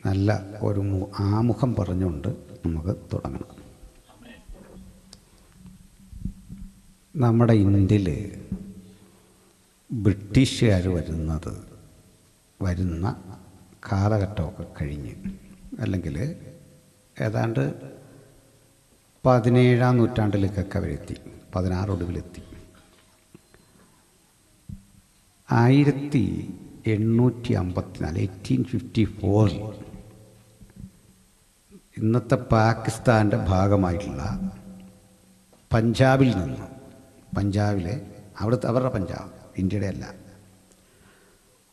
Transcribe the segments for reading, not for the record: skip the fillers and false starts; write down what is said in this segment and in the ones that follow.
നല്ല ഒരു ആമുഖം പറഞ്ഞുകൊണ്ട് നമുക്ക് തുടങ്ങണം. നമ്മുടെ ഇന്ത്യയിൽ ബ്രിട്ടീഷുകാർ വരുന്ന കാലഘട്ടമൊക്കെ കഴിഞ്ഞ്, അല്ലെങ്കിൽ ഏതാണ്ട് 17-ാം നൂറ്റാണ്ടിലേക്കൊക്കെ അവരെത്തി, 16 ഒടുവിലെത്തി. 1854 ഇന്നത്തെ പാകിസ്ഥാൻ്റെ ഭാഗമായിട്ടുള്ള പഞ്ചാബിൽ നിന്ന്, അവരുടെ പഞ്ചാബ്, ഇന്ത്യയുടെ അല്ല,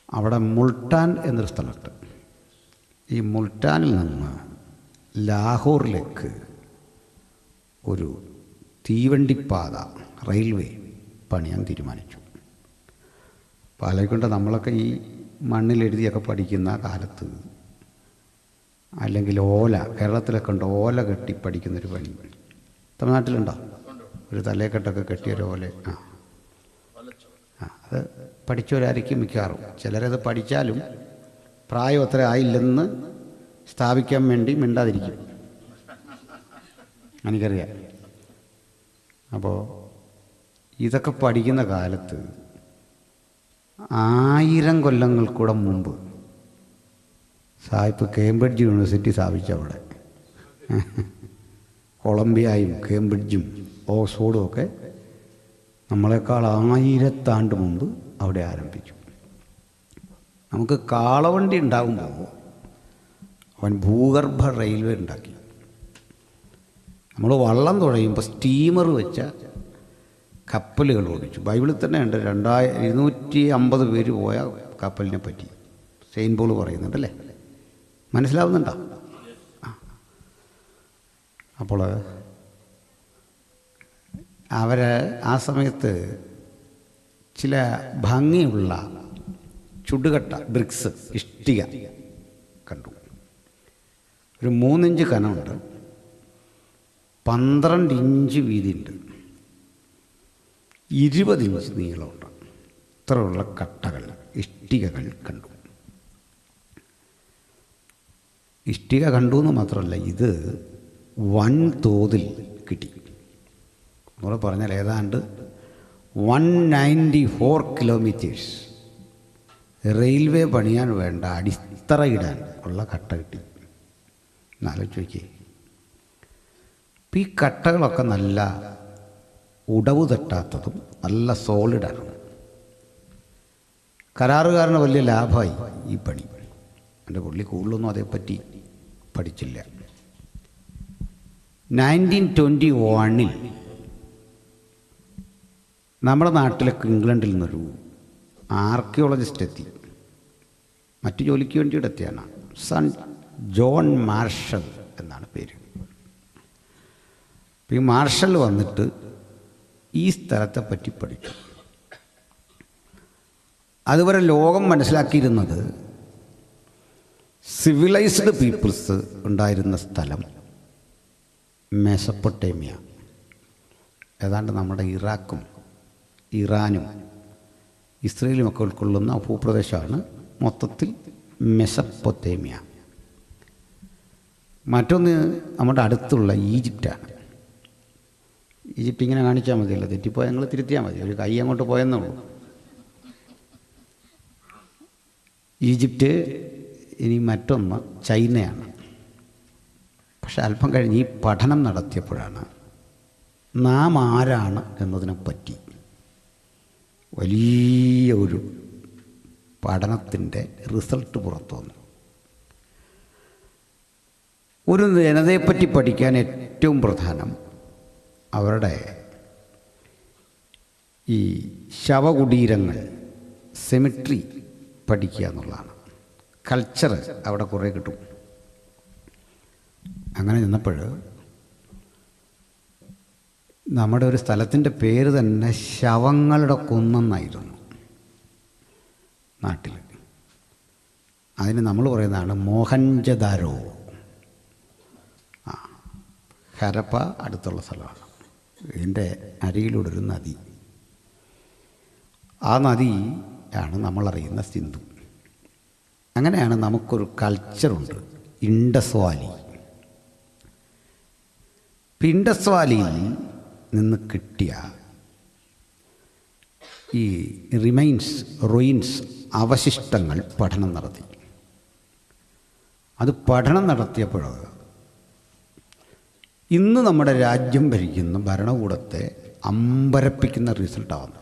അവിടെ മുൾട്ടാൻ എന്നൊരു സ്ഥലത്ത്, ഈ മുൾട്ടാനിൽ നിന്ന് ലാഹോറിലേക്ക് ഒരു തീവണ്ടിപ്പാത, റെയിൽവേ പണിയാൻ തീരുമാനിച്ചു. അപ്പോൾ ആലോചിക്കൊണ്ട് നമ്മളൊക്കെ ഈ മണ്ണിലെഴുതിയൊക്കെ പഠിക്കുന്ന കാലത്ത്, അല്ലെങ്കിൽ ഓല, കേരളത്തിലൊക്കെ ഉണ്ട് ഓല കെട്ടി പഠിക്കുന്നൊരു പണി. തമിഴ്നാട്ടിലുണ്ടോ? ഒരു തലയെക്കെട്ടൊക്കെ കെട്ടിയൊരു ഓല. അത് പഠിച്ചവരായിരിക്കും മിക്കവാറും. ചിലരത് പഠിച്ചാലും പ്രായം അത്ര ആയില്ലെന്ന് സ്ഥാപിക്കാൻ വേണ്ടി മിണ്ടാതിരിക്കും, എനിക്കറിയാം. അപ്പോൾ ഇതൊക്കെ പഠിക്കുന്ന കാലത്ത് 1000 കൊല്ലങ്ങൾക്കൂടെ മുമ്പ് സാഹിബ് കേംബ്രിഡ്ജ് യൂണിവേഴ്സിറ്റി സ്ഥാപിച്ച അവിടെ, കൊളംബിയയും കേംബ്രിഡ്ജും ഓക്സ്ഫോർഡും ഒക്കെ നമ്മളെക്കാൾ 1000 ആണ്ട് മുമ്പ് അവിടെ ആരംഭിച്ചു. നമുക്ക് കാളവണ്ടി ഉണ്ടാകുമ്പോൾ അവൻ ഭൂഗർഭ റെയിൽവേ ഉണ്ടാക്കി. നമ്മൾ വള്ളം തുഴയുമ്പോൾ സ്റ്റീമർ വെച്ച കപ്പലുകൾ ഓടിച്ചു. ബൈബിളിൽ തന്നെ ഉണ്ട് 250 പേര് പോയ കപ്പലിനെ പറ്റി സെയിൻറ്റ് പോൾ പറയുന്നുണ്ടല്ലേ. മനസ്സിലാവുന്നുണ്ടോ? അപ്പോൾ അവർ ആ സമയത്ത് ചില ഭംഗിയുള്ള ചുടുകട്ട ബ്രിക്സ്, ഇഷ്ടിക കണ്ടു. ഒരു 3 ഇഞ്ച് കനമുണ്ട്, 12 ഇഞ്ച് വീതിയുണ്ട്, 20 ഇഞ്ച് നീളമുണ്ട്. ഇത്രയുള്ള കട്ടകൾ, ഇഷ്ടികകൾ കണ്ടു. ഇഷ്ടിക കണ്ടു എന്ന് മാത്രമല്ല, ഇത് വൻതോതിൽ കിട്ടി. നമ്മൾ പറഞ്ഞാൽ ഏതാണ്ട് 194 കിലോമീറ്റേഴ്സ് റെയിൽവേ പണിയാൻ വേണ്ട അടിത്തറയിടാൻ ഉള്ള കട്ട കിട്ടി. എന്നാലോചിച്ച് നോക്കിയേ. ഇപ്പം ഈ കട്ടകളൊക്കെ നല്ല ഉടവ് തട്ടാത്തതും നല്ല സോളിഡാണ്. കരാറുകാരന് വലിയ ലാഭമായി ഈ പണി. എൻ്റെ പുള്ളി കൂടുതലൊന്നും അതേപ്പറ്റി പഠിച്ചില്ല. 1921 നമ്മുടെ നാട്ടിലൊക്കെ ഇംഗ്ലണ്ടിൽ നിന്നൊരു ആർക്കിയോളജിസ്റ്റ് എത്തി. മറ്റു ജോലിക്ക് വേണ്ടിയിട്ട് എത്തിയാണ്. സൺ ജോൺ മാർഷൽ എന്നാണ് പേര്. ഈ മാർഷൽ വന്നിട്ട് ഈ സ്ഥലത്തെ പറ്റി പഠിച്ചു. അതുവരെ ലോകം മനസ്സിലാക്കിയിരുന്നത് സിവിലൈസ്ഡ് പീപ്പിൾസ് ഉണ്ടായിരുന്ന സ്ഥലം മെസപ്പൊട്ടേമിയ, ഏതാണ്ട് നമ്മുടെ ഇറാഖും ഇറാനും ഇസ്രയേലും ഒക്കെ ഉൾക്കൊള്ളുന്ന ഭൂപ്രദേശമാണ് മൊത്തത്തിൽ മെസപ്പൊട്ടേമിയ. മറ്റൊന്ന് നമ്മുടെ അടുത്തുള്ള ഈജിപ്റ്റാണ്. ഈജിപ്റ്റ് ഇങ്ങനെ കാണിച്ചാൽ മതിയല്ലോ, തെറ്റിപ്പോയാൽ ഞങ്ങൾ തിരുത്തിയാൽ മതി, ഒരു കൈ അങ്ങോട്ട് പോയെന്നുള്ളൂ. ഈജിപ്റ്റ്. ഇനി മറ്റൊന്ന് ചൈനയാണ്. പക്ഷെ അല്പം കഴിഞ്ഞ് ഈ പഠനം നടത്തിയപ്പോഴാണ് നാം ആരാണ് എന്നതിനെപ്പറ്റി വലിയ ഒരു പഠനത്തിൻ്റെ റിസൾട്ട് പുറത്തു വന്നു. ഒരു ജനതയെപ്പറ്റി പഠിക്കാൻ ഏറ്റവും പ്രധാനം അവരുടെ ഈ ശവകുടീരങ്ങൾ, സെമിട്രി പഠിക്കുക എന്നുള്ളതാണ്. കൾച്ചർ അവിടെ കുറേ കിട്ടും. അങ്ങനെ നിന്നപ്പോൾ നമ്മുടെ ഒരു സ്ഥലത്തിൻ്റെ പേര് തന്നെ ശവങ്ങളുടെ കുന്നെന്നായിരുന്നു നാട്ടിൽ. അതിന് നമ്മൾ പറയുന്നതാണ് മോഹൻജദാരോ. ഹരപ്പ അടുത്തുള്ള സ്ഥലമാണ്. ഇതിൻ്റെ അരികിലൂടെ ഒരു നദി. ആ നദിയാണ് നമ്മളറിയുന്ന സിന്ധു. അങ്ങനെയാണ് നമുക്കൊരു കൾച്ചറുണ്ട്. Indus valley. ഇൻഡസ് വാലിയിൽ നിന്ന് കിട്ടിയ ഈ റൂയിൻസ് അവശിഷ്ടങ്ങൾ പഠനം നടത്തി. അത് പഠനം നടത്തിയപ്പോൾ ഇന്ന് നമ്മുടെ രാജ്യം ഭരിക്കുന്ന ഭരണകൂടത്തെ അമ്പരപ്പിക്കുന്ന റിസൾട്ടാണ്.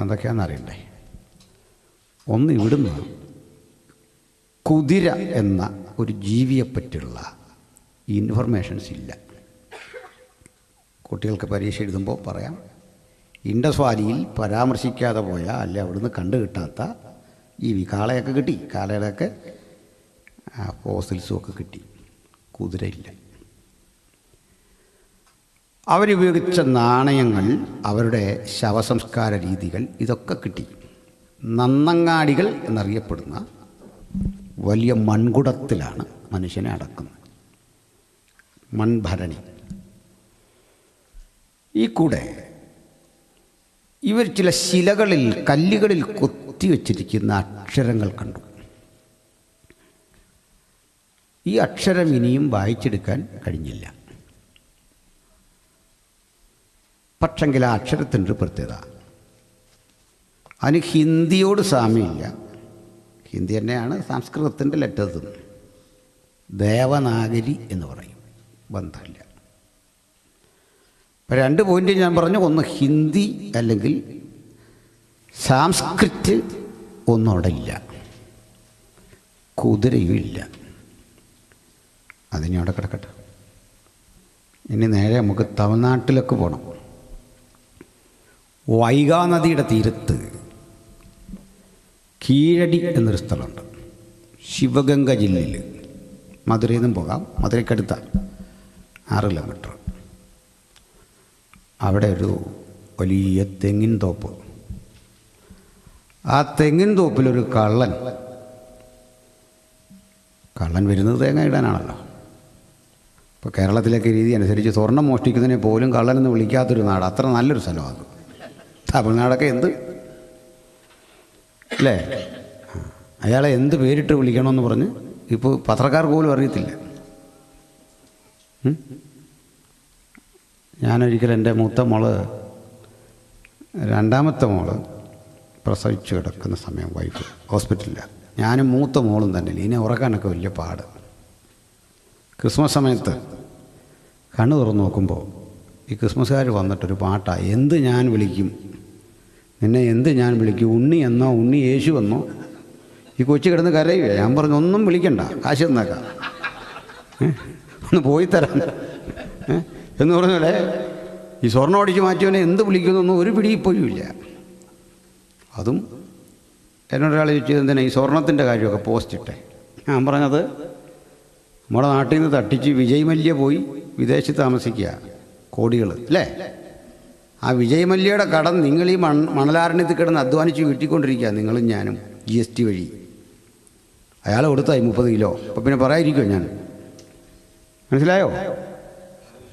എന്തൊക്കെയാണെന്ന് അറിയണ്ടേ? ഒന്ന്, ഇവിടുന്ന് കുതിര എന്ന ഒരു ജീവിയെപ്പറ്റിയുള്ള ഇൻഫർമേഷൻസ് ഇല്ല. കുട്ടികൾക്ക് പരീക്ഷ എഴുതുമ്പോൾ പറയാം, ഇൻഡസ് വാലിയിൽ പരാമർശിക്കാതെ പോയ അല്ലെ അവിടുന്ന് കണ്ടു കിട്ടാത്ത ജീവി. കാളയൊക്കെ കിട്ടി, കാളയുടെയൊക്കെ ഫോസിൽസും ഒക്കെ കിട്ടി, കുതിരയില്ല. അവരുപയോഗിച്ച നാണയങ്ങൾ, അവരുടെ ശവസംസ്കാര രീതികൾ, ഇതൊക്കെ കിട്ടി. നന്നങ്ങാടികൾ എന്നറിയപ്പെടുന്ന വലിയ മൺകുടത്തിലാണ് മനുഷ്യനെ അടക്കുന്നത്, മൺഭരണി. ഈ കൂടെ ഇവർ ചില ശിലകളിൽ, കല്ലുകളിൽ കൊത്തിവെച്ചിരിക്കുന്ന അക്ഷരങ്ങൾ കണ്ടു. ഈ അക്ഷരം ഇനിയും വായിച്ചെടുക്കാൻ കഴിഞ്ഞില്ല. പക്ഷെങ്കിൽ ആ അക്ഷരത്തിൻ്റെ പ്രത്യേകത, അതിന് ഹിന്ദിയോട് സാമ്യമില്ല. ഹിന്ദി തന്നെയാണ് സംസ്കൃതത്തിൻ്റെ ലെറ്റേഴ്സ്. ദേവനാഗരി എന്ന് പറയും, ബന്ധമില്ല. ഇപ്പം 2 പോയിൻ്റ് ഞാൻ പറഞ്ഞു. ഒന്ന്, ഹിന്ദി അല്ലെങ്കിൽ സാംസ്കൃറ്റ് ഒന്നും അവിടെ ഇല്ല, കുതിരയും ഇല്ല. അതിനി അവിടെ കിടക്കട്ടെ. ഇനി നേരെ നമുക്ക് തമിഴ്നാട്ടിലേക്ക് പോകണം. വൈഗാ നദിയുടെ തീരത്ത് കീഴടി എന്നൊരു സ്ഥലമുണ്ട്, ശിവഗംഗ ജില്ലയിൽ. മധുരയിൽ നിന്നും പോകാം, മധുരയ്ക്കടുത്ത 6 കിലോമീറ്റർ. അവിടെ ഒരു വലിയ തെങ്ങിൻ തോപ്പ്. ആ തെങ്ങിൻ തോപ്പിലൊരു കള്ളൻ വരുന്നത് തേങ്ങ ഇടാനാണല്ലോ. ഇപ്പോൾ കേരളത്തിലേക്ക് രീതി അനുസരിച്ച് സ്വർണം മോഷ്ടിക്കുന്നതിനെ പോലും കള്ളനെന്ന് വിളിക്കാത്തൊരു നാട്. അത്ര നല്ലൊരു സ്ഥലമാണ് തമിഴ്നാടൊക്കെ. എന്ത് അല്ലേ? അയാളെ എന്ത് പേരിട്ട് വിളിക്കണമെന്ന് പറഞ്ഞ് ഇപ്പോൾ പത്രക്കാർക്ക് പോലും അറിയത്തില്ല. ഞാനൊരിക്കൽ എൻ്റെ മൂത്ത മോള്, 2ാമത്തെ മോള് പ്രസവിച്ച് കിടക്കുന്ന സമയം, വൈഫ് ഹോസ്പിറ്റലിലാണ്. ഞാനും മൂത്ത മോളും തന്നെ. ഇതിനെ ഉറക്കാനൊക്കെ വലിയ പാട്. ക്രിസ്മസ് സമയത്ത് കണ്ണു തുറന്ന് നോക്കുമ്പോൾ ഈ ക്രിസ്മസുകാർ വന്നിട്ടൊരു പാട്ടാണ്. എന്ത് ഞാൻ വിളിക്കും നിന്നെ, എന്ത് ഞാൻ വിളിക്കും, ഉണ്ണി എന്നോ ഉണ്ണി യേശു എന്നോ. ഈ കൊച്ചു കിടന്ന് കരയുക. ഞാൻ പറഞ്ഞു, ഒന്നും വിളിക്കണ്ട, കാശ് തന്നേക്കാം, ഒന്ന് പോയി തരാം എന്ന് പറഞ്ഞാലേ ഈ സ്വർണ്ണം അടിച്ച് മാറ്റിയവനെ എന്ത് വിളിക്കുന്നൊന്നും ഒരു പിടി ഇപ്പോഴും ഇല്ല. അതും എന്നോടൊരാൾ ചോദിച്ചത്, എന്തിനാ ഈ സ്വർണത്തിൻ്റെ കാര്യമൊക്കെ പോസ്റ്റ് ഇട്ടേ? ഞാൻ പറഞ്ഞത്, നമ്മുടെ നാട്ടിൽ നിന്ന് തട്ടിച്ച് വിജയ് മല്യ പോയി വിദേശത്ത് താമസിക്കുക, കോടികൾ അല്ലേ? ആ വിജയ് മല്യയുടെ കടം നിങ്ങൾ ഈ മണലാരണ്യത്തിൽ കിടന്ന് അധ്വാനിച്ച് വീട്ടിക്കൊണ്ടിരിക്കുക, നിങ്ങളും ഞാനും, GST വഴി. അയാൾ കൊടുത്തായി 30 കിലോ. അപ്പോൾ പിന്നെ പറയാതിരിക്കുമോ ഞാൻ? മനസ്സിലായോ?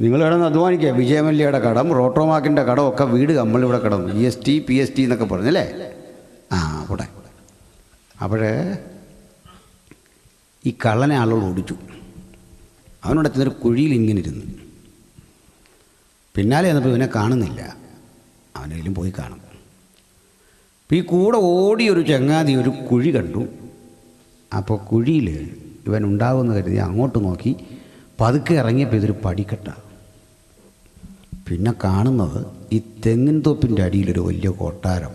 നിങ്ങൾ കിടന്ന് അധ്വാനിക്കുക, വിജയ് മല്യയുടെ കടം, റോട്ടോമാക്കിൻ്റെ കടമൊക്കെ വീട് നമ്മളിവിടെ കിടന്നു, GST PST എന്നൊക്കെ പറഞ്ഞല്ലേ? അവിടെ അപ്പോഴേ ഈ കള്ളനെ ആളുകൾ ഓടിച്ചു. അവനോട് എത്തുന്നൊരു കുഴിയിൽ ഇങ്ങനെ ഇരുന്നു. പിന്നാലെ ചെന്നപ്പോൾ ഇവനെ കാണുന്നില്ല. അവനെങ്കിലും പോയി കാണും. അപ്പോൾ ഈ കൂടെ ഓടിയൊരു ചങ്ങാതി ഒരു കുഴി കണ്ടു. അപ്പോൾ കുഴിയിൽ ഇവൻ ഉണ്ടാകുമെന്ന് കരുതി അങ്ങോട്ട് നോക്കി. പതുക്കെ ഇറങ്ങിയപ്പോൾ ഇതൊരു പടിക്കെട്ട. പിന്നെ കാണുന്നത് ഈ തെങ്ങിൻ തോപ്പിൻ്റെ അടിയിലൊരു വലിയ കൊട്ടാരം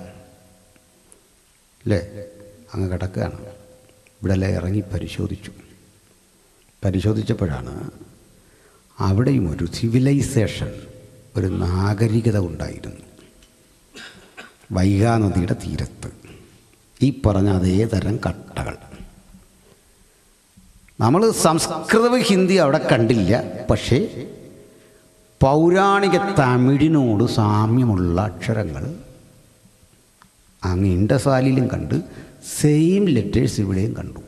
അല്ലേ, അങ്ങ് കിടക്കുകയാണ്. ഇവിടെ എല്ലാം ഇറങ്ങി പരിശോധിച്ചപ്പോഴാണ് അവിടെയും ഒരു സിവിലൈസേഷൻ, ഒരു നാഗരികത ഉണ്ടായിരുന്നു. വൈഗാ നദിയുടെ തീരത്ത് ഈ പറഞ്ഞ അതേ തരം കട്ടകൾ. നമ്മൾ സംസ്കൃതവും ഹിന്ദി അവിടെ കണ്ടില്ല, പക്ഷേ പൗരാണിക തമിഴിനോട് സാമ്യമുള്ള അക്ഷരങ്ങൾ അങ്ങ് ഇൻഡസ് വാലിയിലും കണ്ട്, സെയിം ലെറ്റേഴ്സ് ഇവിടെയും കണ്ടു.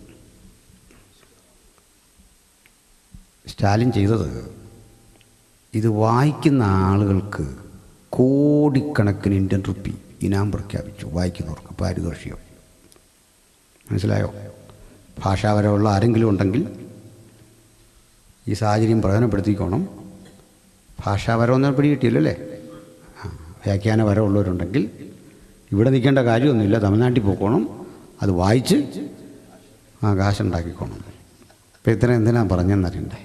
സ്റ്റാലിൻ ചെയ്തത്, ഇത് വായിക്കുന്ന ആളുകൾക്ക് കോടിക്കണക്കിന് ഇന്ത്യൻ റുപ്പി ഇനാം പ്രഖ്യാപിച്ചു. വായിക്കുന്നവർക്ക് പാരിതോഷികം. മനസ്സിലായോ? ഭാഷാപരമുള്ള ആരെങ്കിലും ഉണ്ടെങ്കിൽ ഈ സാഹചര്യം പ്രയോജനപ്പെടുത്തിക്കോണം. ഭാഷാപരമൊന്നും പിടികിട്ടിയല്ലോ അല്ലേ? വ്യാഖ്യാനപരമുള്ളവരുണ്ടെങ്കിൽ ഇവിടെ നിൽക്കേണ്ട കാര്യമൊന്നുമില്ല, തമിഴ്നാട്ടിൽ പോയിക്കോണം, അത് വായിച്ച് കാശുണ്ടാക്കിക്കോണം. ഇപ്പം ഇത്രയും എന്തിനാണ് പറഞ്ഞെന്നറിയണ്ടേ?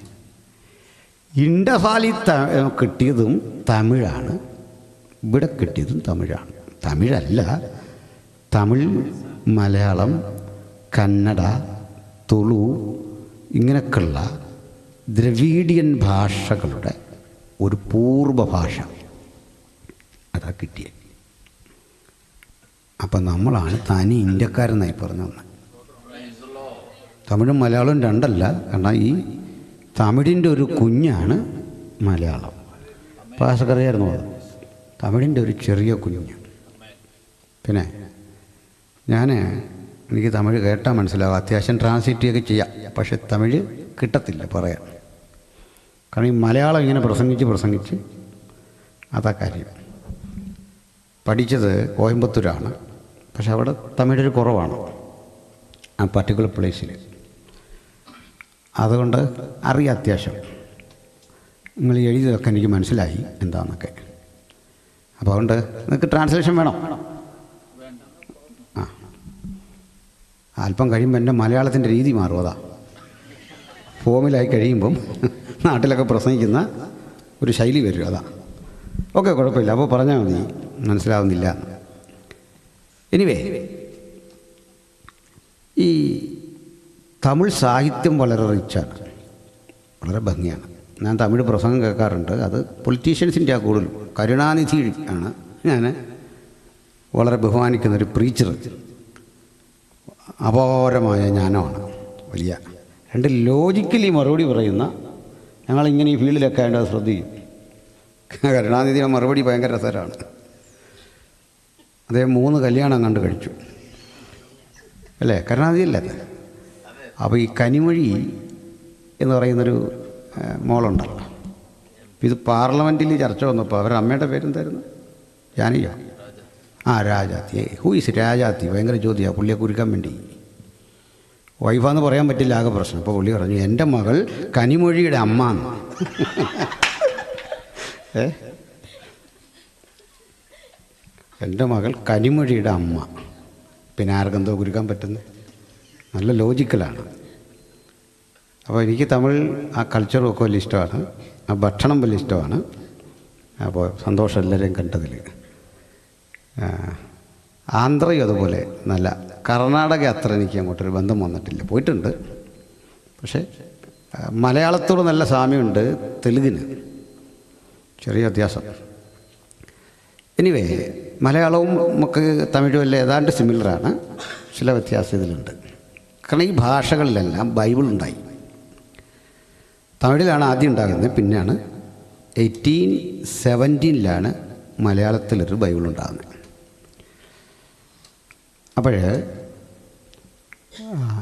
ഇൻഡസാലിൽ കിട്ടിയതും തമിഴാണ്, ഇവിടെ കിട്ടിയതും തമിഴാണ്. തമിഴല്ല, തമിഴ്, മലയാളം, കന്നഡ, തുളു ഇങ്ങനെയൊക്കെയുള്ള ദ്രവീഡിയൻ ഭാഷകളുടെ ഒരു പൂർവ്വ ഭാഷ അതാ കിട്ടിയത്. അപ്പം നമ്മളാണ് തനി ഇന്ത്യക്കാരെന്നായി പറഞ്ഞു തന്നെ. തമിഴും മലയാളവും രണ്ടല്ല, കാരണം ഈ തമിഴിൻ്റെ ഒരു കുഞ്ഞാണ് മലയാളം. ഭാഷക്കറിയായിരുന്നു അത്, തമിഴിൻ്റെ ഒരു ചെറിയ കുഞ്ഞ്. പിന്നെ എനിക്ക് തമിഴ് കേട്ടാൽ മനസ്സിലാവും, അത്യാവശ്യം ട്രാൻസ്ലേറ്റൊക്കെ ചെയ്യാം, പക്ഷെ തമിഴ് കിട്ടത്തില്ല പറയാൻ. കാരണം ഈ മലയാളം ഇങ്ങനെ പ്രസംഗിച്ച് അതാ കാര്യം. പഠിച്ചത് കോയമ്പത്തൂരാണ്, പക്ഷെ അവിടെ തമിഴൊരു കുറവാണ് ആ പർട്ടിക്കുലർ പ്ലേസിൽ. അതുകൊണ്ട് അറിയാം അത്യാവശ്യം. നിങ്ങൾ എഴുതിയതൊക്കെ എനിക്ക് മനസ്സിലായി എന്താണെന്നൊക്കെ. അപ്പോൾ അതുകൊണ്ട് നിങ്ങൾക്ക് ട്രാൻസ്ലേഷൻ വേണം. അല്പം കഴിയുമ്പോൾ എൻ്റെ മലയാളത്തിൻ്റെ രീതി മാറും. അതാ ഫോമിലായി കഴിയുമ്പം നാട്ടിലൊക്കെ പ്രസംഗിക്കുന്ന ഒരു ശൈലി വരും. അതാ ഓക്കെ, കുഴപ്പമില്ല. അപ്പോൾ പറഞ്ഞാൽ മതി, മനസ്സിലാവുന്നില്ല. എനിവേ, ഈ തമിഴ് സാഹിത്യം വളരെ റിച്ചാണ്, വളരെ ഭംഗിയാണ്. ഞാൻ തമിഴ് പ്രസംഗം കേൾക്കാറുണ്ട്. അത് പൊളിറ്റീഷ്യൻസിൻ്റെ ആ കൂടുതലും. കരുണാനിധി ആണ് ഞാൻ വളരെ ബഹുമാനിക്കുന്നൊരു പ്രീച്ചർ. അപാരമായ ജ്ഞാനമാണ്, വലിയ രണ്ട് ലോജിക്കലി മറുപടി പറയുന്ന. ഞങ്ങളിങ്ങനെ ഈ ഫീൽഡിലൊക്കെ ആയിട്ട് അത് ശ്രദ്ധിക്കും. കരുണാനിധിയുടെ മറുപടി ഭയങ്കര രസകരമാണ്. അദ്ദേഹം 3 കല്യാണം കണ്ട് കഴിച്ചു അല്ലേ? കരുണാനിധി അല്ലേ? അപ്പോൾ ഈ കനിമൊഴി എന്ന് പറയുന്നൊരു മോളുണ്ടല്ലോ, ഇത് പാർലമെൻറ്റിൽ ചർച്ച വന്നപ്പോൾ അവരുടെ അമ്മയുടെ പേരെന്തായിരുന്നു? ജാനകിയോ? രാജാത്തി. Who is Rajathi? ഭയങ്കര ചോദ്യമാണ് പുള്ളിയെ കുരുക്കാൻ വേണ്ടി. വൈഫാന്ന് പറയാൻ പറ്റില്ല, ആകെ പ്രശ്നം. അപ്പോൾ പുള്ളി പറഞ്ഞു, എൻ്റെ മകൾ കനിമൊഴിയുടെ അമ്മ എന്ന്. എൻ്റെ മകൾ കനിമൊഴിയുടെ അമ്മ. പിന്നെ ആർക്കെന്തോ കുരുക്കാൻ പറ്റുന്നത്? നല്ല ലോജിക്കലാണ്. അപ്പോൾ എനിക്ക് തമിഴ് ആ കൾച്ചറും ഒക്കെ വലിയ ഇഷ്ടമാണ്, ആ ഭക്ഷണം വലിയ ഇഷ്ടമാണ്. അപ്പോൾ സന്തോഷം എല്ലാവരെയും കണ്ടതിൽ. ആന്ധ്രയും അതുപോലെ നല്ല. കർണാടക അത്ര എനിക്ക് അങ്ങോട്ടൊരു ബന്ധം വന്നിട്ടില്ല, പോയിട്ടുണ്ട്. പക്ഷേ മലയാളത്തോട് നല്ല സാമ്യമുണ്ട്, തെലുങ്കിന് ചെറിയ വ്യത്യാസം. എനിവേ, മലയാളവും നമുക്ക് തമിഴും എല്ലാം ഏതാണ്ട് സിമിലറാണ്, ചില വ്യത്യാസം ഇതിലുണ്ട്. കാരണം ഈ ഭാഷകളിലെല്ലാം ബൈബിൾ ഉണ്ടായി. തമിഴിലാണ് ആദ്യം ഉണ്ടാകുന്നത്, പിന്നെയാണ് 1817 മലയാളത്തിലൊരു ബൈബിൾ ഉണ്ടാകുന്നത്. അപ്പോൾ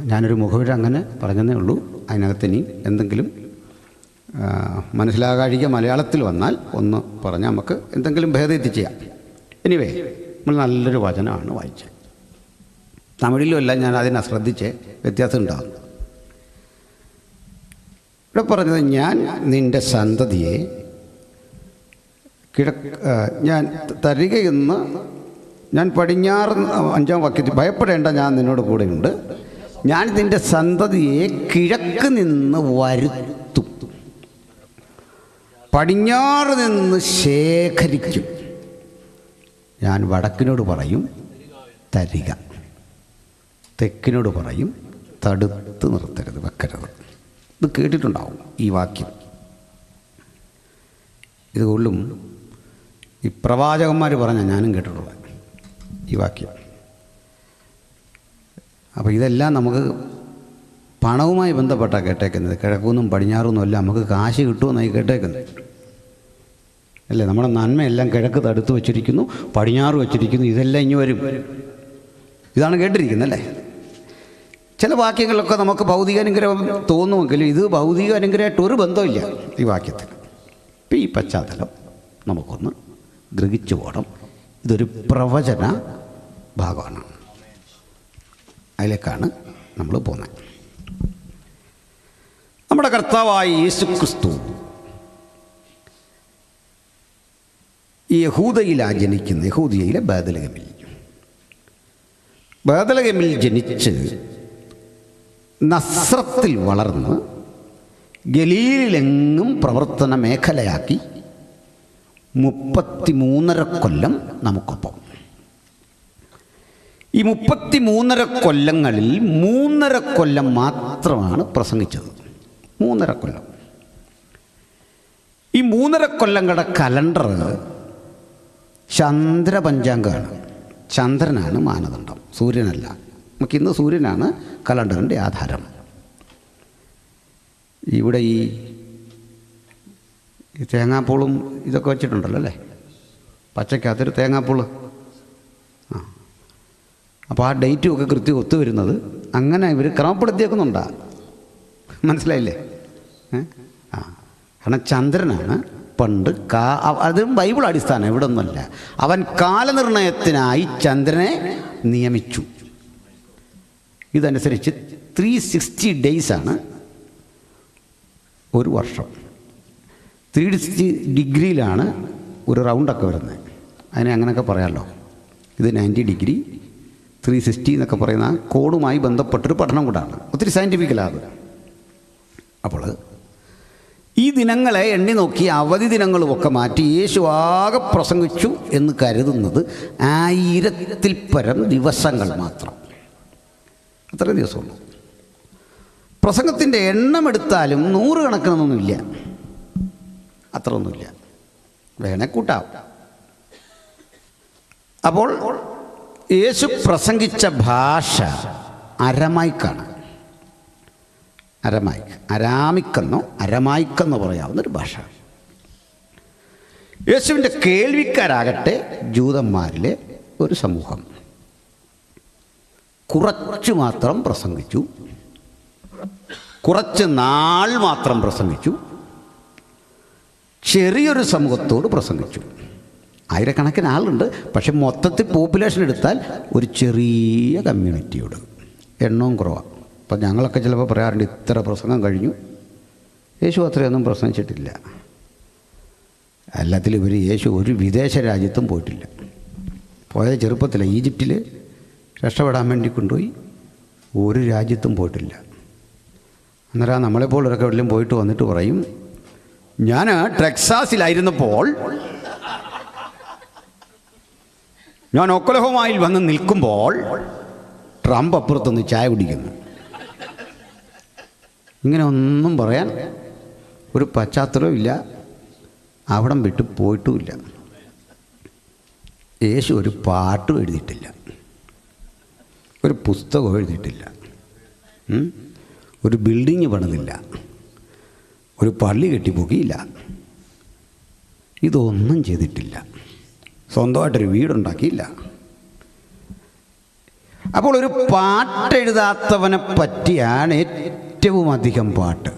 ഞാനൊരു മുഖവിര അങ്ങനെ പറഞ്ഞതേ ഉള്ളൂ. അതിനകത്ത് ഇനി എന്തെങ്കിലും മനസ്സിലാകാഴിക മലയാളത്തിൽ വന്നാൽ ഒന്ന് പറഞ്ഞാൽ നമുക്ക് എന്തെങ്കിലും ഭേദം ചെയ്യാം. എനിവേ, നമ്മൾ നല്ലൊരു വചനമാണ് വായിച്ചത്. തമിഴിലും അല്ല, ഞാൻ അതിനെ ശ്രദ്ധിച്ച് വ്യത്യാസം ഉണ്ടാകും. ഇവിടെ പറഞ്ഞത്, ഞാൻ നിൻ്റെ സന്തതിയെ ഞാൻ തരികയെന്ന് ഞാൻ പടിഞ്ഞാറ് 5-ാം വാക്യത്തിൽ, ഭയപ്പെടേണ്ട, ഞാൻ നിന്നോട് കൂടെയുണ്ട്. ഞാൻ നിൻ്റെ സന്തതിയെ കിഴക്ക് നിന്ന് വരുത്തും, പടിഞ്ഞാറ് നിന്ന് ശേഖരിക്കും. ഞാൻ വടക്കിനോട് പറയും തരിക, തെക്കിനോട് പറയും തടുത്ത് നിർത്തരുത്, വെക്കരുത്. ഇത് കേട്ടിട്ടുണ്ടാവും ഈ വാക്യം. ഇത് കൊള്ളും ഈ പ്രവാചകന്മാർ പറഞ്ഞ ഞാനും കേട്ടിട്ടുള്ളത് ഈ വാക്യം. അപ്പോൾ ഇതെല്ലാം നമുക്ക് പണവുമായി ബന്ധപ്പെട്ടാണ് കേട്ടേക്കുന്നത്. കിഴക്കുനിന്നും പടിഞ്ഞാറുനിന്നും എല്ലാം നമുക്ക് കാശ് കിട്ടുമെന്നായി കേട്ടേക്കുന്നത് അല്ലേ? നമ്മുടെ നന്മയെല്ലാം കിഴക്ക് തടുത്ത് വെച്ചിരിക്കുന്നു, പടിഞ്ഞാറ് വെച്ചിരിക്കുന്നു, ഇതെല്ലാം ഇനി വരും. ഇതാണ് കേട്ടിരിക്കുന്നത് അല്ലേ? ചില വാക്യങ്ങളിലൊക്കെ നമുക്ക് ഭൗതിക അനുഗ്രഹം തോന്നുമെങ്കിലും ഇത് ഭൗതിക അനുഗ്രഹമായിട്ട് ഒരു ബന്ധമില്ല ഈ വാക്യത്തിന്. ഇപ്പം ഈ പശ്ചാത്തലം നമുക്കൊന്ന് ഗ്രഹിച്ചു പോകണം. ഇതൊരു പ്രവചന ഭാഗമാണ്, അതിലേക്കാണ് നമ്മൾ പോകുന്നത്. നമ്മുടെ കർത്താവായ യേശുക്രിസ്തു യഹൂദയിലാണ് ജനിക്കുന്നത്. യഹൂദിയയിലെ ബേത്ലഹേമിൽ ജനിച്ച് നസ്രത്തിൽ വളർന്ന് ഗലീലിലെങ്ങും പ്രവർത്തന മേഖലയാക്കി 33.5 കൊല്ലം നമുക്കൊപ്പം. ഈ 33.5 കൊല്ലങ്ങളിൽ 3.5 കൊല്ലം മാത്രമാണ് പ്രസംഗിച്ചത്. 3.5 കൊല്ലം. ഈ 3.5 കൊല്ലങ്ങളുടെ കലണ്ടർ ചന്ദ്രപഞ്ചാംഗമാണ്. ചന്ദ്രനാണ് മാനദണ്ഡം, സൂര്യനല്ല. നമുക്കിന്ന് സൂര്യനാണ് കലണ്ടറിൻ്റെ ആധാരം. ഇവിടെ ഈ തേങ്ങാപ്പൂളും ഇതൊക്കെ വെച്ചിട്ടുണ്ടല്ലോ അല്ലേ, പച്ചക്കകത്തൊരു തേങ്ങാപ്പൂള്. അപ്പോൾ ആ ഡേറ്റും ഒക്കെ കൃത്യം ഒത്തു വരുന്നത് അങ്ങനെ ഇവർ ക്രമപ്പെടുത്തിയേക്കുന്നുണ്ടാ. മനസ്സിലായില്ലേ? കാരണം ചന്ദ്രനാണ് പണ്ട് അതും ബൈബിൾ അടിസ്ഥാനം, ഇവിടെ ഒന്നുമല്ല. അവൻ കാലനിർണയത്തിനായി ചന്ദ്രനെ നിയമിച്ചു. ഇതനുസരിച്ച് 360 ഡേയ്സാണ് ഒരു വർഷം. 360 ഡിഗ്രിയിലാണ് ഒരു റൗണ്ടൊക്കെ വരുന്നത്. അതിനെ അങ്ങനെയൊക്കെ പറയാമല്ലോ. ഇത് 90 ഡിഗ്രി 360 എന്നൊക്കെ പറയുന്ന കോഡുമായി ബന്ധപ്പെട്ടൊരു പഠനം കൂടാണ്. ഒത്തിരി സയൻറ്റിഫിക്കലാണ്. അപ്പോൾ ഈ ദിനങ്ങളെ എണ്ണി നോക്കി അവധി ദിനങ്ങളുമൊക്കെ മാറ്റി യേശു ആകെ പ്രസംഗിച്ചു എന്ന് കരുതുന്നത് 1000-ൽ പരം ദിവസങ്ങൾ മാത്രം. അത്രയും ദിവസമുള്ളൂ. പ്രസംഗത്തിൻ്റെ എണ്ണം എടുത്താലും 100 കണക്കിനൊന്നുമില്ല, അത്ര ഒന്നുമില്ല, വേണേ കൂട്ടാം. അപ്പോൾ യേശു പ്രസംഗിച്ച ഭാഷ അരമായിക്കാണ്. അരാമിക്കെന്നോ പറയാവുന്നൊരു ഭാഷ. യേശുവിൻ്റെ കേൾവിക്കാരാകട്ടെ ജൂതന്മാരിലെ ഒരു സമൂഹം. കുറച്ചു മാത്രം പ്രസംഗിച്ചു, കുറച്ച് നാൾ മാത്രം പ്രസംഗിച്ചു, ചെറിയൊരു സമൂഹത്തോട് പ്രസംഗിച്ചു. ആയിരക്കണക്കിന് ആളുണ്ട്, പക്ഷെ മൊത്തത്തിൽ പോപ്പുലേഷൻ എടുത്താൽ ഒരു ചെറിയ കമ്മ്യൂണിറ്റിയോട്. എണ്ണവും കുറവാണ്. അപ്പം ഞങ്ങളൊക്കെ ചിലപ്പോൾ പറയാറുണ്ട്, ഇത്ര പ്രസംഗം കഴിഞ്ഞു. യേശു അത്രയൊന്നും പ്രസംഗിച്ചിട്ടില്ല. എല്ലാത്തിലും ഇവർ യേശു ഒരു വിദേശ രാജ്യത്തും പോയിട്ടില്ല. പോയത് ചെറുപ്പത്തിൽ ഈജിപ്തിൽ രക്ഷപ്പെടാൻ വേണ്ടി കൊണ്ടുപോയി. ഒരു രാജ്യത്തും പോയിട്ടില്ല. അന്നേരം നമ്മളെപ്പോലൊക്കെ എവിടെയും പോയിട്ട് വന്നിട്ട് പറയും, ഞാൻ ടെക്സാസിലായിരുന്നപ്പോൾ ഞാൻ ഒക്ലഹോമയിൽ വന്ന് നിൽക്കുമ്പോൾ ട്രംപ് അപ്പുറത്തുനിന്ന് ചായ കുടിക്കുന്നു. ഇങ്ങനെ ഒന്നും പറയാൻ ഒരു പശ്ചാത്തലവും ഇല്ല, അവിടം വിട്ട് പോയിട്ടുമില്ല. യേശു ഒരു പാട്ടും എഴുതിയിട്ടില്ല, ഒരു പുസ്തകവും എഴുതിയിട്ടില്ല, ഒരു ബിൽഡിങ് പണിതില്ല, ഒരു പള്ളി കെട്ടിപ്പൊക്കിയില്ല, ഇതൊന്നും ചെയ്തിട്ടില്ല. സ്വന്തമായിട്ടൊരു വീടുണ്ടാക്കിയില്ല. അപ്പോൾ ഒരു പാട്ടെഴുതാത്തവനെ പറ്റിയാണ് ഏറ്റവും അധികം പാട്ട്.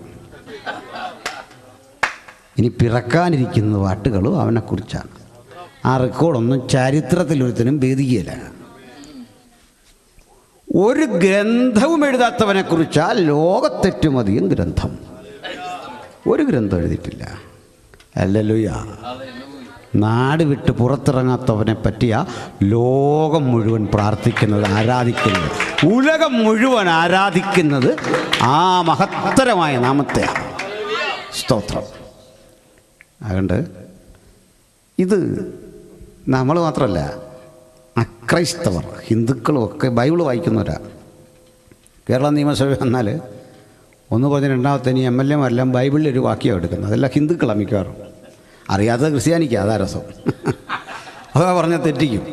ഇനി പിറക്കാനിരിക്കുന്ന പാട്ടുകളും അവനെക്കുറിച്ചാണ്. ആ റെക്കോർഡൊന്നും ചരിത്രത്തിലൊരുത്തനും ഭേദിക്കുകയില്ല. ഒരു ഗ്രന്ഥവും എഴുതാത്തവനെക്കുറിച്ചാൽ ലോകത്തേറ്റവും അധികം ഗ്രന്ഥം. ഒരു ഗ്രന്ഥം എഴുതിയിട്ടില്ല. ഹല്ലേലൂയ. നാട് വിട്ട് പുറത്തിറങ്ങാത്തവനെ പറ്റിയ ലോകം മുഴുവൻ പ്രാർത്ഥിക്കുന്നത്, ആരാധിക്കുന്നത്, ഉലകം മുഴുവൻ ആരാധിക്കുന്നത് ആ മഹത്തരമായ നാമത്തെയാണ്. സ്തോത്രം. അതുകൊണ്ട് ഇത് നമ്മൾ മാത്രമല്ല, അക്രൈസ്തവർ, ഹിന്ദുക്കളും ഒക്കെ ബൈബിൾ വായിക്കുന്നവരാണ്. കേരള നിയമസഭ വന്നാൽ ഒന്ന് പറഞ്ഞ് രണ്ടാമത്തെ ഇനി MLA മാരെല്ലാം ബൈബിളിലൊരു വാക്യം എടുക്കുന്നത്. അതെല്ലാം ഹിന്ദുക്കളാണ് മിക്കവാറും. അറിയാത്തത് ക്രിസ്ത്യാനിക്ക്, അതാ രസം. അതാ പറഞ്ഞാൽ തെറ്റിക്കും.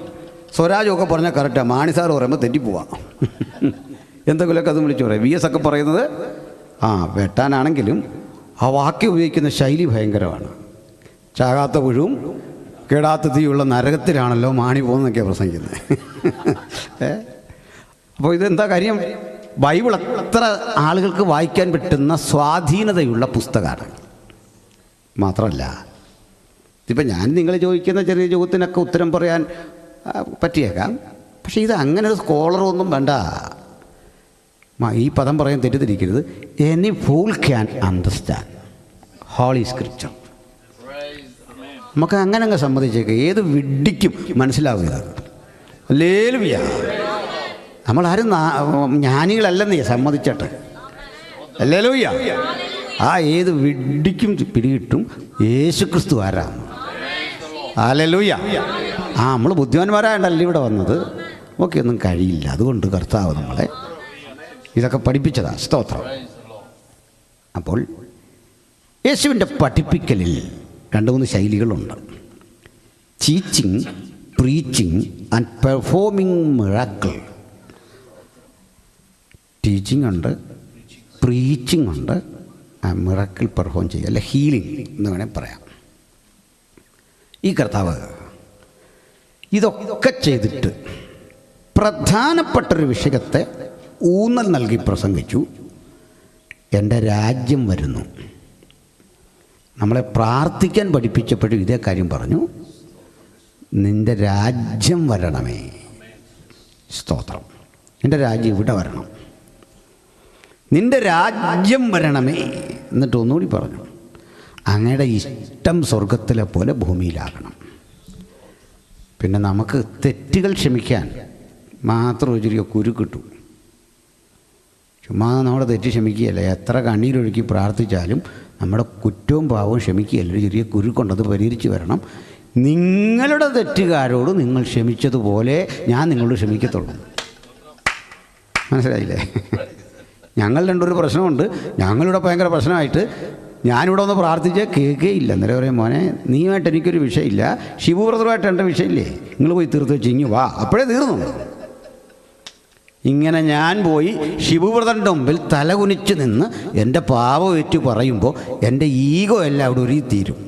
സ്വരാജൊക്കെ പറഞ്ഞാൽ കറക്റ്റാണ്, മാണിസാർ പറയുമ്പോൾ തെറ്റിപ്പോവാം. എന്തെങ്കിലുമൊക്കെ അത് വിളിച്ചു പറയും. VS ഒക്കെ പറയുന്നത് വെട്ടാനാണെങ്കിലും ആ വാക്യം ഉപയോഗിക്കുന്ന ശൈലി ഭയങ്കരമാണ്. ചാകാത്ത പുഴുവും കേടാത്ത തീയുള്ള നരകത്തിലാണല്ലോ മാണി പോകുന്നതൊക്കെയാണ് പ്രസംഗിക്കുന്നത്. അപ്പോൾ ഇതെന്താ കാര്യം? ബൈബിൾ അത്ര ആളുകൾക്ക് വായിക്കാൻ പറ്റുന്ന സ്വാധീനതയുള്ള പുസ്തകമാണ്. മാത്രമല്ല, ഇപ്പം ഞാൻ നിങ്ങൾ ചോദിക്കുന്ന ചെറിയ ചോദ്യത്തിനൊക്കെ ഉത്തരം പറയാൻ പറ്റിയേക്കാം. പക്ഷേ ഇത് അങ്ങനെ ഒരു സ്കോളറൊന്നും വേണ്ട. ഈ പദം പറയാൻ തെറ്റിദ്ധരിക്കരുത്. Any fool can understand holy scripture. നമുക്ക് അങ്ങനെ അങ്ങ് സമ്മതിച്ചേക്കാം. ഏത് വിഡ്ഢിക്കും മനസ്സിലാവുക. ഹല്ലേലൂയ. നമ്മളാരും ജ്ഞാനികളല്ലെന്നേ സമ്മതിച്ചട്ടെ. ഹല്ലേലൂയ. ആ ഏത് വിഡ്ഢിക്കും പിടികിട്ടും യേശുക്രിസ്തു ആരാണ്. ഹല്ലേലൂയ. നമ്മൾ ബുദ്ധിമാന്മാരായണ്ടല്ല ഇവിടെ വന്നത്. ഒക്കെ ഒന്നും കഴിയില്ല. അതുകൊണ്ട് കർത്താവ് നമ്മളെ ഇതൊക്കെ പഠിപ്പിച്ചതാണ്. സ്തോത്രം. അപ്പോൾ യേശുവിൻ്റെ പഠിപ്പിക്കലിൽ 2-3 ശൈലികളുണ്ട്. Teaching, preaching and performing miracle. Teaching ഉണ്ട്, പ്രീച്ചിങ് ഉണ്ട്, മിറാക്കിൾ പെർഫോം ചെയ്യുക, അല്ലെ ഹീലിംഗ് എന്ന് വേണേൽ പറയാം. ഈ കർത്താവ് ഇതൊക്കെ ചെയ്തിട്ട് പ്രധാനപ്പെട്ടൊരു വിഷയത്തെ ഊന്നൽ നൽകി പ്രസംഗിച്ചു. എൻ്റെ രാജ്യം വരുന്നു. നമ്മളെ പ്രാർത്ഥിക്കാൻ പഠിപ്പിച്ചപ്പോഴും ഇതേ കാര്യം പറഞ്ഞു. നിൻ്റെ രാജ്യം വരണമേ. സ്തോത്രം. എൻ്റെ രാജ്യം ഇവിടെ വരണം. നിൻ്റെ രാജ്യം വരണമേ. എന്നിട്ട് ഒന്നുകൂടി പറഞ്ഞു, അങ്ങയുടെ ഇഷ്ടം സ്വർഗത്തിലെ പോലെ ഭൂമിയിലാകണം. പിന്നെ നമുക്ക് തെറ്റുകൾ ക്ഷമിക്കാൻ മാത്രം ഒരു ചെറിയ കുരു കിട്ടും. ചുമ്മാ നമ്മുടെ തെറ്റ് ക്ഷമിക്കുകയല്ല. എത്ര കണ്ണീരൊഴുക്കി പ്രാർത്ഥിച്ചാലും നമ്മുടെ കുറ്റവും പാവവും ക്ഷമിക്കുകയല്ല. ഒരു ചെറിയ കുരുക്കൊണ്ടത് പരിഹരിച്ച് വരണം. നിങ്ങളുടെ തെറ്റുകാരോട് നിങ്ങൾ ക്ഷമിച്ചതുപോലെ ഞാൻ നിങ്ങളോട് ക്ഷമിക്കത്തുള്ളൂ. മനസ്സിലായില്ലേ? ഞങ്ങൾ രണ്ടൊരു പ്രശ്നമുണ്ട്. ഞങ്ങളിവിടെ ഭയങ്കര പ്രശ്നമായിട്ട് ഞാനിവിടെ ഒന്ന് പ്രാർത്ഥിച്ചാൽ കേൾക്കുകയില്ല. അന്നേരം പറയും, മോനെ നീയുമായിട്ട് എനിക്കൊരു വിഷയമില്ല, ഷിബു ബ്രദറുമായിട്ട് എൻ്റെ വിഷയമില്ലേ, നിങ്ങൾ പോയി തീർത്ത് വെച്ച് ഇങ്ങ് വാ. അപ്പോഴേ തീർന്നു. ഇങ്ങനെ ഞാൻ പോയി ഷിബു ബ്രദറിൻ്റെ മുമ്പിൽ തലകുനിച്ച് നിന്ന് എൻ്റെ പാവം ഏറ്റു പറയുമ്പോൾ എൻ്റെ ഈഗോ എല്ലാം അവിടെ ഒരു തീരും.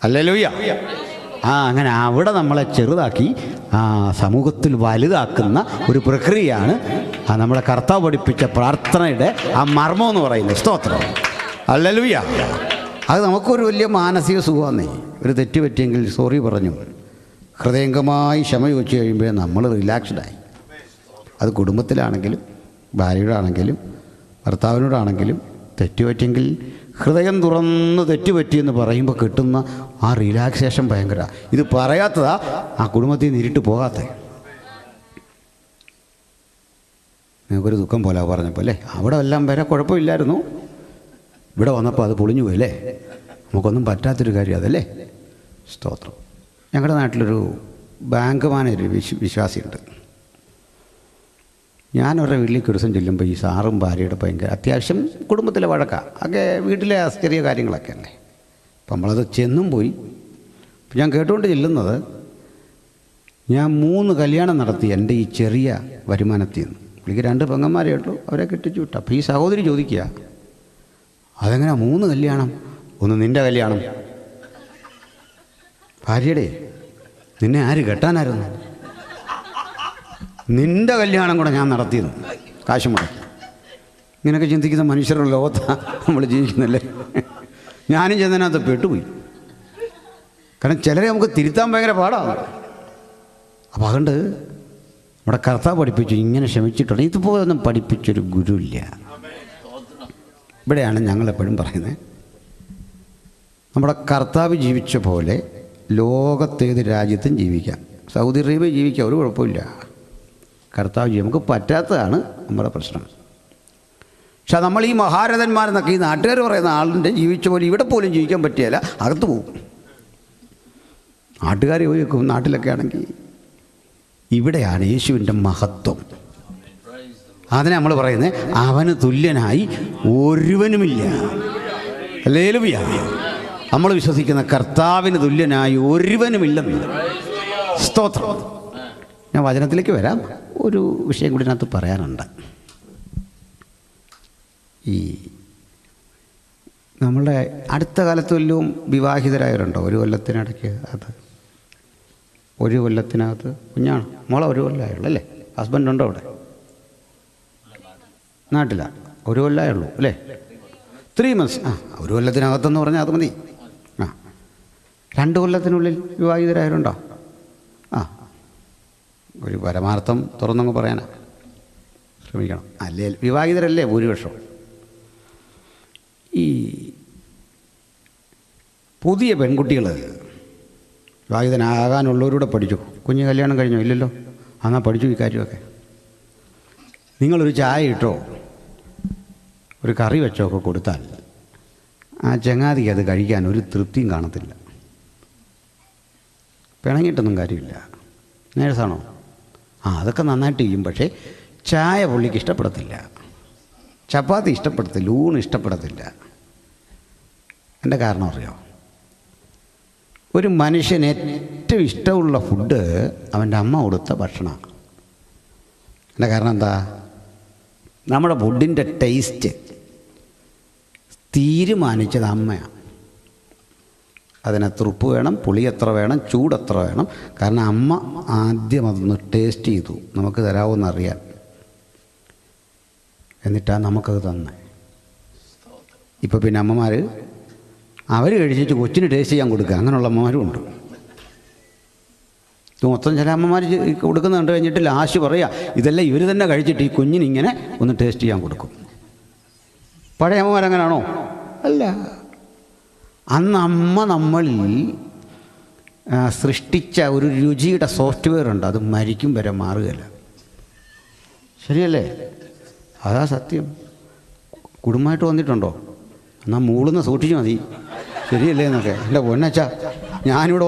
ഹല്ലേലൂയ. അങ്ങനെ അവിടെ നമ്മളെ ചെറുതാക്കി സമൂഹത്തിൽ വലുതാക്കുന്ന ഒരു പ്രക്രിയയാണ് നമ്മളെ കർത്താവ് പഠിപ്പിച്ച പ്രാർത്ഥനയുടെ മർമ്മം എന്ന് പറയുന്നത്. സ്തോത്രം. ഹല്ലേലൂയ. അത് നമുക്കൊരു വലിയ മാനസിക സുഖമാണേ. ഒരു തെറ്റ് പറ്റിയെങ്കിൽ സോറി പറഞ്ഞു ഹൃദയംഗമായി ക്ഷമ ചോദിച്ചു കഴിയുമ്പോൾ നമ്മൾ റിലാക്സ്ഡായി. അത് കുടുംബത്തിലാണെങ്കിലും ഭാര്യയോടാണെങ്കിലും ഭർത്താവിനോടാണെങ്കിലും തെറ്റുപറ്റിയെങ്കിൽ ഹൃദയം തുറന്ന് തെറ്റുപറ്റിയെന്ന് പറയുമ്പോൾ കിട്ടുന്ന ആ റിലാക്സേഷൻ ഭയങ്കര. ഇത് പറയാത്തതാ ആ കുടുംബത്തിൽ നിന്ന് ഇരുട്ട് പോകാത്ത. നിങ്ങൾക്കൊരു ദുഃഖം പോലെ പറഞ്ഞപ്പോൾ അല്ലേ, അവിടെ എല്ലാം വരെ കുഴപ്പമില്ലായിരുന്നു, ഇവിടെ വന്നപ്പോൾ അത് പൊളിഞ്ഞു പോയി അല്ലേ. നമുക്കൊന്നും പറ്റാത്തൊരു കാര്യം അതല്ലേ. സ്തോത്രം. ഞങ്ങളുടെ നാട്ടിലൊരു ബാങ്ക് മാനേജർ വിശ്വാസിയുണ്ട്. ഞാനവരുടെ വീട്ടിലേക്ക് ഒരു ദിവസം ചെല്ലുമ്പോൾ ഈ സാറും ഭാര്യയുടെ ഭയങ്കര അത്യാവശ്യം കുടുംബത്തിലെ വഴക്കാണ്. അതൊക്കെ വീട്ടിലെ ചെറിയ കാര്യങ്ങളൊക്കെ അല്ലേ. അപ്പം നമ്മളത് ചെന്നും പോയി. അപ്പം ഞാൻ കേട്ടുകൊണ്ട് ചെല്ലുന്നത്, ഞാൻ 3 കല്യാണം നടത്തി എൻ്റെ ഈ ചെറിയ വരുമാനത്തിൽ നിന്ന്. എനിക്ക് 2 പെങ്ങന്മാരേ ഉള്ളൂ, അവരെ കെട്ടിച്ചു വിട്ടു. അപ്പോൾ ഈ സഹോദരി ചോദിക്കുക, അതെങ്ങനെ 3 കല്യാണം? ഒന്ന് നിൻ്റെ കല്യാണം. ഭാര്യയുടെ നിന്നെ ആര് കെട്ടാനായിരുന്നു? നിൻ്റെ കല്യാണം കൂടെ ഞാൻ നടത്തിയത് കാശ് മുടക്കി. ഇങ്ങനെയൊക്കെ ചിന്തിക്കുന്ന മനുഷ്യരുടെ ലോകത്താണ് നമ്മൾ ജീവിക്കുന്നല്ലേ. ഞാനും ചെന്നതിനകത്ത് പെട്ടുപോയി. കാരണം ചിലരെ നമുക്ക് തിരുത്താൻ ഭയങ്കര പാടാണ്. അപ്പം അതുകൊണ്ട് നമ്മുടെ കർത്താവ് പഠിപ്പിച്ചു ഇങ്ങനെ ക്ഷമിച്ചിട്ടുണ്ട്. ഇതുപോലൊന്നും പഠിപ്പിച്ചൊരു ഗുരുവില്ല. ഇവിടെയാണ് ഞങ്ങളെപ്പോഴും പറയുന്നത്, നമ്മുടെ കർത്താവ് ജീവിച്ച പോലെ ലോകത്തേത് രാജ്യത്തും ജീവിക്കാം. സൗദി അറേബ്യ ജീവിക്കാം, ഒരു കുഴപ്പമില്ല. കർത്താവ് നമുക്ക് പറ്റാത്തതാണ് നമ്മുടെ പ്രശ്നം. പക്ഷെ നമ്മൾ ഈ മഹാരഥന്മാരെന്നൊക്കെ ഈ നാട്ടുകാർ പറയുന്ന ആളിൻ്റെ ജീവിച്ച പോലെ ഇവിടെ പോലും ജീവിക്കാൻ പറ്റിയല്ല, അകത്ത് പോകും. നാട്ടുകാർ ചോദിക്കും നാട്ടിലൊക്കെ ആണെങ്കിൽ. ഇവിടെയാണ് യേശുവിൻ്റെ മഹത്വം. അതിനെ നമ്മൾ പറയുന്നത് അവന് തുല്യനായി ഒരുവനുമില്ല. ഹല്ലേലൂയ. നമ്മൾ വിശ്വസിക്കുന്ന കർത്താവിന് തുല്യനായി ഒരുവനുമില്ലെന്ന്. സ്തോത്രം. ഞാൻ വചനത്തിലേക്ക് വരാം. ഒരു വിഷയം കൂടി ഇതിനകത്ത് പറയാനുണ്ട്. ഈ നമ്മളുടെ അടുത്ത കാലത്ത് വല്ലതും വിവാഹിതരായവരുണ്ടോ? 1 കൊല്ലത്തിനിടയ്ക്ക് അത് 1 കൊല്ലത്തിനകത്ത് കുഞ്ഞാണ് മോളെ 1 കൊല്ലമായുള്ളൂ അല്ലേ? ഹസ്ബൻഡ് ഉണ്ടോ അവിടെ? നാട്ടിലാണ്. 1 കൊല്ലമായുള്ളൂ അല്ലേ? 3 months. 1 കൊല്ലത്തിനകത്തെന്ന് പറഞ്ഞാൽ അത് മതി. 2 കൊല്ലത്തിനുള്ളിൽ വിവാഹിതരായവരുണ്ടോ? ഒരു പരമാർത്ഥം തുറന്നങ്ങ് പറയാനാ. ക്ഷമിക്കണം, അല്ലേ വിവാഹിതരല്ലേ ഭൂരിപക്ഷം. ഈ പുതിയ പെൺകുട്ടികൾ വിവാഹിതനാകാനുള്ളവരൂടെ പഠിച്ചു. കുഞ്ഞ് കല്യാണം കഴിഞ്ഞോ? ഇല്ലല്ലോ. എന്നാൽ പഠിച്ചു ഈ കാര്യമൊക്കെ. നിങ്ങളൊരു ചായ ഇട്ടോ ഒരു കറി വെച്ചോ ഒക്കെ കൊടുത്താൽ ആ ചങ്ങാതിക്ക് അത് കഴിക്കാൻ ഒരു തൃപ്തിയും കാണത്തില്ല. പിണങ്ങിയിട്ടൊന്നും കാര്യമില്ല. നേഴ്സാണോ? അതൊക്കെ നന്നായിട്ട് ചെയ്യും. പക്ഷേ ചായ പുള്ളിക്ക് ഇഷ്ടപ്പെടത്തില്ല, ചപ്പാത്തി ഇഷ്ടപ്പെടത്തില്ല, ഊണ് ഇഷ്ടപ്പെടത്തില്ല. എൻ്റെ കാരണം അറിയോ? ഒരു മനുഷ്യന് ഏറ്റവും ഇഷ്ടമുള്ള ഫുഡ് അവൻ്റെ അമ്മ കൊടുത്ത ഭക്ഷണമാണ്. എൻ്റെ കാരണം എന്താ? നമ്മുടെ ഫുഡിൻ്റെ ടേസ്റ്റ് തീരുമാനിച്ചത് അമ്മയാണ്. അതിനെത്ര ഉപ്പ് വേണം, പുളി എത്ര വേണം, ചൂടെത്ര വേണം. കാരണം അമ്മ ആദ്യം അതൊന്ന് ടേസ്റ്റ് ചെയ്തു, നമുക്ക് തരാമെന്ന് അറിയാൻ. എന്നിട്ടാണ് നമുക്കത് തന്നെ. ഇപ്പോൾ പിന്നെ അമ്മമാർ അവർ കഴിച്ചിട്ട് കൊച്ചിന് ടേസ്റ്റ് ചെയ്യാൻ കൊടുക്കുക, അങ്ങനെയുള്ള അമ്മമാരും ഉണ്ട്. ഇത് മൊത്തം ചില അമ്മമാർ കൊടുക്കുന്ന കണ്ടു കഴിഞ്ഞിട്ട് ലാസ്റ്റ് പറയുക ഇതെല്ലാം ഇവർ തന്നെ കഴിച്ചിട്ട് ഈ കുഞ്ഞിനിങ്ങനെ ഒന്ന് ടേസ്റ്റ് ചെയ്യാൻ കൊടുക്കും. പഴയ അമ്മമാരങ്ങനാണോ? അല്ല. അന്ന് അമ്മ നമ്മളിൽ സൃഷ്ടിച്ച ഒരു രുചിയുടെ സോഫ്റ്റ്വെയർ ഉണ്ട്, അത് മരിക്കും വരെ മാറുകയില്ല. ശരിയല്ലേ? അതാ സത്യം. കുടുംബമായിട്ട് വന്നിട്ടുണ്ടോ? എന്നാൽ മൂളുന്ന സൂക്ഷിച്ചു മതി, ശരിയല്ലേ എന്നൊക്കെ. എൻ്റെ പൊന്നച്ചാ, ഞാനിവിടെ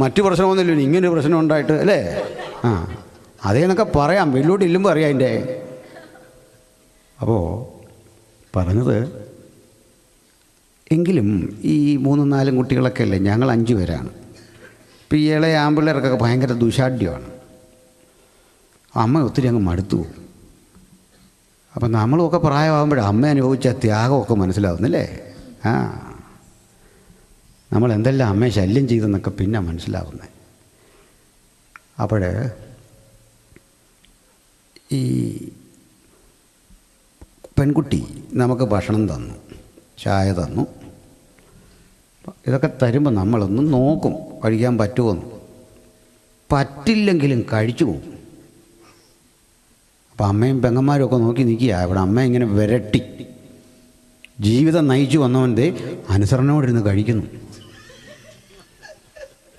മറ്റു പ്രശ്നമൊന്നുമില്ല, ഇങ്ങനൊരു പ്രശ്നം ഉണ്ടായിട്ട് അല്ലേ? അതേന്നൊക്കെ പറയാം, വെല്ലോട്ട് ഇല്ലുമ്പോൾ അറിയാം അതിൻ്റെ. അപ്പോൾ പറഞ്ഞത്, എങ്കിലും ഈ 3-4 കുട്ടികളൊക്കെ അല്ലേ, ഞങ്ങൾ 5 പേരാണ്. ഇപ്പോൾ ഈ ഇളയ ആമ്പിള്ളേർക്കൊക്കെ ഭയങ്കര ദുശാഠ്യമാണ്. അമ്മ ഒത്തിരി അങ്ങ് മടുത്തു പോകും. അപ്പം നമ്മളുമൊക്കെ പ്രായമാകുമ്പോഴേ അമ്മ അനുഭവിച്ച ത്യാഗമൊക്കെ മനസ്സിലാവുന്നില്ലേ? നമ്മൾ എന്തെല്ലാം അമ്മയെ ശല്യം ചെയ്തെന്നൊക്കെ പിന്നെ മനസ്സിലാവുന്നത്. അപ്പോൾ ഈ പെൺകുട്ടി നമുക്ക് ഭക്ഷണം തന്നു, ചായ തന്നു. ഇതൊക്കെ തരുമ്പോൾ നമ്മളൊന്ന് നോക്കും കഴിക്കാൻ പറ്റുമോന്ന്. പറ്റില്ലെങ്കിലും കഴിച്ചു പോകും. അപ്പം അമ്മയും പെങ്ങന്മാരും ഒക്കെ നോക്കി നിൽക്കുക. ഇവിടെ അമ്മ ഇങ്ങനെ വിരട്ടി ജീവിതം നയിച്ചു വന്നവൻ്റെ അനുസരണയോടിരുന്ന് കഴിക്കുന്നു.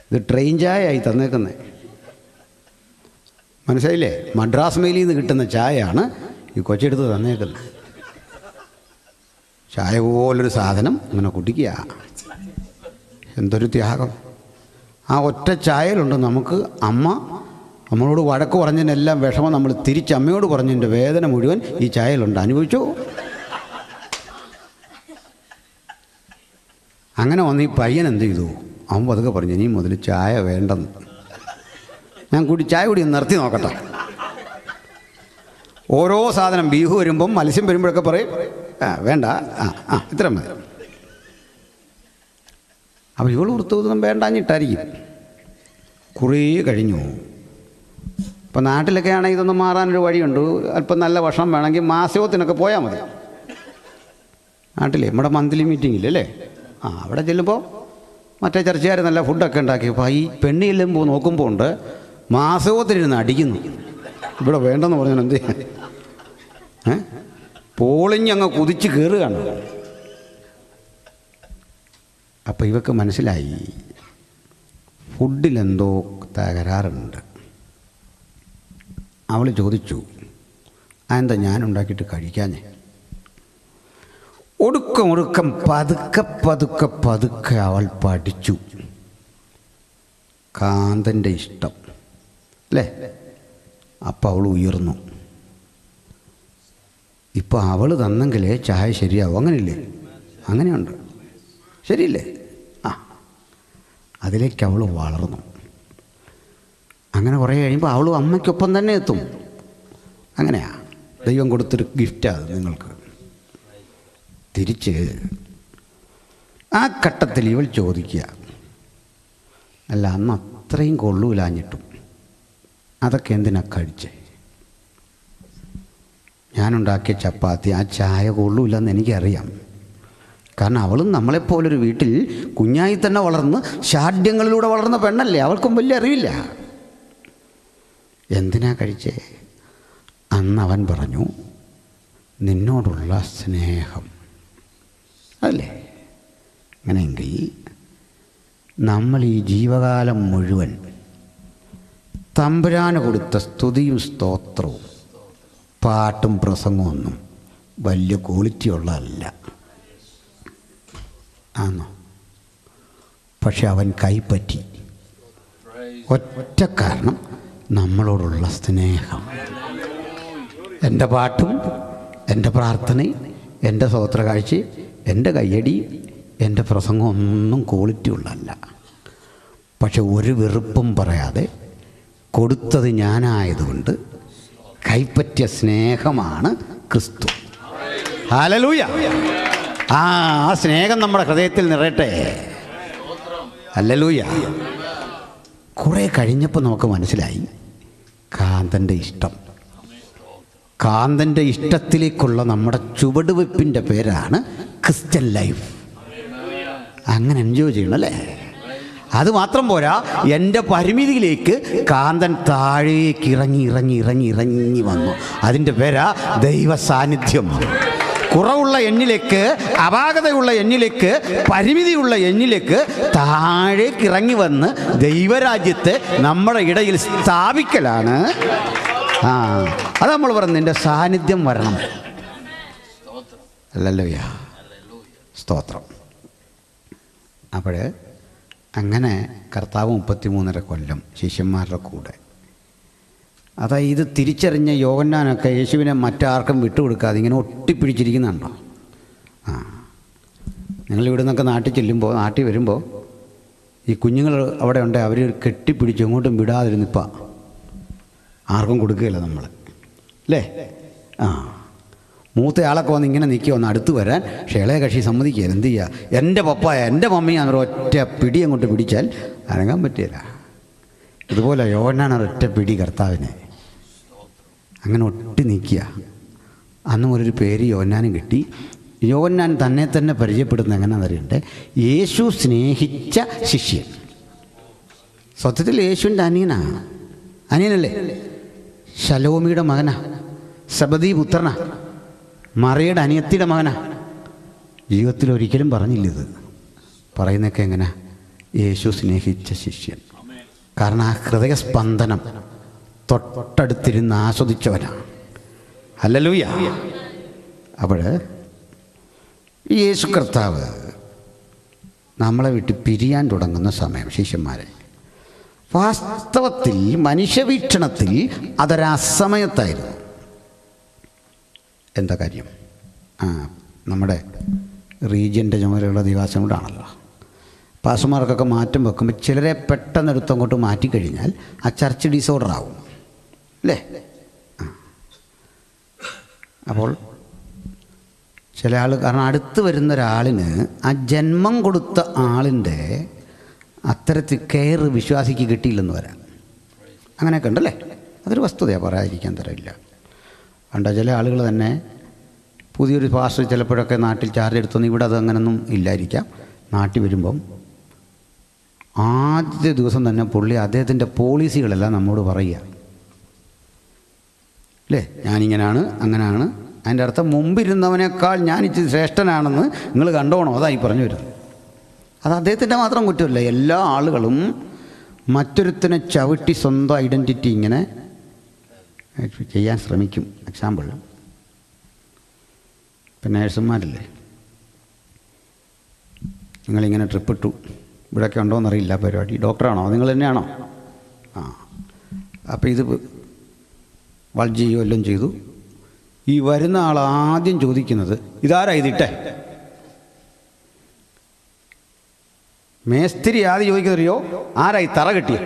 ഇത് ട്രെയിൻ ചായ ആയി തന്നേക്കുന്നത്, മനസ്സിലായില്ലേ? മദ്രാസ് മെയിലിൽ നിന്ന് കിട്ടുന്ന ചായയാണ് ഈ കൊച്ചെടുത്ത് തന്നേക്കുന്നത്. ചായ പോലൊരു സാധനം ഇങ്ങനെ കുടിക്കുക. എന്തൊരു ത്യാഗം! ആ ഒറ്റ ചായയിലുണ്ട് നമുക്ക് അമ്മ നമ്മളോട് വഴക്ക് പറഞ്ഞതിനെല്ലാം വിഷമം നമ്മൾ തിരിച്ച് അമ്മയോട് പറഞ്ഞതിൻ്റെ വേദന മുഴുവൻ ഈ ചായയിലുണ്ട്. അനുഭവിച്ചു. അങ്ങനെ വന്ന് ഈ പയ്യൻ എന്ത് ചെയ്തു? അവൻ പതുക്കെ പറഞ്ഞു, ഇനി മുതൽ ചായ വേണ്ടെന്ന്. ഞാൻ ചായ കൂടി നിർത്തി നോക്കട്ടെ. ഓരോ സാധനം ബീഫ് വരുമ്പം മത്സ്യം വരുമ്പോഴൊക്കെ പറയും വേണ്ട, ഇത്ര മതി. അപ്പോൾ ഇവൾ വൃത്തം വേണ്ടാഞ്ഞിട്ടായിരിക്കും. കുറേ കഴിഞ്ഞു. ഇപ്പം നാട്ടിലൊക്കെ ആണെങ്കിൽ ഇതൊന്നും മാറാനൊരു വഴിയുണ്ട്. അല്പം നല്ല ഭക്ഷണം വേണമെങ്കിൽ മാസവത്തിനൊക്കെ പോയാൽ മതി. നാട്ടിലെ നമ്മുടെ മന്ത്ലി മീറ്റിങ്ങില്ലല്ലേ, അവിടെ ചെല്ലുമ്പോൾ മറ്റേ ചർച്ചക്കാർ നല്ല ഫുഡൊക്കെ ഉണ്ടാക്കി. അപ്പോൾ ഈ പെണ്ണി ചെല്ലുമ്പോൾ നോക്കുമ്പോൾ ഉണ്ട് മാസവത്തിനിരുന്ന് അടിക്കുന്നു. ഇവിടെ വേണ്ടെന്ന് പറഞ്ഞാൽ എന്ത് ചെയ്യാൻ? പോളിഞ്ഞ് അങ്ങ് കുതിച്ച് കയറുകയാണ്. അപ്പോൾ ഇവക്ക് മനസ്സിലായി ഫുഡിലെന്തോ തകരാറുണ്ട്. അവൾ ചോദിച്ചു, അതെന്താ ഞാനുണ്ടാക്കിയിട്ട് കഴിക്കാഞ്ഞേ? ഒടുക്കം പതുക്കെ അവൾ പഠിച്ചു കാന്തൻ്റെ ഇഷ്ടം അല്ലേ. അപ്പം അവൾ ഉയർന്നു. ഇപ്പം അവൾ തന്നെങ്കിലേ ചായ ശരിയാവും. അങ്ങനെയില്ലേ? അങ്ങനെയുണ്ട്, ശരിയില്ലേ? അതിലേക്ക് അവൾ വളർന്നു. അങ്ങനെ കുറേ കഴിയുമ്പോൾ അവളും അമ്മയ്ക്കൊപ്പം തന്നെ എത്തും. അങ്ങനെയാ ദൈവം കൊടുത്തൊരു ഗിഫ്റ്റാണ് നിങ്ങൾക്ക്. തിരിച്ച് ആ ഘട്ടത്തിൽ ഇവൾ ചോദിക്കുക, അല്ല അന്ന് അത്രയും കൊള്ളൂലാഞ്ഞിട്ടും അതൊക്കെ എന്തിനാ കഴിച്ചേ? ഞാനുണ്ടാക്കിയ ചപ്പാത്തി ആ ചായ കൊള്ളൂലെന്ന് എനിക്കറിയാം. കാരണം അവളും നമ്മളെപ്പോലൊരു വീട്ടിൽ കുഞ്ഞായി തന്നെ വളർന്ന് ഷാഢ്യങ്ങളിലൂടെ വളർന്ന പെണ്ണല്ലേ, അവൾക്കും വലിയ അറിവില്ല. എന്തിനാ കഴിച്ചേ? അന്ന് അവൻ പറഞ്ഞു, നിന്നോടുള്ള സ്നേഹം. അതല്ലേ? അങ്ങനെയെങ്കിൽ നമ്മൾ ഈ ജീവകാലം മുഴുവൻ തമ്പുരാന് കൊടുത്ത സ്തുതിയും സ്തോത്രവും പാട്ടും പ്രസംഗവും ഒന്നും വലിയ ക്വാളിറ്റി ഉള്ളതല്ല ആണോ? പക്ഷെ അവൻ കൈപ്പറ്റി. ഒറ്റ കാരണം, നമ്മളോടുള്ള സ്നേഹം. എൻ്റെ പാട്ടും എൻ്റെ പ്രാർത്ഥനയും എൻ്റെ സ്തോത്ര കാഴ്ചയും എൻ്റെ കയ്യടി എൻ്റെ പ്രസംഗം ഒന്നും ക്വാളിറ്റി ഉള്ളതല്ല. പക്ഷെ ഒരു വെറുപ്പും പറയാതെ കൊടുത്തത് ഞാനായതുകൊണ്ട് കൈപ്പറ്റിയ സ്നേഹമാണ് ക്രിസ്തു. ഹല്ലേലൂയ! ആ സ്നേഹം നമ്മുടെ ഹൃദയത്തിൽ നിറയട്ടെ. ഹല്ലേലൂയ! കുറേ കഴിഞ്ഞപ്പോൾ നമുക്ക് മനസ്സിലായി കാന്തൻ്റെ ഇഷ്ടം. കാന്തൻ്റെ ഇഷ്ടത്തിലേക്കുള്ള നമ്മുടെ ചുവടുവെപ്പിൻ്റെ പേരാണ് ക്രിസ്ത്യൻ ലൈഫ്. അങ്ങനെ എൻജോയ് ചെയ്യണം അല്ലേ? അതുമാത്രം പോരാ, എൻ്റെ പരിമിതിയിലേക്ക് കാന്തൻ താഴേക്ക് ഇറങ്ങി ഇറങ്ങി ഇറങ്ങി ഇറങ്ങി വന്നു. അതിൻ്റെ പേരാ ദൈവ സാന്നിധ്യം. കുറവുള്ള എന്നിലേക്ക്, അപാകതയുള്ള എന്നിലേക്ക്, പരിമിതിയുള്ള എന്നിലേക്ക് താഴേക്ക് ഇറങ്ങി വന്ന് ദൈവരാജ്യത്തെ നമ്മുടെ ഇടയിൽ സ്ഥാപിക്കലാണ്. അത് നമ്മൾ പറഞ്ഞു, നിൻ്റെ സാന്നിധ്യം വരണം. ഹല്ലേലൂയ, സ്തോത്രം. അപ്പോൾ അങ്ങനെ കർത്താവ് 33.5 കൊല്ലം ശിഷ്യന്മാരുടെ കൂടെ. അതായത് ഇത് തിരിച്ചറിഞ്ഞ യോഹന്നാനൊക്കെ യേശുവിനെ മറ്റാർക്കും വിട്ടുകൊടുക്കാതെ ഇങ്ങനെ ഒട്ടിപ്പിടിച്ചിരിക്കുന്നുണ്ടോ? നിങ്ങളിവിടെ നിന്നൊക്കെ നാട്ടിൽ ചെല്ലുമ്പോൾ, നാട്ടിൽ വരുമ്പോൾ ഈ കുഞ്ഞുങ്ങൾ അവിടെ ഉണ്ട്, അവർ കെട്ടിപ്പിടിച്ച് എങ്ങോട്ടും വിടാതിരുന്നിപ്പോൾ ആർക്കും കൊടുക്കുകയില്ല നമ്മൾ, അല്ലേ? മൂത്തയാളൊക്കെ വന്ന് ഇങ്ങനെ നിൽക്കുക, ഒന്ന് അടുത്ത് വരാൻ. പക്ഷേ ഇളയ കക്ഷി സമ്മതിക്കുക. എന്ത് ചെയ്യുക? എൻ്റെ പപ്പായ എൻ്റെ മമ്മി അവർ ഒറ്റ പിടി അങ്ങോട്ട് പിടിച്ചാൽ അനങ്ങാൻ പറ്റില്ല. ഇതുപോലെ യോഹന്നാൻ ഒറ്റ പിടി കർത്താവിനെ അങ്ങനെ ഒട്ടി നിൽക്കുക. അന്നും ഒരു പേര് യോഹന്നാനും കിട്ടി. യോഹന്നാൻ തന്നെ തന്നെ പരിചയപ്പെടുന്നത് എങ്ങനെയാണെന്ന് അറിയണ്ടേ? യേശു സ്നേഹിച്ച ശിഷ്യൻ. സത്യത്തിൽ യേശുവിൻ്റെ അനിയനല്ലേ? ശലോമിയുടെ മകനാ, സബദീ പുത്രനാ, മറിയയുടെ അനിയത്തിയുടെ മകനാ. ജീവിതത്തിൽ ഒരിക്കലും പറഞ്ഞില്ലിത്. പറയുന്നതൊക്കെ എങ്ങനെ? യേശു സ്നേഹിച്ച ശിഷ്യൻ. കാരണം ആ ഹൃദയസ്പന്ദനം തൊട്ടടുത്തിരുന്ന് ആസ്വദിച്ചവനാണ്. ഹല്ലേലൂയ! അപ്പോൾ യേശു കർത്താവ് നമ്മളെ വിട്ട് പിരിയാൻ തുടങ്ങുന്ന സമയം, ശിഷ്യന്മാരെ, വാസ്തവത്തിൽ മനുഷ്യവീക്ഷണത്തിൽ അതൊരസമയത്തായിരുന്നു. എന്താ കാര്യം? നമ്മുടെ റീജിയൻ്റെ ചുമതലയുള്ള ദിവാസം കൂടാണല്ലോ. പാസ്റ്റർമാർക്കൊക്കെ മാറ്റം വെക്കുമ്പോൾ ചിലരെ പെട്ടെന്നെടുത്ത് അങ്ങോട്ട് മാറ്റിക്കഴിഞ്ഞാൽ ആ ചർച്ച് ഡിസോർഡർ ആവും, അല്ലേ? അപ്പോൾ ചില ആൾ, കാരണം അടുത്ത് വരുന്ന ഒരാളിന് ആ ജന്മം കൊടുത്ത ആളിൻ്റെ അത്തരത്തിൽ കെയർ വിശ്വാസിക്ക് കിട്ടിയില്ലെന്ന് വരാം. അങ്ങനെയൊക്കെ ഉണ്ടല്ലേ? അതൊരു വസ്തുതയാണ്, പറയാതിരിക്കാൻ തരമില്ല. കണ്ട ചില ആളുകൾ തന്നെ പുതിയൊരു പാസ്റ്റർ ചിലപ്പോഴൊക്കെ നാട്ടിൽ ചാർജ് എടുത്തൊന്നും ഇവിടെ അത് അങ്ങനൊന്നും ഇല്ലായിരിക്കാം. നാട്ടിൽ വരുമ്പം ആദ്യത്തെ ദിവസം തന്നെ പുള്ളി അദ്ദേഹത്തിൻ്റെ പോളിസികളെല്ലാം നമ്മോട് പറയുക, അല്ലേ? ഞാനിങ്ങനെയാണ്, അങ്ങനെയാണ്. അതിൻ്റെ അർത്ഥം മുമ്പിരുന്നവനേക്കാൾ ഞാൻ ഇച്ചിരി ശ്രേഷ്ഠനാണെന്ന് നിങ്ങൾ കണ്ടോണോ? അതായി പറഞ്ഞു വരുന്നത്. അത് അദ്ദേഹത്തിൻ്റെ മാത്രം കുറ്റമല്ല. എല്ലാ ആളുകളും മറ്റൊരുത്തിനെ ചവിട്ടി സ്വന്തം ഐഡൻറ്റിറ്റി ഇങ്ങനെ ചെയ്യാൻ ശ്രമിക്കും. എക്സാമ്പിൾ, ഇപ്പം നേഴ്സുമാരില്ലേ, നിങ്ങളിങ്ങനെ ട്രിപ്പ് ഇട്ടു, ഇവിടെയൊക്കെ ഉണ്ടോയെന്നറിയില്ല പരിപാടി, ഡോക്ടറാണോ നിങ്ങൾ തന്നെയാണോ? അപ്പോൾ ഇത് വൾജ് ചെയ്യുകയോ എല്ലാം ചെയ്തു. ഈ വരുന്ന ആൾ ആദ്യം ചോദിക്കുന്നത്, ഇതാരാ ഇതിട്ടെ? മേസ്തിരി ആദ്യം ചോദിക്കുന്നറിയോ, ആരാ ഈ തറ കെട്ടിയ?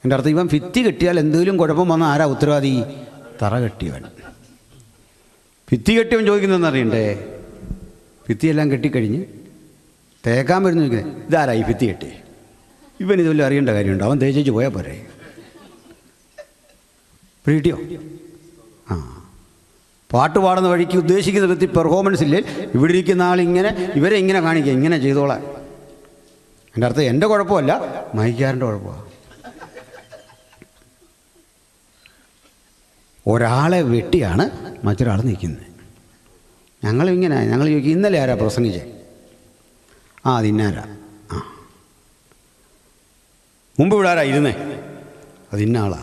എൻ്റെ അർത്ഥം ഇവൻ ഭിത്തി കെട്ടിയാൽ എന്തെങ്കിലും കുഴപ്പം വന്നാൽ ആരാ ഉത്തരവാദി? തറ കെട്ടിയവൻ. ഭിത്തി കെട്ടിയവൻ ചോദിക്കുന്നതെന്ന് അറിയണ്ടേ? ഭിത്തിയെല്ലാം കെട്ടിക്കഴിഞ്ഞ് തേക്കാൻ വരുന്നു ചോദിക്കുന്നത്, ഇതാരാ ഈ ഭിത്തി കെട്ടി? ഇവൻ ഇതുവല്ല അറിയേണ്ട കാര്യമുണ്ടോ? അവൻ തേച്ചേച്ച് പോയാൽ പോരെ. പിടിയോ? പാട്ട് പാടുന്ന വഴിക്ക് ഉദ്ദേശിക്കുന്ന വിധത്തിൽ പെർഫോമൻസ് ഇല്ലേ? ഇവിടെ ഇരിക്കുന്ന ആളിങ്ങനെ ഇവരെ ഇങ്ങനെ കാണിക്കുക, ഇങ്ങനെ ചെയ്തോളാൻ. എൻ്റെ അർത്ഥം എൻ്റെ കുഴപ്പമല്ല, മൈക്കാരൻ്റെ കുഴപ്പമാണ്. ഒരാളെ വെട്ടിയാണ് മറ്റൊരാൾ നിൽക്കുന്നത്. ഞങ്ങൾ ചോദിക്കും, ഇന്നലെ ആരാ പ്രസംഗിച്ചേ? അത് ഇന്നാരാ. മുമ്പ് ഇവിടെ ആരാ ഇരുന്നേ? അത് ഇന്ന ആളാ.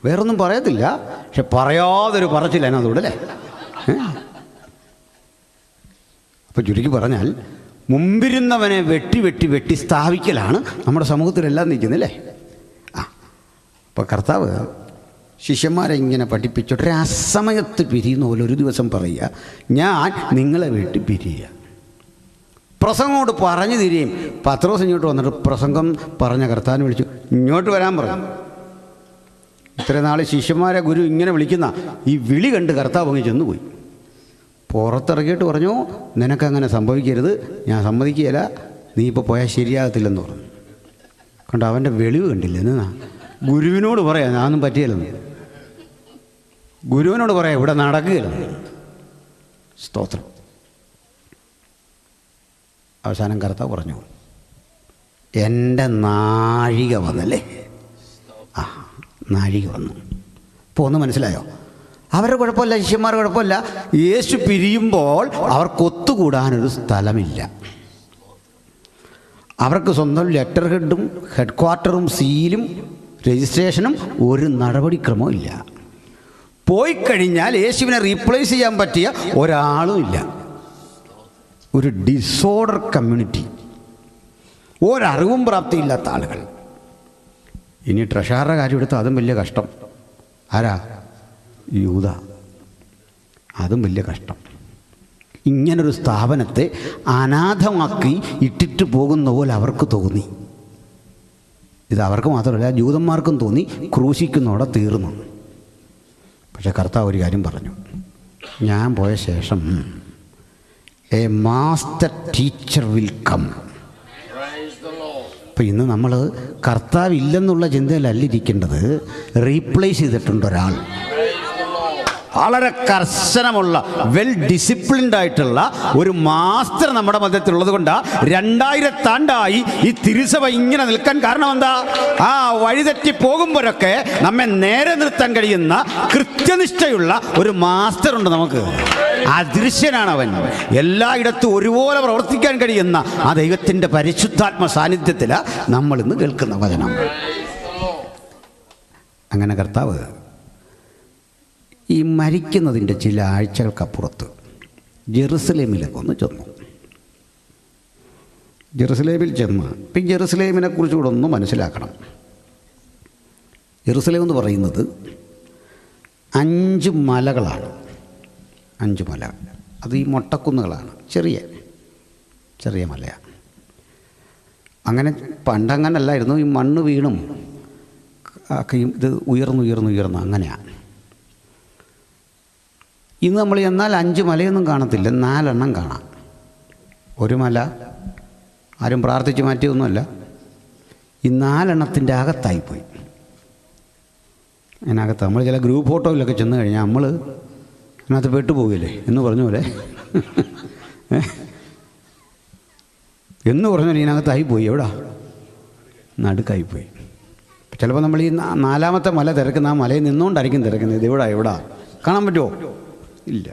വേറൊന്നും പറയത്തില്ല, പക്ഷെ പറയാതൊരു പറച്ചില്ല അതിനകത്തൂടെ അല്ലേ. അപ്പം ചുരുക്കി പറഞ്ഞാൽ മുമ്പിരുന്നവനെ വെട്ടി സ്ഥാപിക്കലാണ് നമ്മുടെ സമൂഹത്തിലെല്ലാം നിൽക്കുന്നില്ലേ. അപ്പോൾ കർത്താവ് ശിഷ്യന്മാരെ ഇങ്ങനെ പഠിപ്പിച്ചിട്ട് അസമയത്ത് പിരിയുന്ന പോലെ ഒരു ദിവസം പറയുക, ഞാൻ നിങ്ങളെ വെട്ടി പിരിയുക. പ്രസംഗോട് പറഞ്ഞു തിരിയും. പത്രോസ് ഇങ്ങോട്ട് വന്നിട്ട് പ്രസംഗം പറഞ്ഞ കർത്താവിനെ വിളിച്ചു, ഇങ്ങോട്ട് വരാൻ പറഞ്ഞു. ഇത്ര നാൾ ശിഷ്യന്മാരെ ഗുരു ഇങ്ങനെ വിളിക്കുന്ന ഈ വിളി കണ്ട് കർത്താവ് അങ്ങ് ചെന്നുപോയി. പുറത്തിറങ്ങിയിട്ട് പറഞ്ഞു, നിനക്കങ്ങനെ സംഭവിക്കരുത്, ഞാൻ സമ്മതിക്കുകയില്ല, നീ ഇപ്പോൾ പോയാൽ ശരിയാകത്തില്ലെന്ന് പറഞ്ഞു. കണ്ടോ, അവൻ്റെ വെളിവ് കണ്ടില്ല. എന്നാ ഗുരുവിനോട് പറയാം ഞാനൊന്നും പറ്റിയില്ലെന്ന്. ഗുരുവിനോട് പറയാം ഇവിടെ നടക്കുകയില്ലെന്ന്. സ്തോത്രം. അവസാനം കർത്താവ് പറഞ്ഞു, എൻ്റെ നാഴിക വന്നല്ലേ. നാഴിക വന്നു. ഇപ്പോൾ ഒന്ന് മനസ്സിലായോ? അവരുടെ കുഴപ്പമില്ല, ശിഷ്യന്മാരുടെ കുഴപ്പമില്ല. യേശു പിരിയുമ്പോൾ അവർക്ക് ഒത്തുകൂടാനൊരു സ്ഥലമില്ല. അവർക്ക് സ്വന്തം ലെറ്റർ ഹെഡ് ക്വാർട്ടറും സീലും രജിസ്ട്രേഷനും ഒരു നടപടിക്രമവും ഇല്ല. പോയി കഴിഞ്ഞാൽ യേശുവിനെ റീപ്ലേസ് ചെയ്യാൻ പറ്റിയ ഒരാളും ഇല്ല. ഒരു ഡിസോർഡർ കമ്മ്യൂണിറ്റി, ഒരറിവും പ്രാപ്തിയില്ലാത്ത ആളുകൾ. ഇനി ട്രഷാറുടെ കാര്യം എടുത്താൽ അതും വലിയ കഷ്ടം. ആരാ? യൂദ. അതും വലിയ കഷ്ടം. ഇങ്ങനൊരു സ്ഥാപനത്തെ അനാഥമാക്കി ഇട്ടിട്ട് പോകുന്ന പോലെ അവർക്ക് തോന്നി. ഇത് അവർക്ക് മാത്രമല്ല, ജൂതന്മാർക്കും തോന്നി. ക്രൂശിക്കുന്നതോടെ തീർന്നു. പക്ഷേ കർത്താവ് ഒരു കാര്യം പറഞ്ഞു, ഞാൻ പോയ ശേഷം a master teacher will come. അപ്പം ഇന്ന് നമ്മൾ കർത്താവ് ഇല്ലെന്നുള്ള ചിന്തയിലല്ല ഇരിക്കേണ്ടത്, റീപ്ലേസ് ചെയ്തിട്ടുണ്ട് ഒരാൾ. വളരെ കർശനമുള്ള വെൽ ഡിസിപ്ലിൻഡ് ആയിട്ടുള്ള ഒരു മാസ്റ്റർ നമ്മുടെ മധ്യത്തിലുള്ളത് കൊണ്ടാണ് 2000 ആണ്ടായി ഈ തിരുസഭ ഇങ്ങനെ നിൽക്കാൻ കാരണം എന്താ? ആ വഴിതെറ്റി പോകുമ്പോഴൊക്കെ നമ്മെ നേരെ നിർത്താൻ കഴിയുന്ന കൃത്യനിഷ്ഠയുള്ള ഒരു മാസ്റ്റർ ഉണ്ട് നമുക്ക്. അദൃശ്യനാണ് അവൻ. എല്ലായിടത്തും ഒരുപോലെ പ്രവർത്തിക്കാൻ കഴിയുന്ന ആ ദൈവത്തിൻ്റെ പരിശുദ്ധാത്മ സാന്നിധ്യത്തിലാണ് നമ്മൾ ഇന്ന് കേൾക്കുന്ന വചനം. അങ്ങനെ കർത്താവ് ഈ മരിക്കുന്നതിൻ്റെ ചില ആഴ്ചകൾക്കപ്പുറത്ത് ജെറുസലേമിലേക്ക് ഒന്ന് ചെന്നു. ജെറുസലേമിൽ ചെന്ന് ഇപ്പം ജെറുസലേമിനെ കുറിച്ച് കൂടെ ഒന്ന് മനസ്സിലാക്കണം. ജെറുസലേം എന്ന് പറയുന്നത് 5 മലകളാണ്. 5 മല. അത് ഈ മൊട്ടക്കുന്നുകളാണ്. ചെറിയ മലയാണ്. അങ്ങനെ പണ്ടങ്ങനല്ലായിരുന്നു. ഈ മണ്ണ് വീണും ഇത് ഉയർന്ന് അങ്ങനെയാണ്. ഇന്ന് നമ്മൾ ചെന്നാൽ 5 മലയൊന്നും കാണത്തില്ല, 4 എണ്ണം കാണാം. ഒരു മല ആരും പ്രാർത്ഥിച്ച് മാറ്റിയൊന്നുമല്ല, ഈ 4 എണ്ണത്തിൻ്റെ അകത്തായിപ്പോയി. അതിനകത്ത് നമ്മൾ ചില ഗ്രൂപ്പ് ഫോട്ടോയിലൊക്കെ ചെന്ന് കഴിഞ്ഞാൽ നമ്മൾ അതിനകത്ത് പെട്ടുപോകില്ലേ എന്ന് പറഞ്ഞ പോലെ എന്ന് പറഞ്ഞാൽ ഇതിനകത്തായിപ്പോയി. എവിടാ? നടുക്കായിപ്പോയി. ചിലപ്പോൾ നമ്മൾ ഈ 4ാമത്തെ മല തിരക്കുന്ന ആ മലയിൽ നിന്നുകൊണ്ടായിരിക്കും തിരക്കുന്നത്. ഇത് എവിടാ കാണാൻ പറ്റുമോ? ഇല്ല.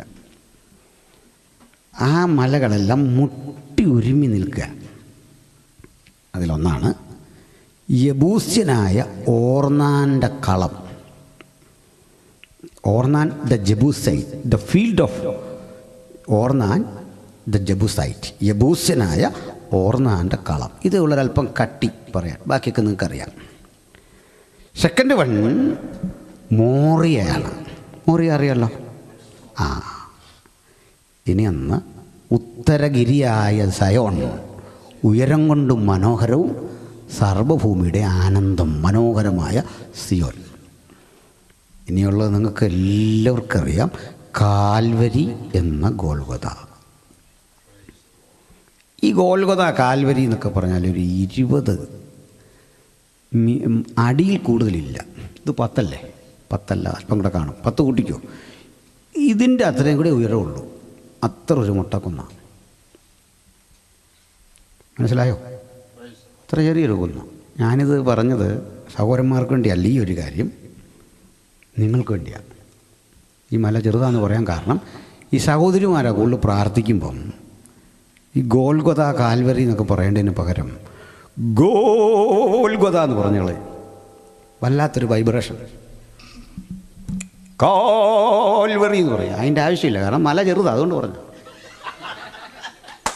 ആ മലകളെല്ലാം മുട്ടി ഒരുമി നിൽക്കുക. അതിലൊന്നാണ് യബൂസ്യനായ ഓർനാൻ്റെ കളം. Ornan the Jebusite, the field of Ornan the Jebusite. യബൂസ്യനായ ഓർനാൻ്റെ കളം. ഇത് ഉള്ളൊരല്പം കട്ടി പറയാം, ബാക്കിയൊക്കെ നിങ്ങൾക്കറിയാം. Second one മോറിയയാണ്. മോറിയ അറിയാമല്ലോ. ഇനി അന്ന് ഉത്തരഗിരിയായ സയോൺ, ഉയരം കൊണ്ടും മനോഹരവും സർവഭൂമിയുടെ ആനന്ദം, മനോഹരമായ സിയോൻ. ഇനിയുള്ളത് നിങ്ങൾക്ക് എല്ലാവർക്കും അറിയാം, കാൽവരി എന്ന ഗോൽഗോഥ. ഈ ഗോൽഗോഥ കാൽവരി എന്നൊക്കെ പറഞ്ഞാൽ ഒരു 20 അടിയിൽ കൂടുതലില്ല. ഇത് 10 അല്ലേ? 10 അല്പം കൂടെ കാണും. 10 കൂട്ടിക്കോ. ഇതിൻ്റെ അത്രയും കൂടെ ഉയരമുള്ളൂ. അത്ര ഒരു മുട്ടക്കുന്ന. മനസ്സിലായോ? അത്ര ചെറിയൊരു കുന്ന. ഞാനിത് പറഞ്ഞത് സഹോദരന്മാർക്ക് വേണ്ടിയല്ല. ഈ ഒരു കാര്യം നിങ്ങൾക്ക് വേണ്ടിയാണ്. ഈ മല ചെറുതാന്ന് പറയാൻ കാരണം ഈ സഹോദരിമാരാണ് കൂടുതൽ പ്രാർത്ഥിക്കുമ്പം ഈ ഗോൽഗൊത കാൽവറി എന്നൊക്കെ പറയേണ്ടതിന് പകരം ഗോൽഗൊത എന്ന് പറഞ്ഞോളെ, വല്ലാത്തൊരു വൈബ്രേഷൻ. കാൽവറി എന്ന് പറയാം. അതിൻ്റെ ആവശ്യമില്ല, കാരണം മല ചെറുതാണ്, അതുകൊണ്ട് പറഞ്ഞു.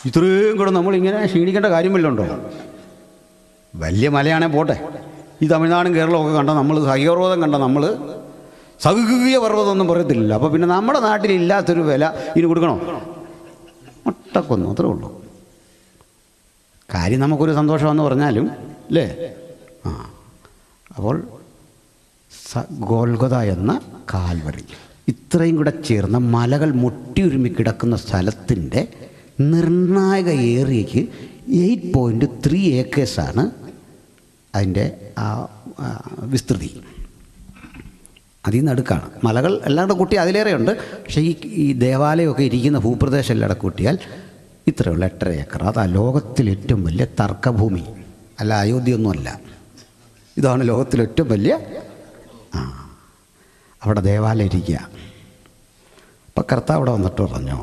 ഇത്രയും കൂടെ നമ്മളിങ്ങനെ ക്ഷീണിക്കേണ്ട കാര്യമല്ലോ ഉണ്ടോ? വലിയ മലയാണേ പോട്ടെ. ഈ തമിഴ്നാടും കേരളമൊക്കെ കണ്ട നമ്മൾ, സഹ്യപർവ്വതം കണ്ട നമ്മൾ സഹ്യ പർവ്വതമൊന്നും പറയത്തില്ല. അപ്പോൾ പിന്നെ നമ്മുടെ നാട്ടിലില്ലാത്തൊരു വില ഇനി കൊടുക്കണോ? ഒട്ടക്കൊന്നു, അത്രേ ഉള്ളൂ കാര്യം. നമുക്കൊരു സന്തോഷമെന്ന് പറഞ്ഞാലും അല്ലേ. അപ്പോൾ ഗോൽഗൊത എന്ന കാൽവറി, ഇത്രയും കൂടെ ചേർന്ന മലകൾ മുട്ടിയുരുമി കിടക്കുന്ന സ്ഥലത്തിൻ്റെ നിർണായക ഏരിയയ്ക്ക് 8.3 ഏക്കേഴ്സാണ് അതിൻ്റെ വിസ്തൃതി. അതിൽ നിന്ന് അടുക്കാണ്. മലകൾ എല്ലാം കൂടെ കൂട്ടി അതിലേറെയുണ്ട്. പക്ഷേ ഈ ദേവാലയമൊക്കെ ഇരിക്കുന്ന ഭൂപ്രദേശം എല്ലാം കൂട്ടിയാൽ ഇത്രയുള്ള 8.5 ഏക്കർ. അതാ ലോകത്തിലെ ഏറ്റവും വലിയ തർക്കഭൂമി. അല്ല, അയോധ്യയൊന്നുമല്ല, ഇതാണ് ലോകത്തിലെ ഏറ്റവും വലിയ. അവിടെ ദേവാലയം ഇരിക്കുക. അപ്പം കർത്താവ് അവിടെ വന്നിട്ട് പറഞ്ഞു,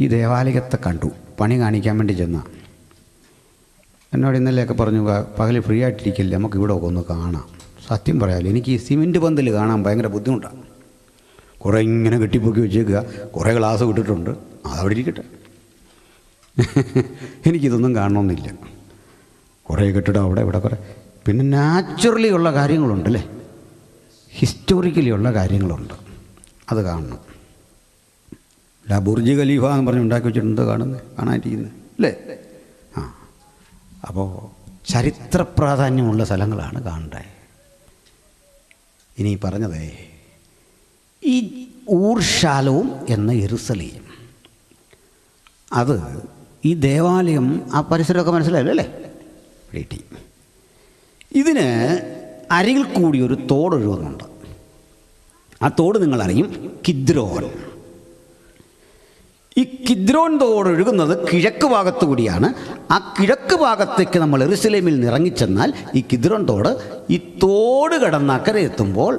ഈ ദേവാലയത്തെ കണ്ടു, പണി കാണിക്കാൻ വേണ്ടി ചെന്ന. എന്നോട് ഇന്നലെയൊക്കെ പറഞ്ഞു, പകൽ ഫ്രീ ആയിട്ടിരിക്കില്ല, നമുക്ക് ഇവിടെ ഒക്കെ ഒന്ന് കാണാം. സത്യം പറയാമല്ലോ, എനിക്ക് ഈ സിമെൻറ്റ് പന്തൽ കാണാൻ ഭയങ്കര ബുദ്ധിമുട്ടാണ്. കുറേ ഇങ്ങനെ കെട്ടിപ്പൊക്കി വെച്ചേക്കുക, കുറേ ഗ്ലാസ് വിട്ടിട്ടുണ്ട്, അതവിടെ ഇരിക്കട്ടെ. എനിക്കിതൊന്നും കാണണമെന്നില്ല. കുറേ കെട്ടിടം അവിടെ ഇവിടെ കുറേ. പിന്നെ നാച്ചുറലി ഉള്ള കാര്യങ്ങളുണ്ടല്ലേ, ഹിസ്റ്റോറിക്കലി ഉള്ള കാര്യങ്ങളുണ്ട്, അത് കാണണം. അല്ല ബുർജ് ഖലീഫ എന്ന് പറഞ്ഞ് ഉണ്ടാക്കി വെച്ചിട്ടുണ്ട്, കാണാനിരിക്കുന്നത് അല്ലേ. അപ്പോൾ ചരിത്ര പ്രാധാന്യമുള്ള സ്ഥലങ്ങളാണ് കാണേണ്ടത്. ഇനി പറഞ്ഞത് ഈ ഊർശാലവും എന്ന യെരുസലേം, അത് ഈ ദേവാലയം, ആ പരിസരമൊക്കെ മനസ്സിലായല്ലോ അല്ലേ. റേറ്റി ഇതിന് അരികിൽ കൂടി ഒരു തോടൊഴുകുന്നുണ്ട്. ആ തോട് നിങ്ങളറിയും, കിദ്രോൻ. ഈ കിദ്രോൻ തോട് ഒഴുകുന്നത് കിഴക്ക് ഭാഗത്തു കൂടിയാണ്. ആ കിഴക്ക് ഭാഗത്തേക്ക് നമ്മൾ യെരുസലേമിൽ നിന്ന് ഇറങ്ങിച്ചെന്നാൽ ഈ കിദ്രോൻ തോട്, ഈ തോട് കടന്ന് അക്കരെ എത്തുമ്പോൾ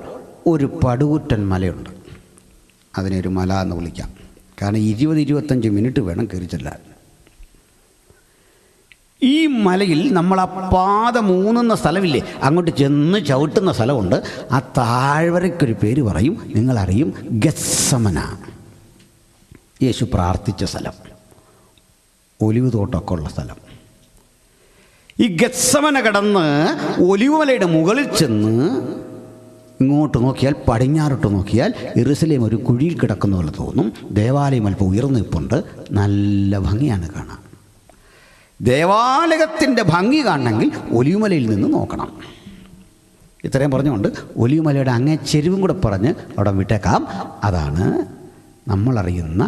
ഒരു പടുകൂറ്റൻ മലയുണ്ട്. അതിനെ ഒരു മല എന്ന് വിളിക്കാം, കാരണം 20-25 മിനിറ്റ് വേണം കയറി ചെല്ലാൻ. ഈ മലയിൽ നമ്മൾ ആ പാത മൂന്നുന്ന സ്ഥലമില്ലേ, അങ്ങോട്ട് ചെന്ന് ചവിട്ടുന്ന സ്ഥലമുണ്ട്. ആ താഴ്വരയ്ക്കൊരു പേര് പറയും, നിങ്ങളറിയും, ഗത്സമന. യേശു പ്രാർത്ഥിച്ച സ്ഥലം, ഒലിവ് തോട്ടമൊക്കെ ഉള്ള സ്ഥലം. ഈ ഗത്സമന കടന്ന് ഒലിവ് മലയുടെ മുകളിൽ ചെന്ന് ഇങ്ങോട്ട് നോക്കിയാൽ, പടിഞ്ഞാറോട്ട് നോക്കിയാൽ യെരുസലേം ഒരു കുഴിയിൽ കിടക്കുന്ന പോലെ തോന്നും. ദേവാലയം അല്പം ഉയർന്നു നിൽപ്പുണ്ട്, നല്ല ഭംഗിയാണ് കാണാൻ. ദേവാലയത്തിൻ്റെ ഭംഗി കാണണമെങ്കിൽ ഒലിവുമലയിൽ നിന്ന് നോക്കണം. ഇത്രയും പറഞ്ഞുകൊണ്ട് ഒലിവുമലയുടെ അങ്ങേ ചെരുവും കൂടെ പറഞ്ഞ് അവിടെ വിട്ടേക്കാം. അതാണ് നമ്മളറിയുന്ന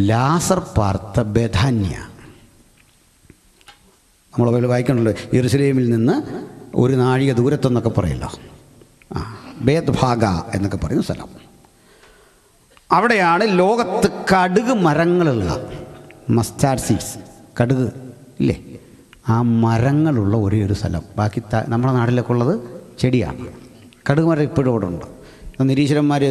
ലാസർ പാർത്ത ബെഥാന്യ. നമ്മളതിൽ വായിക്കണല്ലോ, യെരുസലേമിൽ നിന്ന് ഒരു നാഴിക ദൂരത്തെന്നൊക്കെ പറയല്ലോ. ബേത്ഭാഗ എന്നൊക്കെ പറയുന്ന സ്ഥലം. അവിടെയാണ് ലോകത്ത് കടുക് മരങ്ങളുള്ള, മസ്റ്റാർഡ് സീഡ്സ്, കടുക് ഇല്ലേ, ആ മരങ്ങളുള്ള ഒരേ ഒരു സ്ഥലം. ബാക്കി നമ്മുടെ നാട്ടിലൊക്കെ ഉള്ളത് ചെടിയാണ്. കടുക് മരം ഇപ്പോഴും അവിടെ ഉണ്ട്. നിരീശ്വരന്മാർ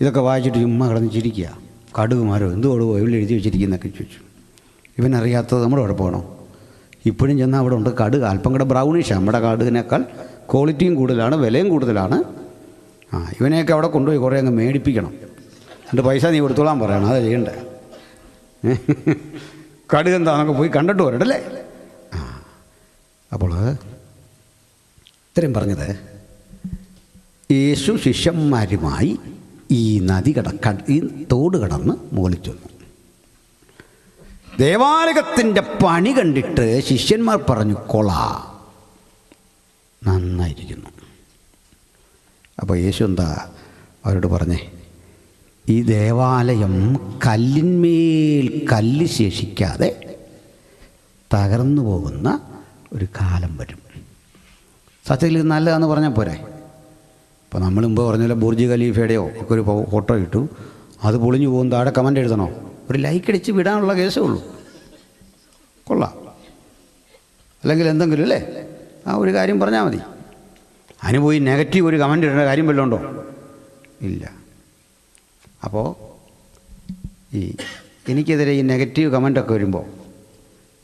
ഇതൊക്കെ വായിച്ചിട്ട് ചുമ്മാ കിടന്ന് ചിരിക്കുക. കടുക് മരം എന്തുകൊണ്ടോ ഇവിടെ എഴുതി വെച്ചിരിക്കുന്നൊക്കെ ചോദിച്ചു. ഇവനറിയാത്തത് നമ്മുടെ കുഴപ്പമാണോ? ഇപ്പോഴും ചെന്നാൽ അവിടെ ഉണ്ട് കടുക്, അല്പം കൂടെ ബ്രൗണിഷാണ്. നമ്മുടെ കടുകിനേക്കാൾ ക്വാളിറ്റിയും കൂടുതലാണ്, വിലയും കൂടുതലാണ്. ഇവനെയൊക്കെ അവിടെ കൊണ്ടുപോയി കുറേ അങ്ങ് മേടിപ്പിക്കണം. എന്നിട്ട് പൈസ നീ കൊടുത്തോളാൻ പറയണം, അതാ ചെയ്യണ്ടേ. കടുക് എന്താണെന്നൊക്കെ പോയി കണ്ടിട്ട് വരട്ടല്ലേ. അപ്പോൾ ഇത്രയും പറഞ്ഞത്, യേശു ശിഷ്യന്മാരുമായി ഈ ഈ തോട് കടന്ന് മുകളിൽ ചെന്നു. ദേവാലയത്തിൻ്റെ പണി കണ്ടിട്ട് ശിഷ്യന്മാർ പറഞ്ഞു, നന്നായിരിക്കുന്നു. അപ്പോൾ യേശു എന്താ അവരോട് പറഞ്ഞേ, ഈ ദേവാലയം കല്ലിന്മേൽ കല്ല് ശേഷിക്കാതെ തകർന്നു പോകുന്ന ഒരു കാലം വരും. സത്യത്തിൽ ഇത് നല്ലതാണെന്ന് പറഞ്ഞാൽ പോരെ. ഇപ്പോൾ നമ്മൾ മുമ്പ് പറഞ്ഞാൽ ബുർജ് ഖലീഫയുടെയോ ഒക്കെ ഒരു ഫോട്ടോ ഇട്ടു, അത് പൊളിഞ്ഞു പോകും, താഴെ കമൻ്റ് എഴുതണോ? ഒരു ലൈക്ക് അടിച്ച് വിടാനുള്ള കേസേ ഉള്ളൂ. കൊള്ളാം. അല്ലെങ്കിൽ എന്തെങ്കിലും അല്ലേ, ആ ഒരു കാര്യം പറഞ്ഞാൽ മതി. അതിന് പോയി നെഗറ്റീവ് ഒരു കമൻ്റ് ഇടേണ്ട കാര്യം വല്ലതും ഉണ്ടോ? ഇല്ല. അപ്പോൾ എനിക്കെതിരെ ഈ നെഗറ്റീവ് കമൻ്റൊക്കെ വരുമ്പോൾ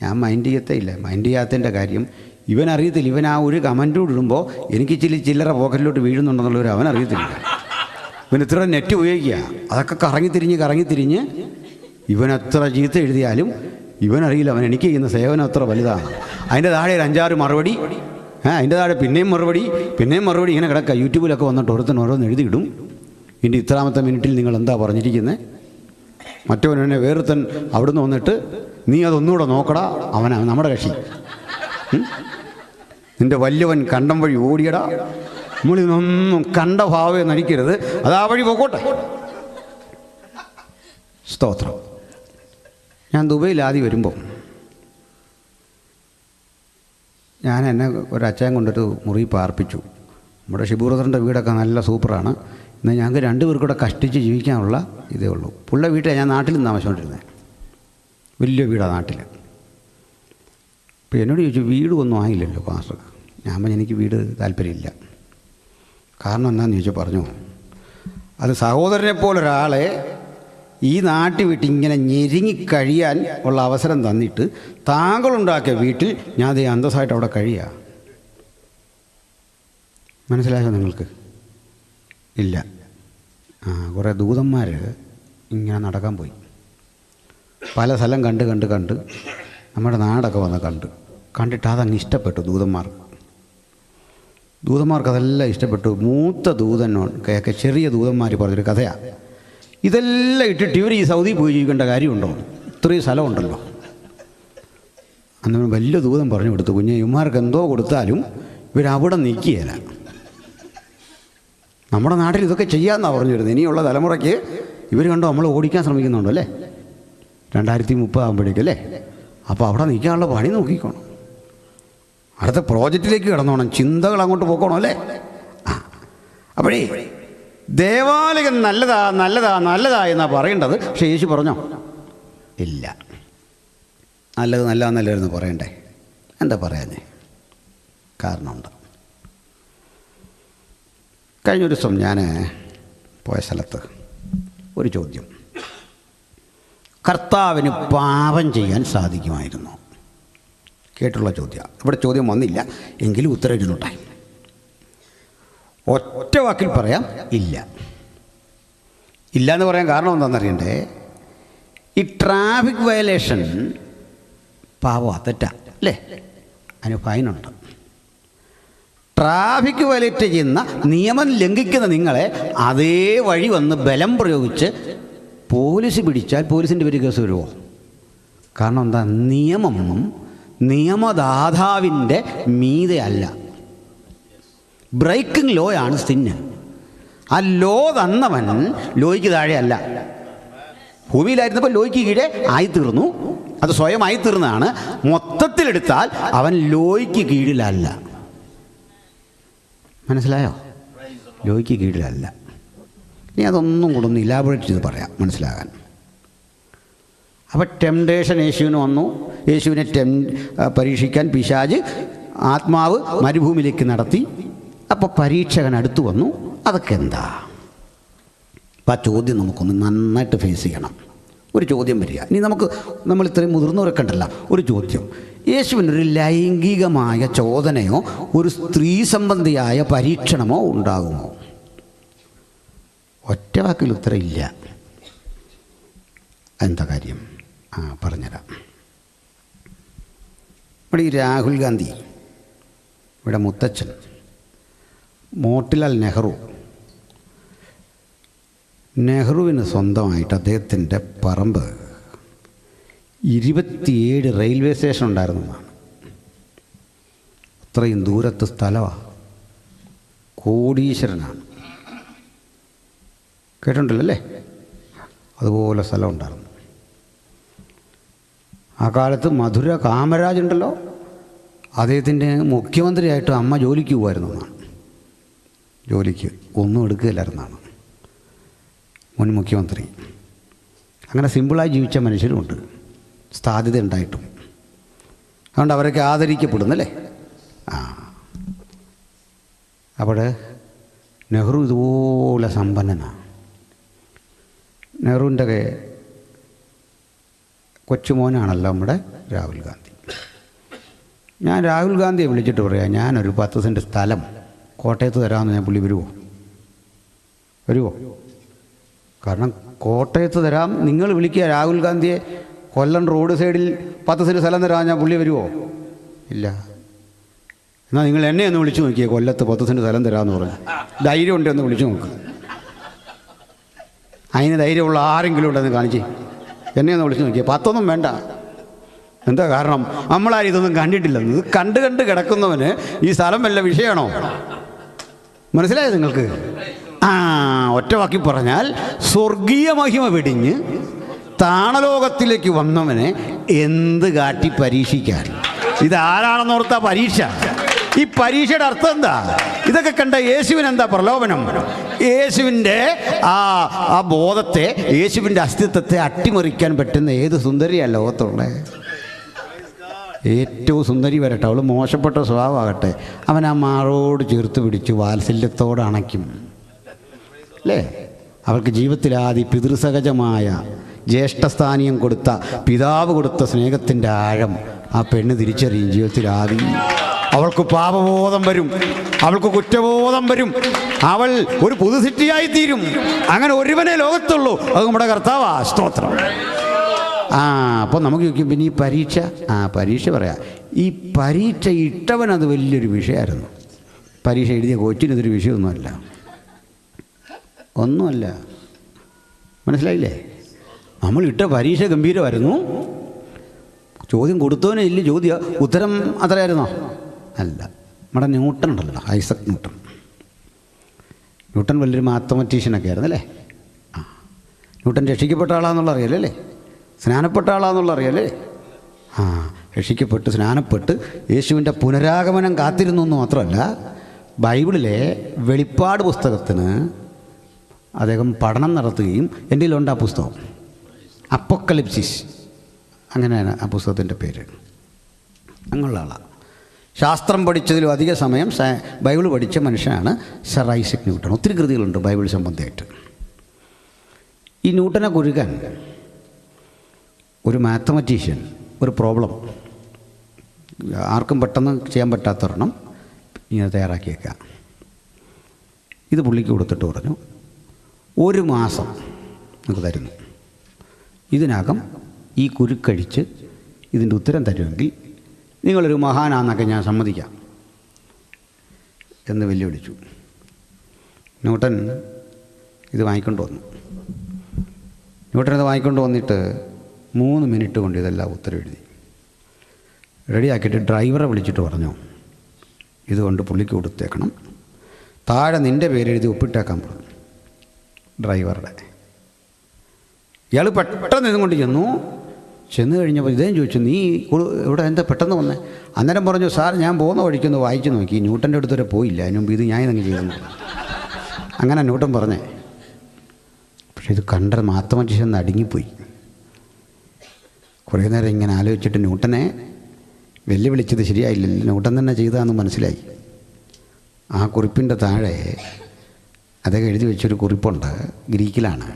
ഞാൻ മൈൻഡ് ചെയ്യത്തേയില്ല. മൈൻഡ് ചെയ്യാത്തതിൻ്റെ കാര്യം ഇവനറിയത്തില്ല. ഇവൻ ആ ഒരു കമൻ്റ് ഇടുമ്പോൾ എനിക്ക് ചില്ലറ പോക്കറ്റിലോട്ട് വീഴുന്നുണ്ടെന്നുള്ളവർ അവനറിയത്തില്ല. ഇവൻ ഇത്ര നെറ്റ് ഉപയോഗിക്കുക. അതൊക്കെ കറങ്ങിത്തിരിഞ്ഞ് ഇവനെത്ര ചീത്ത എഴുതിയാലും ഇവനറിയില്ല അവൻ എനിക്ക് ചെയ്യുന്ന സേവനം അത്ര വലുതാണ്. അതിൻ്റെ താഴെ ഒരു 5-6 മറുപടി, അതിൻ്റെ താഴെ പിന്നെയും മറുപടി ഇങ്ങനെ കിടക്കുക. യൂട്യൂബിലൊക്കെ വന്നിട്ട് ഓരോന്ന് എഴുതിയിടും. ഇനി ഇത്രാമത്തെ മിനിറ്റിൽ നിങ്ങൾ എന്താ പറഞ്ഞിരിക്കുന്നത്? മറ്റവനെ വേറൊരുത്തൻ അവിടുന്ന് വന്നിട്ട് നീ അതൊന്നുകൂടെ നോക്കടാ, അവനാണ് നമ്മുടെ കക്ഷി. നിൻ്റെ വല്യവൻ കണ്ടം വഴി ഓടിയടാ, നമ്മളിതൊന്നും കണ്ട ഭാവേ നടിക്കരുത്, അതാ വഴി പോക്കോട്ടെ. സ്തോത്രം. ഞാൻ ദുബൈയിൽ ആദ്യം വരുമ്പോൾ എന്നെ ഒരച്ഛൻ കൊണ്ടൊരു മുറി പാർപ്പിച്ചു. നമ്മുടെ ഷിബുബ്രദറിൻ്റെ വീടൊക്കെ നല്ല സൂപ്പറാണ്. എന്നാൽ ഞങ്ങൾക്ക് 2 പേർക്കൂടെ കഷ്ടിച്ച് ജീവിക്കാനുള്ള ഇതേ ഉള്ളൂ. പുള്ള വീട്ടിൽ ഞാൻ നാട്ടിൽ നിന്ന് താമസിച്ചുകൊണ്ടിരുന്നത്. വലിയ വീടാണ് നാട്ടിൽ. അപ്പോൾ എന്നോട് ചോദിച്ചു, വീട് ഒന്നും ആയില്ലല്ലോ പാസ്റ്റർ. ഞാൻ പറഞ്ഞു, എനിക്ക് വീട് താല്പര്യമില്ല. കാരണം എന്താണെന്ന് ചോദിച്ചാൽ പറഞ്ഞു, അത് സഹോദരനെ പോലൊരാളെ ഈ നാട്ടിൽ വിട്ട് ഇങ്ങനെ ഞെരുങ്ങിക്കഴിയാൻ ഉള്ള അവസരം തന്നിട്ട് താങ്കളുണ്ടാക്കിയ വീട്ടിൽ ഞാൻ അതേ അന്തസ്സായിട്ട് അവിടെ കഴിയുക. മനസ്സിലായോ നിങ്ങൾക്ക്? ഇല്ല. കുറേ ദൂതന്മാർ ഇങ്ങനെ നടക്കാൻ പോയി. പല സ്ഥലം കണ്ട് നമ്മുടെ നാടൊക്കെ വന്ന് കണ്ടിട്ട് അതങ്ങ് ഇഷ്ടപ്പെട്ടു ദൂതന്മാർക്ക് അതെല്ലാം ഇഷ്ടപ്പെട്ടു. മൂത്ത ദൂതനൊക്കെ ചെറിയ ദൂതന്മാർ പറഞ്ഞൊരു കഥയാണ്. ഇതെല്ലാം ഇട്ടിട്ട് ഇവർ ഈ സൗദി പോയി ജീവിക്കേണ്ട കാര്യമുണ്ടോ? ഇത്രയും സ്ഥലമുണ്ടല്ലോ. അന്ന് വലിയ ദൂതൻ പറഞ്ഞു കൊടുത്തു, കുഞ്ഞെ ഇവന്മാർക്ക് എന്തോ കൊടുത്താലും ഇവരവിടെ നിൽക്കുകയില്ല. നമ്മുടെ നാട്ടിൽ ഇതൊക്കെ ചെയ്യാമെന്നാണ് പറഞ്ഞു വരുന്നത്. ഇനിയുള്ള തലമുറയ്ക്ക് ഇവർ കണ്ടോ നമ്മൾ ഓടിക്കാൻ ശ്രമിക്കുന്നുണ്ടോ അല്ലേ? 2030 ആകുമ്പോഴേക്കും അല്ലേ? അപ്പോൾ അവിടെ നിൽക്കാനുള്ള പണി നോക്കിക്കോണം. അടുത്ത പ്രോജക്റ്റിലേക്ക് കിടന്നോണം, ചിന്തകൾ അങ്ങോട്ട് പോക്കോണം അല്ലേ? അപ്പോഴേ ദേവാലയം നല്ലതാ എന്നാണ് പറയേണ്ടത്. പക്ഷേ യേശു പറഞ്ഞോ? ഇല്ല. നല്ലതെന്നല്ലായിരുന്നു പറയണ്ടേ? എന്താ പറയാഞ്ഞേ? കാരണമുണ്ട്. കഴിഞ്ഞൊരു ദിവസം ഞാൻ പോയ സ്ഥലത്ത് ഒരു ചോദ്യം, കർത്താവിന് പാപം ചെയ്യാൻ സാധിക്കുമായിരുന്നു? കേട്ടുള്ള ചോദ്യം. ഇവിടെ ചോദ്യം വന്നില്ല, എങ്കിലും ഉത്തരം ഇരുന്നുണ്ടായി. ഒറ്റ വാക്കിൽ പറയാം, ഇല്ല എന്ന് പറയാൻ കാരണം എന്താണെന്നറിയണ്ടേ? ഈ ട്രാഫിക് വയലേഷൻ പാവമാണ്, തെറ്റാ അല്ലേ? അതിന് ഫൈനുണ്ട്. ട്രാഫിക് വയലേറ്റ് ചെയ്യുന്ന, നിയമം ലംഘിക്കുന്ന നിങ്ങളെ അതേ വഴി വന്ന് ബലം പ്രയോഗിച്ച് പോലീസ് പിടിച്ചാൽ പോലീസിൻ്റെ പേര് കേസ് വരുമോ? കാരണം എന്താ? നിയമം നിയമദാതാവിൻ്റെ മീതെ അല്ല. ബ്രേക്കിംഗ് ലോ ആണ് സിന്ന്. ആ ലോ തന്നവൻ ലോയ്ക്ക് താഴെ അല്ല. ഭൂമിയിലായിരുന്നപ്പോൾ ലോയ്ക്ക് കീഴെ ആയിത്തീർന്നു. അത് സ്വയം ആയിത്തീർന്നതാണ്. മൊത്തത്തിലെടുത്താൽ അവൻ ലോയ്ക്ക് കീഴിലല്ല. മനസ്സിലായോ? ലോയ്ക്ക് കീഴിലല്ല. ഇനി അതൊന്നും കൂടെ ഒന്ന് ഇലാബറേറ്റ് ചെയ്ത് പറയാം മനസ്സിലാകാൻ. അപ്പോൾ ടെംപ്ടേഷൻ യേശുവിന് വന്നു. യേശുവിനെ പരീക്ഷിക്കാൻ പിശാച് ആത്മാവ് മരുഭൂമിയിലേക്ക് നടത്തി. അപ്പോൾ പരീക്ഷകൻ അടുത്തു വന്നു. അതൊക്കെ എന്താ? അപ്പോൾ ആ ചോദ്യം നമുക്കൊന്ന് നന്നായിട്ട് ഫേസ് ചെയ്യണം. ഒരു ചോദ്യം വരിക. ഇനി നമ്മൾ ഇത്രയും മുതിർന്നവരൊക്കെ ഉണ്ടല്ല, ഒരു ചോദ്യം. യേശുവിനൊരു ലൈംഗികമായ ചോദനയോ ഒരു സ്ത്രീ സംബന്ധിയായ പരീക്ഷണമോ ഉണ്ടാകുമോ? ഒറ്റ വാക്കിൽ ഉത്തരം ഇല്ല. എന്താ കാര്യം? പറഞ്ഞുതരാം. ഇവിടെ ഈ രാഹുൽ ഗാന്ധി, ഇവിടെ മുത്തച്ഛൻ മോട്ടിലാൽ നെഹ്റുവിന് സ്വന്തമായിട്ട് അദ്ദേഹത്തിൻ്റെ പറമ്പ് 27 റെയിൽവേ സ്റ്റേഷൻ ഉണ്ടായിരുന്നതാണ്. അത്രയും ദൂരത്ത് സ്ഥലമാണ്. കോടീശ്വരനാണ്. കേട്ടിട്ടുണ്ടല്ലോ അല്ലേ? അതുപോലെ സ്ഥലം ഉണ്ടായിരുന്നു. ആ കാലത്ത് മധുര കാമരാജ് ഉണ്ടല്ലോ, അദ്ദേഹത്തിൻ്റെ മുഖ്യമന്ത്രിയായിട്ട് അമ്മ ജോലിക്ക് പോകുമായിരുന്നു എന്നാണ്. ജോലിക്ക് ഒന്നും എടുക്കുകയില്ലായിരുന്നാണ് മുൻ മുഖ്യമന്ത്രി. അങ്ങനെ സിമ്പിളായി ജീവിച്ച മനുഷ്യരുമുണ്ട്, സാധ്യത ഉണ്ടായിട്ടും. അതുകൊണ്ട് അവരൊക്കെ ആദരിക്കപ്പെടുന്നല്ലേ? അപ്പോൾ നെഹ്റു ഇതുപോലെ സമ്പന്നനാണ്. നെഹ്റുവിൻ്റെ കൊച്ചുമോനാണല്ലോ നമ്മുടെ രാഹുൽ ഗാന്ധി. ഞാൻ രാഹുൽ ഗാന്ധിയെ വിളിച്ചിട്ട് പറയാം, ഞാനൊരു 10 സെൻറ്റ് സ്ഥലം കോട്ടയത്ത് തരാമെന്ന്. ഞാൻ പുള്ളി വരുമോ? കാരണം കോട്ടയത്ത് തരാം, നിങ്ങൾ വിളിക്കുക രാഹുൽ ഗാന്ധിയെ, കൊല്ലം റോഡ് സൈഡിൽ 10 സെൻറ്റ് സ്ഥലം തരാൻ ഞാൻ പുള്ളി വരുമോ? ഇല്ല. എന്നാൽ നിങ്ങൾ എന്നെ ഒന്ന് വിളിച്ചു നോക്കിയേ, കൊല്ലത്ത് 10 സെൻറ്റ് സ്ഥലം തരാമെന്ന് പറഞ്ഞു. ധൈര്യം ഉണ്ടെന്ന് വിളിച്ചു നോക്ക്. അതിന് ധൈര്യമുള്ള ആരെങ്കിലും ഉണ്ടെന്ന് കാണിച്ചേ, എന്നെ ഒന്ന് വിളിച്ചു നോക്കിയേ. 10 വേണ്ട. എന്താ കാരണം? നമ്മളാരും ഇതൊന്നും കണ്ടിട്ടില്ലെന്ന്. ഇത് കണ്ട് കിടക്കുന്നവന് ഈ സ്ഥലം വല്ല വിഷയമാണോ? മനസ്സിലായോ നിങ്ങൾക്ക്? ഒറ്റ വാക്കി പറഞ്ഞാൽ, സ്വർഗീയ മഹിമ വെടിഞ്ഞ് താണലോകത്തിലേക്ക് വന്നവനെ എന്ത് കാട്ടി പരീക്ഷിക്കാൻ? ഇതാരാണെന്നോർത്താ പരീക്ഷ? ഈ പരീക്ഷയുടെ അർത്ഥം എന്താ? ഇതൊക്കെ കണ്ട യേശുവിനെന്താ പ്രലോഭനം? യേശുവിൻ്റെ ആ ബോധത്തെ, യേശുവിൻ്റെ അസ്തിത്വത്തെ അട്ടിമറിക്കാൻ പറ്റുന്ന ഏത് സുന്ദരിയാണ് ലോകത്തുള്ളത്? ഏറ്റവും സുന്ദരി വരട്ടെ, അവൾ മോശപ്പെട്ട സ്വഭാവമാകട്ടെ, അവൻ ആ മാറോട് ചേർത്ത് പിടിച്ച് വാത്സല്യത്തോടെ അണയ്ക്കും അല്ലേ? അവൾക്ക് ജീവിതത്തിലാദ്യ പിതൃസഹജമായ ജ്യേഷ്ഠസ്ഥാനീയം കൊടുത്ത, പിതാവ് കൊടുത്ത സ്നേഹത്തിൻ്റെ ആഴം ആ പെണ്ണ് തിരിച്ചറിയും. ജീവിതത്തിലാദ്യം അവൾക്ക് പാപബോധം വരും, അവൾക്ക് കുറ്റബോധം വരും, അവൾ ഒരു പുതുസിറ്റിയായിത്തീരും. അങ്ങനെ ഒരുവനെ ലോകത്തുള്ളൂ, അത് നമ്മുടെ കർത്താവാ. സ്തോത്രം. അപ്പോൾ നമുക്ക് ചോദിക്കും, പിന്നെ ഈ പരീക്ഷ പറയാം. ഈ പരീക്ഷ ഇട്ടവനത് വലിയൊരു വിഷയമായിരുന്നു. പരീക്ഷ എഴുതിയ കൊച്ചിനതൊരു വിഷയമൊന്നുമല്ല. മനസ്സിലായില്ലേ? നമ്മൾ ഇട്ട പരീക്ഷ ഗംഭീരമായിരുന്നു. ചോദ്യം കൊടുത്തവനെ ഇല്ല, ഉത്തരം അത്രയായിരുന്നോ? അല്ല. നമ്മുടെ ന്യൂട്ടൺ ഉണ്ടല്ലോ, ഐസക് ന്യൂട്ടൺ വലിയൊരു മാത്തമാറ്റീഷ്യനൊക്കെ ആയിരുന്നു അല്ലേ? ന്യൂട്ടൺ രക്ഷിക്കപ്പെട്ട ആളാന്നുള്ള അറിയാലല്ലേ? സ്നാനപ്പെട്ട ആളാന്നുള്ള അറിയാലേ? രക്ഷിക്കപ്പെട്ട് സ്നാനപ്പെട്ട് യേശുവിൻ്റെ പുനരാഗമനം കാത്തിരുന്നു എന്ന് മാത്രമല്ല, ബൈബിളിലെ വെളിപ്പാട് പുസ്തകത്തിന് അദ്ദേഹം പഠനം നടത്തുകയും, എൻ്റെ കയ്യിലുണ്ട് ആ പുസ്തകം, അപ്പോക്കലിപ്സിസ്, അങ്ങനെയാണ് ആ പുസ്തകത്തിൻ്റെ പേര്. അങ്ങനെയുള്ള ആളാണ്. ശാസ്ത്രം പഠിച്ചതിലും അധിക സമയം ബൈബിൾ പഠിച്ച മനുഷ്യനാണ് സർ ഐസക് ന്യൂട്ടൺ. ഒത്തിരി കൃതികളുണ്ട് ബൈബിൾ സംബന്ധമായിട്ട്. ഈ ന്യൂട്ടനെ കുരുക്കാൻ ഒരു മാത്തമാറ്റീഷ്യൻ ഒരു പ്രോബ്ലം ആർക്കും പെട്ടെന്ന് ചെയ്യാൻ പറ്റാത്തൊരെണ്ണം ഇങ്ങനെ തയ്യാറാക്കിയേക്കാം. ഇത് പുള്ളിക്ക് കൊടുത്തിട്ട് പറഞ്ഞു, 1 മാസം നമുക്ക് തരുന്നു, ഇതിനകം ഈ കുരുക്കഴിച്ച് ഇതിൻ്റെ ഉത്തരം തരുമെങ്കിൽ നിങ്ങളൊരു മഹാനാന്നൊക്കെ ഞാൻ സമ്മതിക്കാം എന്ന് വെല്ലുവിളിച്ചു. ന്യൂട്ടൻ ഇത് വാങ്ങിക്കൊണ്ട് വന്നിട്ട് 3 മിനിറ്റ് കൊണ്ട് ഇതെല്ലാം ഉത്തരം എഴുതി റെഡിയാക്കിയിട്ട് ഡ്രൈവറെ വിളിച്ചിട്ട് പറഞ്ഞു, ഇതുകൊണ്ട് പുള്ളിക്ക് കൊടുത്തേക്കണം, താഴെ നിൻ്റെ പേരെഴുതി ഒപ്പിട്ടേക്കാൻ പറഞ്ഞു ഡ്രൈവറുടെ. ഇയാൾ പെട്ടെന്ന് ഇതും കൊണ്ട് ചെന്ന് കഴിഞ്ഞപ്പോൾ ഇദ്ദേഹം ചോദിച്ചു, നീ ഇവിടെ എന്താ പെട്ടെന്ന് വന്നേ? അന്നേരം പറഞ്ഞു, സാർ ഞാൻ പോകുന്ന വഴിക്കൊന്ന് വായിച്ചു നോക്കി, ന്യൂട്ടൻ്റെ അടുത്ത് വരെ പോയില്ല, അതിന് മുമ്പ് ഇത് ഞാൻ ഇതങ്ങ് ചെയ്തു. അങ്ങനെ ന്യൂട്ടൻ പറഞ്ഞേ. പക്ഷെ ഇത് കണ്ട മാത്തമാറ്റീഷ്യൻ നടുങ്ങിപ്പോയി. കുറേ നേരം ഇങ്ങനെ ആലോചിച്ചിട്ട് ന്യൂട്ടനെ വെല്ലുവിളിച്ചത് ശരിയായില്ലല്ലോ, ന്യൂട്ടൻ തന്നെ ചെയ്തതാണെന്ന് മനസ്സിലായി. ആ കുറിപ്പിൻ്റെ താഴെ അദ്ദേഹം എഴുതി വെച്ചൊരു കുറിപ്പുണ്ട്, ഗ്രീക്കിലാണ്.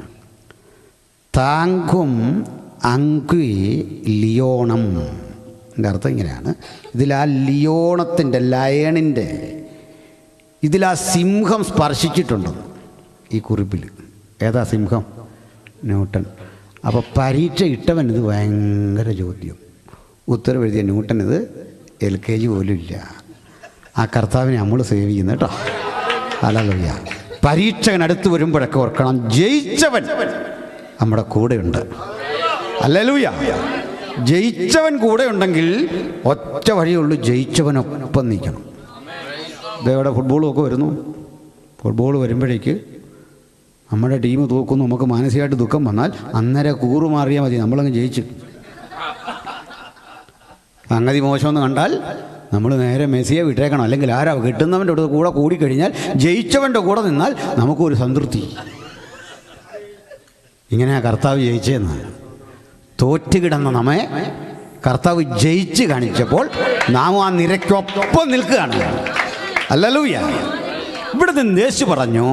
താങ്കും അങ്ക്വി ലിയോണം. എൻ്റെ അർത്ഥം ഇങ്ങനെയാണ്, ഇതിൽ ആ ലിയോണത്തിൻ്റെ ലയണിൻ്റെ ഇതിൽ ആ സിംഹം സ്പർശിച്ചിട്ടുണ്ടെന്ന് ഈ കുറിപ്പിൽ. ഏതാ സിംഹം? ന്യൂട്ടൻ. അപ്പോൾ പരീക്ഷ ഇട്ടവൻ ഇത് ഭയങ്കര ചോദ്യം, ഉത്തരവ് എഴുതിയ ന്യൂട്ടൻ ഇത് LKG പോലും ഇല്ല. ആ കർത്താവിനെ നമ്മൾ സേവ് ചെയ്യുന്നു കേട്ടോ. ഹല്ലേലൂയ. പരീക്ഷകൻ അടുത്ത് വരുമ്പോഴൊക്കെ ഓർക്കണം, ജയിച്ചവൻ നമ്മുടെ കൂടെയുണ്ട്. ഹല്ലേലൂയ. ജയിച്ചവൻ കൂടെ ഉണ്ടെങ്കിൽ ഒറ്റ വഴിയുള്ളൂ, ജയിച്ചവനൊപ്പം നിൽക്കണം. ഇതേവിടെ ഫുട്ബോളും ഒക്കെ വരുന്നു. ഫുട്ബോൾ വരുമ്പോഴേക്ക് നമ്മുടെ ടീം തോക്കുന്നു, നമുക്ക് മാനസികമായിട്ട് ദുഃഖം വന്നാൽ അന്നേരം കൂറുമാറിയാൽ മതി, നമ്മളങ്ങ് ജയിച്ചു. സംഗതി മോശമെന്ന് കണ്ടാൽ നമ്മൾ നേരെ മെസ്സിയെ വിട്ടേക്കണം. അല്ലെങ്കിൽ ആരാ കിട്ടുന്നവൻ്റെ കൂടെ കൂടിക്കഴിഞ്ഞാൽ, ജയിച്ചവൻ്റെ കൂടെ നിന്നാൽ നമുക്കൊരു സംതൃപ്തി. ഇങ്ങനെയാ കർത്താവ് ജയിച്ചതെന്ന്. തോറ്റുകിടന്ന നമ്മെ കർത്താവ് ജയിച്ച് കാണിച്ചപ്പോൾ നാം ആ നിരക്കൊപ്പം നിൽക്കുകയാണ്. ഹല്ലേലൂയ. ഇവിടെ നിന്ന് യേശു പറഞ്ഞു,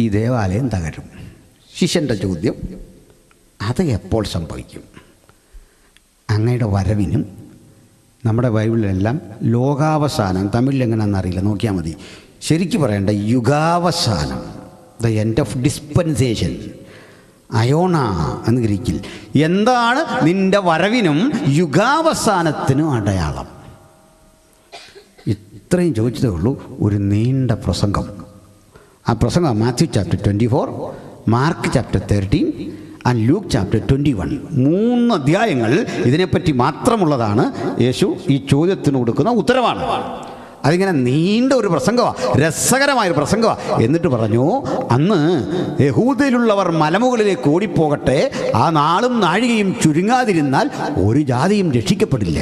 ഈ ദേവാലയം തകരും. ശിഷ്യൻ്റെ ചോദ്യം, അത് എപ്പോൾ സംഭവിക്കും? അങ്ങയുടെ വരവിനും. നമ്മുടെ ബൈബിളിലെല്ലാം ലോകാവസാനം, തമിഴിൽ എങ്ങനെയാണെന്ന് അറിയില്ല, നോക്കിയാൽ മതി. ശരിക്കും പറയേണ്ട യുഗാവസാനം, ദ എൻഡ് ഓഫ് ഡിസ്പെൻസേഷൻ, അയോണ എന്ന് ഗ്രീക്കിൽ. എന്താണ് നിന്റെ വരവിനും യുഗാവസാനത്തിനും അടയാളം? ഇത്രയും ചോദിച്ചതേ ഉള്ളൂ. ഒരു നീണ്ട പ്രസംഗം. ആ പ്രസംഗം Matthew chapter 24, Mark chapter 13 and Luke chapter 21. 3 അധ്യായങ്ങൾ ഇതിനെപ്പറ്റി മാത്രമുള്ളതാണ്. യേശു ഈ ചോദ്യത്തിന് കൊടുക്കുന്ന ഉത്തരവാണ്. അതിങ്ങനെ നീണ്ട ഒരു പ്രസംഗമാണ്, രസകരമായൊരു പ്രസംഗമാണ്. എന്നിട്ട് പറഞ്ഞു, അന്ന് യഹൂദയിലുള്ളവർ മലമുകളിലേക്ക് ഓടിപ്പോകട്ടെ, ആ നാളും നാഴികയും ചുരുങ്ങാതിരുന്നാൽ ഒരു ജാതിയും രക്ഷിക്കപ്പെടില്ല.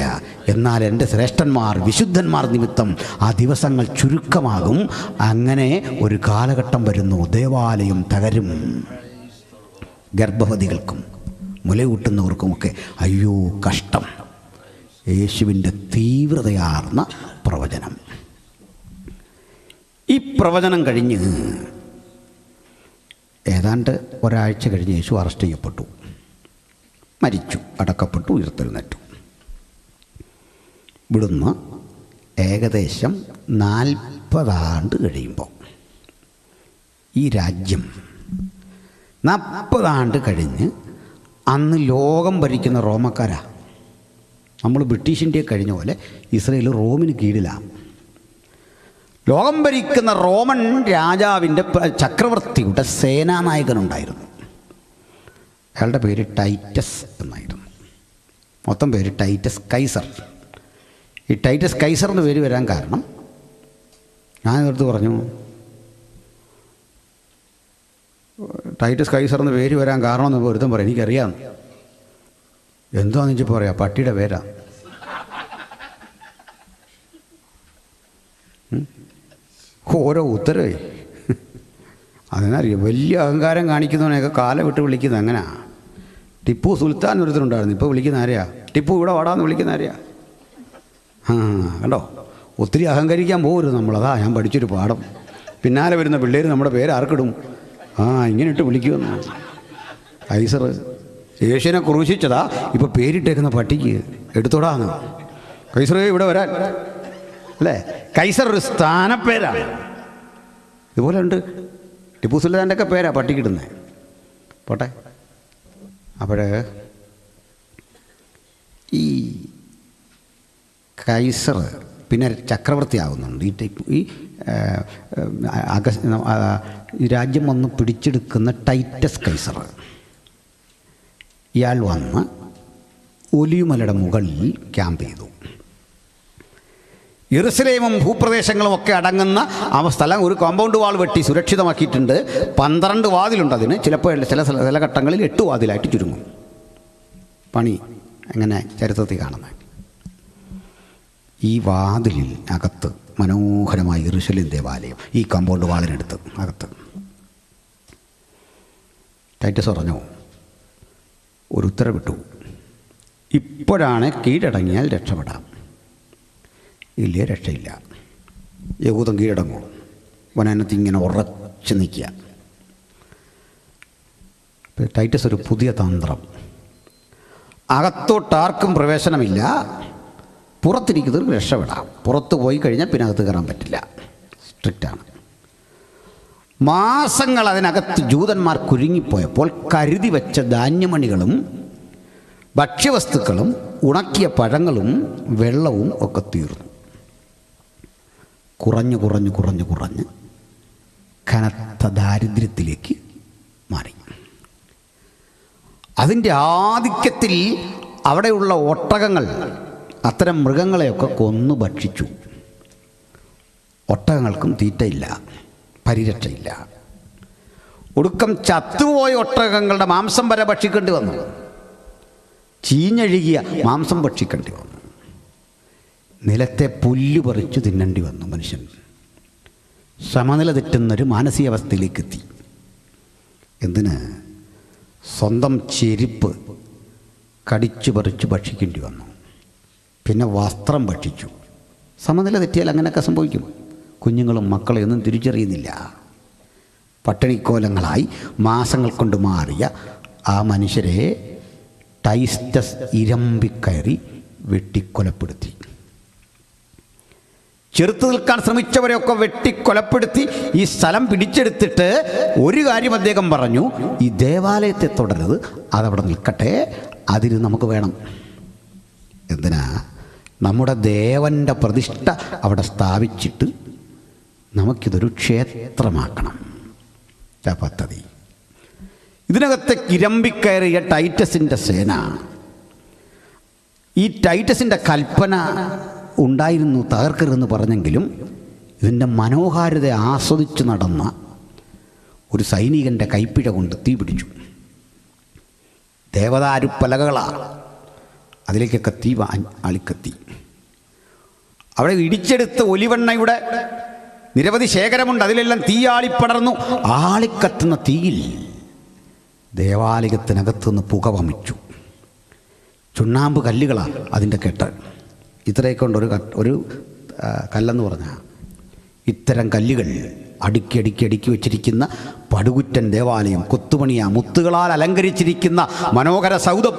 എന്നാൽ എൻ്റെ ശ്രേഷ്ഠന്മാർ, വിശുദ്ധന്മാർ നിമിത്തം ആ ദിവസങ്ങൾ ചുരുക്കമാകും. അങ്ങനെ ഒരു കാലഘട്ടം വരുന്നു, ദേവാലയം തകരും. ഗർഭവതികൾക്കും മുലയൂട്ടുന്നവർക്കുമൊക്കെ അയ്യോ കഷ്ടം. യേശുവിൻ്റെ തീവ്രതയാർന്ന പ്രവചനം. ഈ പ്രവചനം കഴിഞ്ഞ് ഏതാണ്ട് ഒരാഴ്ച കഴിഞ്ഞ് യേശു അറസ്റ്റ് ചെയ്യപ്പെട്ടു, മരിച്ചു, അടക്കപ്പെട്ടു, ഉയർത്തെഴുന്നേറ്റു. ഇവിടുന്ന് ഏകദേശം 40 ആണ്ട് കഴിയുമ്പോൾ ഈ രാജ്യം 40 ആണ്ട് കഴിഞ്ഞ്, അന്ന് ലോകം ഭരിക്കുന്ന റോമക്കാരാ. നമ്മൾ ബ്രിട്ടീഷ് ഇന്ത്യ കഴിഞ്ഞ പോലെ ഇസ്രയേൽ റോമിന് കീഴിലാണ്. ലോകം ഭരിക്കുന്ന റോമൻ രാജാവിൻ്റെ ചക്രവർത്തിയുടെ സേനാനായകനുണ്ടായിരുന്നു. അയാളുടെ പേര് ടൈറ്റസ് എന്നായിരുന്നു. മൊത്തം പേര് ടൈറ്റസ് കൈസർ. ഈ ടൈറ്റസ് കൈസർ എന്ന് പേര് വരാൻ കാരണം, ഞാൻ നേരത്തെ പറഞ്ഞു, ടൈറ്റസ് കൈസർ എന്ന് പേര് വരാൻ കാരണമെന്ന് ഒരുത്തം പറയാം, എനിക്കറിയാം. എന്താണെന്ന് വെച്ചപ്പോൾ പറയാം, പട്ടിയുടെ പേരാ. ഓരോ ഉത്തരവേ അതിനറിയാം. വലിയ അഹങ്കാരം കാണിക്കുന്നവനെയൊക്കെ കാല വിട്ട് വിളിക്കുന്നത് അങ്ങനെയാ. ടിപ്പു സുൽത്താൻ ഒരുത്തരുണ്ടായിരുന്നു, ഇപ്പോൾ വിളിക്കുന്ന ആരെയാ? ടിപ്പു ഇവിടെ വാടാന്ന് വിളിക്കുന്ന ആരെയാ? കണ്ടോ, ഒത്തിരി അഹങ്കരിക്കാൻ പോകരുത് നമ്മളതാ ഞാൻ പഠിച്ചൊരു പാഠം. പിന്നാലെ വരുന്ന പിള്ളേർ നമ്മുടെ പേര് ആർക്കിടും? ഇങ്ങനെ ഇട്ട് വിളിക്കുമെന്ന്. കൈസർ യേശുവിനെ ക്രൂശിച്ചതാ, ഇപ്പോൾ പേരിട്ടേക്കുന്ന പട്ടിക്ക് എടുത്തോടാന്ന്. കൈസറേ ഇവിടെ വരാൻ, അല്ലേ? കൈസർ ഒരു സ്ഥാനപ്പേരാണ്. ഇതുപോലെ ഉണ്ട്. ടിപ്പു സുൽത്താൻ്റെ ഒക്കെ പേരാ പട്ടിക്കിടുന്നത്. പോട്ടെ. അപ്പോഴേ ഈ കൈസർ പിന്നെ ചക്രവർത്തി ആകുന്നുണ്ട്. ഈ രാജ്യം വന്ന് പിടിച്ചെടുക്കുന്ന ടൈറ്റസ് കൈസർ, ഇയാൾ വന്ന് ഒലിവുമലയുടെ മുകളിൽ ക്യാമ്പ് ചെയ്തു. യെരുശലേമും ഭൂപ്രദേശങ്ങളും ഒക്കെ അടങ്ങുന്ന ആ സ്ഥലം ഒരു കോമ്പൗണ്ട് വാൾ വെട്ടി സുരക്ഷിതമാക്കിയിട്ടുണ്ട്. 12 വാതിലുണ്ട് അതിന്. ചിലപ്പോൾ ചില ഘട്ടങ്ങളിൽ 8 വാതിലായിട്ട് ചുരുങ്ങും. പണി എങ്ങനെ ചരിത്രത്തിൽ കാണുന്നത്. ഈ വാതിലിൽ അകത്ത് മനോഹരമായ യെരുശലേം ദേവാലയം, ഈ കോമ്പൗണ്ട് വാളിനടുത്ത് അകത്ത്. ടൈറ്റസ് പറഞ്ഞു, ഒരു ഉത്തരവിട്ടു, ഇപ്പോഴാണ് കീഴടങ്ങിയാൽ രക്ഷപ്പെടാം, ഇല്ലേ രക്ഷയില്ല. യഹൂദം കീഴടങ്ങും. വനനത്തിൽ ഇങ്ങനെ ഉറച്ചു നിൽക്കുക. ടൈറ്റസ് ഒരു പുതിയ തന്ത്രം. അകത്തോട്ടാർക്കും പ്രവേശനമില്ല, പുറത്തിരിക്കുന്നവർക്ക് രക്ഷപ്പെടാം. പുറത്ത് പോയി കഴിഞ്ഞാൽ പിന്നെ അകത്ത് കയറാൻ പറ്റില്ല. സ്ട്രിക്റ്റാണ്. മാസങ്ങൾ അതിനകത്ത് ജൂതന്മാർ കുരുങ്ങിപ്പോയപ്പോൾ കരുതി വെച്ച ധാന്യമണികളും ഭക്ഷ്യവസ്തുക്കളും ഉണക്കിയ പഴങ്ങളും വെള്ളവും ഒക്കെ തീർന്നു. കുറഞ്ഞ് കനത്ത ദാരിദ്ര്യത്തിലേക്ക് മാറി. അതിൻ്റെ ആധിക്യത്തിൽ അവിടെയുള്ള ഒട്ടകങ്ങൾ അത്തരം മൃഗങ്ങളെയൊക്കെ കൊന്നു ഭക്ഷിച്ചു. ഒട്ടകങ്ങൾക്കും തീറ്റയില്ല, പരിരക്ഷയില്ല. ഒടുക്കം ചത്തുപോയ ഒട്ടകങ്ങളുടെ മാംസം വരെ ഭക്ഷിക്കേണ്ടി വന്നു. ചീഞ്ഞഴുകിയ മാംസം ഭക്ഷിക്കേണ്ടി വന്നു. നിലത്തെ പുല്ല് പറിച്ചു തിന്നേണ്ടി വന്നു. മനുഷ്യൻ സമനില തെറ്റുന്നൊരു മാനസികാവസ്ഥയിലേക്കെത്തി. എന്തിന്? സ്വന്തം ചെരുപ്പ് കടിച്ചു പറിച്ചു ഭക്ഷിക്കേണ്ടി വന്നു. പിന്നെ വസ്ത്രം ഭക്ഷിച്ചു. സമനില തെറ്റിയാൽ അങ്ങനെയൊക്കെ സംഭവിക്കും. കുഞ്ഞുങ്ങളും മക്കളെയൊന്നും തിരിച്ചറിയുന്നില്ല. പട്ടിണിക്കോലങ്ങളായി മാസങ്ങൾ കൊണ്ട് മാറിയ ആ മനുഷ്യരെ ടൈറ്റസ് ഇരമ്പിക്കയറി വെട്ടിക്കൊലപ്പെടുത്തി. ചെറുത്തു നിൽക്കാൻ ശ്രമിച്ചവരെയൊക്കെ വെട്ടിക്കൊലപ്പെടുത്തി ഈ സ്ഥലം പിടിച്ചെടുത്തിട്ട് ഒരു കാര്യം അദ്ദേഹം പറഞ്ഞു, ഈ ദേവാലയത്തെ തുടരുത്, അതവിടെ നിൽക്കട്ടെ, അതിന് നമുക്ക് വേണം. എന്തിനാ? നമ്മുടെ ദേവൻ്റെ പ്രതിഷ്ഠ അവിടെ സ്ഥാപിച്ചിട്ട് നമുക്കിതൊരു ക്ഷേത്രമാക്കണം. പദ്ധതി. ഇതിനകത്തെ ഇരമ്പിക്കയറിയ ടൈറ്റസിൻ്റെ സേന, ഈ ടൈറ്റസിൻ്റെ കൽപ്പന ഉണ്ടായിരുന്നു തകർക്കരുതെന്ന് പറഞ്ഞെങ്കിലും ഇതിൻ്റെ മനോഹാരിത ആസ്വദിച്ച് നടന്ന ഒരു സൈനികൻ്റെ കൈപ്പിഴ കൊണ്ട് തീ പിടിച്ചു. ദേവദാരു പലകകളാണ്, അതിലേക്കൊക്കെ തീ ആളിക്കത്തി. അവിടെ ഇടിച്ചെടുത്ത ഒലിവെണ്ണയുടെ നിരവധി ശേഖരമുണ്ട്, അതിലെല്ലാം തീ ആളിപ്പടർന്നു. ആളിക്കത്തുന്ന തീയിൽ ദേവാലയത്തിനകത്തുനിന്ന് പുക വമിച്ചു. ചുണ്ണാമ്പ് കല്ലുകളാണ് അതിൻ്റെ കെട്ട്. ഇത്രയൊക്കെ ഉണ്ട് ഒരു കല്ലെന്ന് പറഞ്ഞാൽ. ഇത്തരം കല്ലുകൾ അടുക്കി അടുക്കി അടുക്കി വെച്ചിരിക്കുന്ന പടുകുറ്റൻ ദേവാലയം, കൊത്തുപണിയ മുത്തുകളാൽ അലങ്കരിച്ചിരിക്കുന്ന മനോഹര സൗധം,